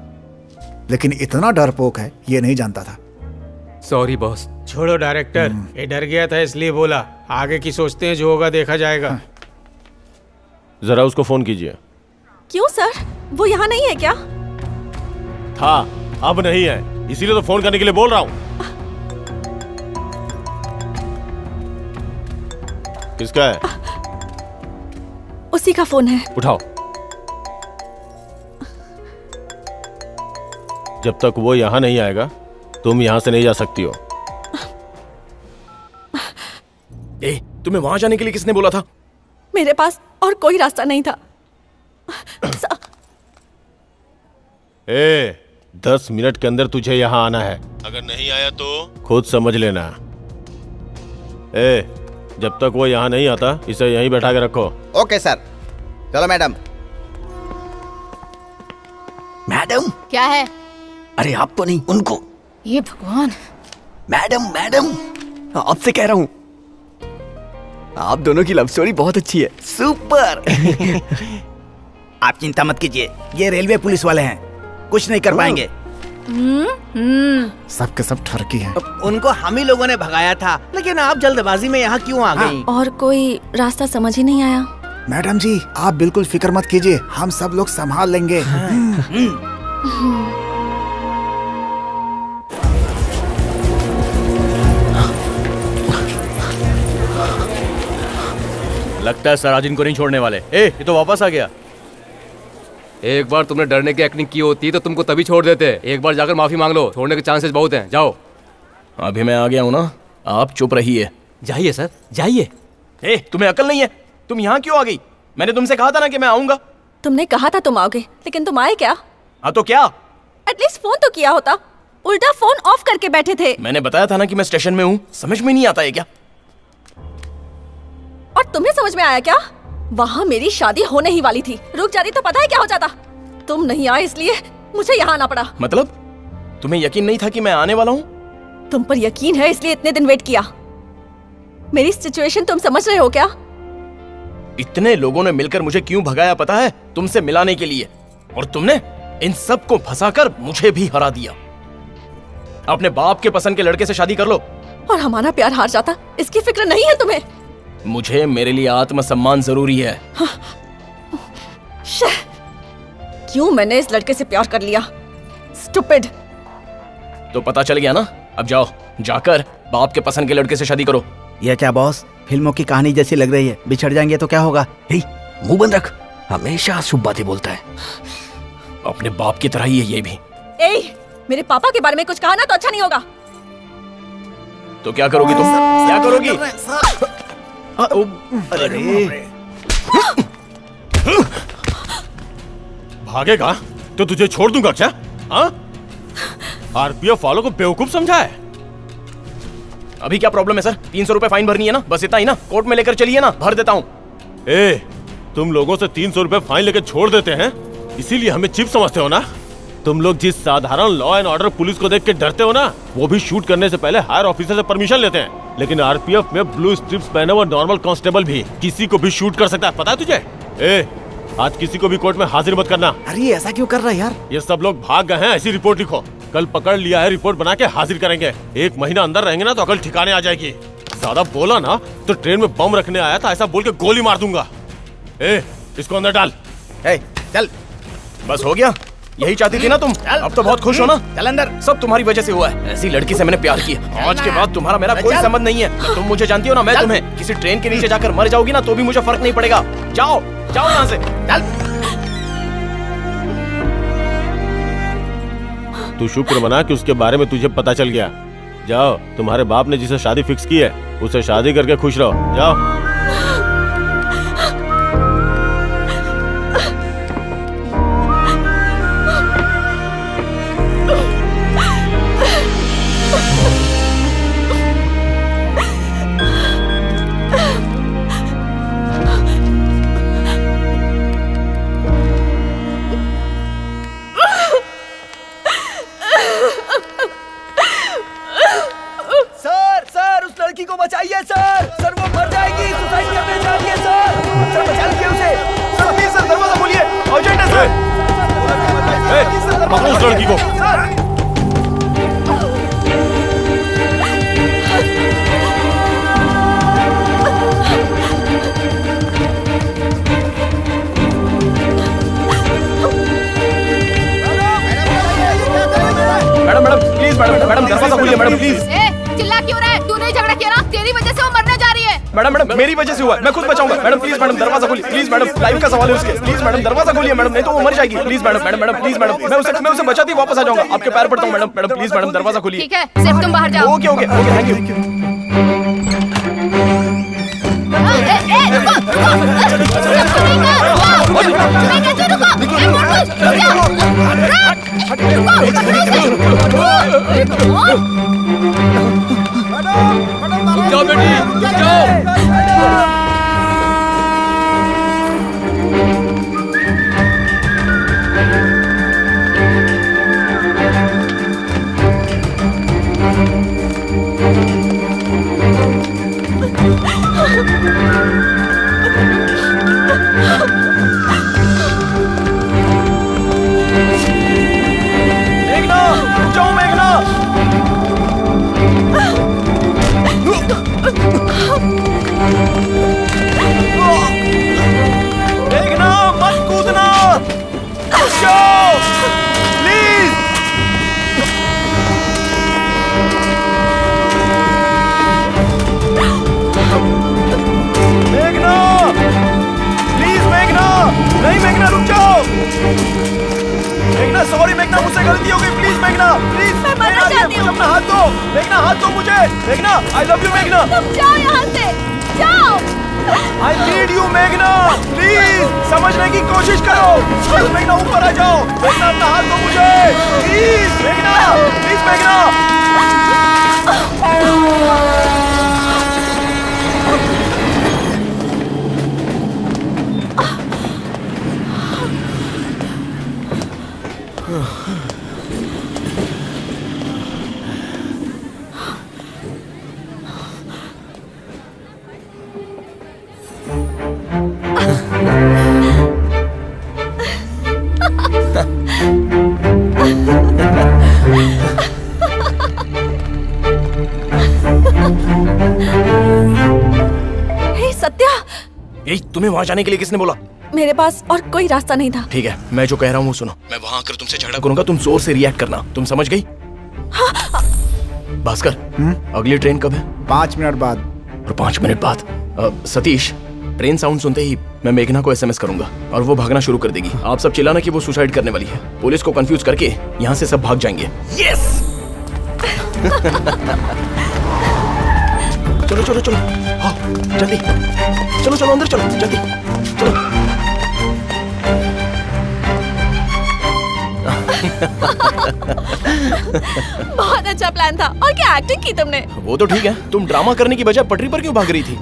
लेकिन इतना डरपोक है ये नहीं जानता था। Sorry boss. छोड़ो डायरेक्टर, ये डर गया था इसलिए बोला, आगे की सोचते हैं, जो होगा देखा जाएगा। जरा उसको फोन कीजिए। क्यों सर, वो यहाँ नहीं है क्या? था, अब नहीं है, इसीलिए तो फोन करने के लिए बोल रहा हूँ। किसका है? उसी का फोन है। उठाओ। जब तक वो यहाँ नहीं आएगा तुम यहाँ से नहीं जा सकती हो। तुम्हें वहां जाने के लिए किसने बोला था? मेरे पास और कोई रास्ता नहीं था। 10 मिनट के अंदर तुझे यहाँ आना है। अगर नहीं आया तो खुद समझ लेना। जब तक वो यहाँ नहीं आता इसे यहीं बैठा के रखो। Okay sir. चलो मैडम। मैडम क्या है? अरे आप तो नहीं, उनको। ये भगवान। मैडम मैडम आपसे कह रहा हूँ, आप दोनों की लव स्टोरी बहुत अच्छी है। सुपर। आप चिंता मत कीजिए, ये रेलवे पुलिस वाले हैं, कुछ नहीं कर पाएंगे। सबके सब ठरकी हैं। उनको हम ही लोगों ने भगाया था, लेकिन आप जल्दबाजी में यहाँ क्यों आ गई? और कोई रास्ता समझ ही नहीं आया। मैडम जी आप बिल्कुल फिक्र मत कीजिए, हम सब लोग संभाल लेंगे। लगता है सर आज इनको नहीं छोड़ने वाले। ये तो वापस आ गया। एक बार तुमने डरने की एक्टिंग की होती तो तुमको तभी छोड़ देते। एक बार जाकर माफी मांग लो, छोड़ने के चांसेस बहुत हैं। जाओ। अभी मैं आ गया हूँ ना, आप चुप रहिए। जाइए सर, जाइए। तुम्हें अकल नहीं है? तुम यहाँ क्यों आ गई? मैंने तुमसे कहा था ना कि मैं आऊंगा। तुमने कहा था तुम आओगे, लेकिन तुम आए क्या? हाँ तो क्या? एटलीस्ट फोन तो किया होता, उल्टा फोन ऑफ करके बैठे थे। मैंने बताया था ना कि मैं स्टेशन में हूँ, समझ में नहीं आता है क्या? और तुम्हें समझ में आया क्या? वहाँ मेरी शादी होने ही वाली थी, रुक जाती तो पता है क्या हो जाता। तुम नहीं आए इसलिए मुझे यहाँ आना पड़ा। मतलब तुम्हें यकीन नहीं था कि मैं आने वाला हूँ? तुम पर यकीन है इसलिए इतने दिन वेट किया। मेरी सिचुएशन तुम समझ रहे हो क्या? इतने लोगों ने मिलकर मुझे क्यों भगाया पता है? तुमसे मिलाने के लिए। और तुमने इन सब को फंसाकर मुझे भी हरा दिया। अपने बाप के पसंद के लड़के से शादी कर लो। और हमारा प्यार हार जाता, इसकी फिक्र नहीं है तुम्हें? मुझे मेरे लिए आत्मसम्मान जरूरी है। क्यों मैंने इस लड़के से प्यार कर लिया? स्टूपिड। तो पता चल गया ना, अब जाओ, जाकर बाप के पसंद के लड़के से शादी करो। यह क्या बॉस, फिल्मों की कहानी जैसी लग रही है। बिछड़ जाएंगे तो क्या होगा? मुंह बंद रख, हमेशा शुभ बातें बोलता है। अपने बाप की तरह ही है ये भी। मेरे पापा के बारे में कुछ कहा ना तो अच्छा नहीं होगा। तो क्या करोगी तुम? क्या करोगी? अरे भागेगा तो तुझे छोड़ दूंगा क्या? आरपीएफ वालों को बेवकूफ समझा है। अभी क्या प्रॉब्लम है सर? 300 रुपए फाइन भरनी है ना, बस इतना ही ना। कोर्ट में लेकर चलिए ना, भर देता हूँ। तुम लोगों से 300 रुपए फाइन लेकर छोड़ देते हैं, इसीलिए हमें चिप समझते हो ना? तुम लोग जिस साधारण लॉ एंड ऑर्डर पुलिस को देख के डरते हो ना, वो भी शूट करने से पहले हायर ऑफिसर से परमिशन लेते हैं। लेकिन आरपीएफ में ब्लू स्ट्रिप्स पहने हुए नॉर्मल कांस्टेबल भी किसी को भी शूट कर सकता है, पता है तुझे? आज किसी को भी कोर्ट में हाजिर मत करना। अरे ऐसा क्यों कर रहा है यार? ये सब लोग भाग गए हैं, ऐसी रिपोर्ट लिखो। कल पकड़ लिया है, रिपोर्ट बना के हाजिर करेंगे। 1 महीना अंदर रहेंगे ना तो अकल ठिकाने आ जाएगी। ज्यादा बोला ना तो ट्रेन में बम रखने आया था ऐसा बोल के गोली मार दूंगा। इसको अंदर डाल। चल। बस हो गया? यही चाहती थी ना तुम? अब तो बहुत खुश हो ना? चल अंदर। सब तुम्हारी वजह से हुआ है। ऐसी लड़की से मैंने प्यार किया। आज के बाद तुम्हारा मेरा कोई संबंध नहीं है। तुम मुझे जानती हो ना, मैं तुम्हें। किसी ट्रेन के नीचे जाकर मर जाओगी ना तो भी मुझे फर्क नहीं पड़ेगा। जाओ जाओ यहाँ से, चल। तू शुक्र मना कि उसके बारे में तुझे पता चल गया। जाओ, तुम्हारे बाप ने जिसे शादी फिक्स की है उसे शादी करके खुश रहो। जाओ। सर उस लड़की को बचाइए सर वो मर जाएगी। सुसाइड करने जा रही है सर बचाइए उसे। सर प्लीज सर, दरवाजा खोलिए, अर्जेंट है सर। पकड़ो उस लड़की को। मैडम प्लीज, मैडम दरवाजा खोलिए मैडम प्लीज। चिल्ला क्यों रहा है? तूने झगड़ा किया ना, तेरी वजह से वो मरने जा रही है। मैडम मैडम मेरी वजह से हुआ है, मैं खुद बचाऊंगा। मैडम प्लीज मैडम दरवाजा खोलिए, प्लीज मैडम, लाइफ का सवाल है उसके, प्लीज मैडम दरवाजा खोलिए मैडम, नहीं तो वो मर जाएगी। Please madam madam madam please madam, मैं उसे बचाती वापस आ जाऊंगा, आपके पैर पड़ता हूँ मैडम। मैडम प्लीज मैडम दरवाजा खोलिए। ठीक है, सिर्फ तुम बाहर जाओ। Okay okay okay, thank you. जाओ बेटी जाओ। मेघना, जाओ मेघना। मेघना मत कूदना, जाओ प्लीज। मेघना प्लीज, मेघना नहीं, मेघना रुक जाओ। मेघना सॉरी मेघना, मुझसे गलती हो गई, प्लीज मेघना प्लीज। मैं मरना चाहती हूँ। अपना हाथ दो मेघना, हाथ दो मुझे। मेघना आई लव यू मेघना। तुम जाओ यहाँ से, जाओ। आई नीड यू मेघना, प्लीज समझने की कोशिश करो। प्लीज मेघना ऊपर आ जाओ। मेघना अपना हाथ दो मुझे, प्लीज मेघना, प्लीज मेघना। हे सत्या, यही तुम्हें वहां जाने के लिए किसने बोला? मेरे पास और कोई रास्ता नहीं था। ठीक है, मैं जो कह रहा हूँ वो सुनो। मैं वहां आकर तुमसे झगड़ा करूंगा, तुम जोर से रिएक्ट करना, तुम समझ गई? भास्कर, अगली ट्रेन कब है? 5 मिनट बाद। और 5 मिनट बाद सतीश, ट्रेन साउंड सुनते ही मैं मेघना को एसएमएस करूंगा और वो भागना शुरू कर देगी। आप सब चिल्लाना कि वो सुसाइड करने वाली है। पुलिस को कंफ्यूज करके यहाँ से सब भाग जाएंगे। यस। चलो चलो चलो, हाँ जल्दी, चलो चलो अंदर चलो, जल्दी चलो। बहुत अच्छा प्लान था। और क्या एक्टिंग की तुमने। वो तो ठीक है, तुम ड्रामा करने की बजाय पटरी पर क्यों भाग रही थी?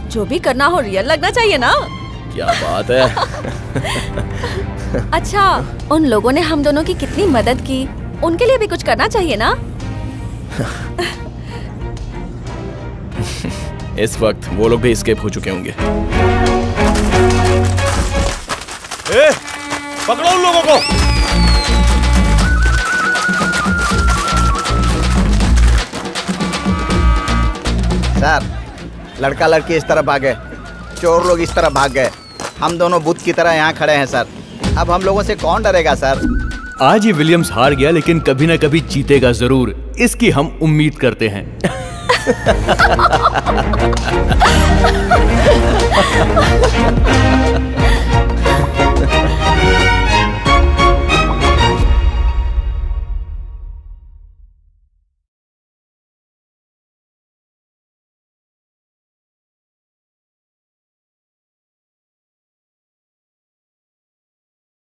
जो भी करना हो रियल लगना चाहिए ना। क्या बात है। अच्छा, उन लोगों ने हम दोनों की कितनी मदद की, उनके लिए भी कुछ करना चाहिए ना। इस वक्त वो लोग भी एस्केप हो चुके होंगे। पकड़ो उन लोगों को। सर, लड़का लड़की इस तरह भागे, चोर लोग इस तरह भाग गए, हम दोनों बुत की तरह यहाँ खड़े हैं सर। अब हम लोगों से कौन डरेगा सर? आज ये विलियम्स हार गया, लेकिन कभी ना कभी जीतेगा जरूर, इसकी हम उम्मीद करते हैं।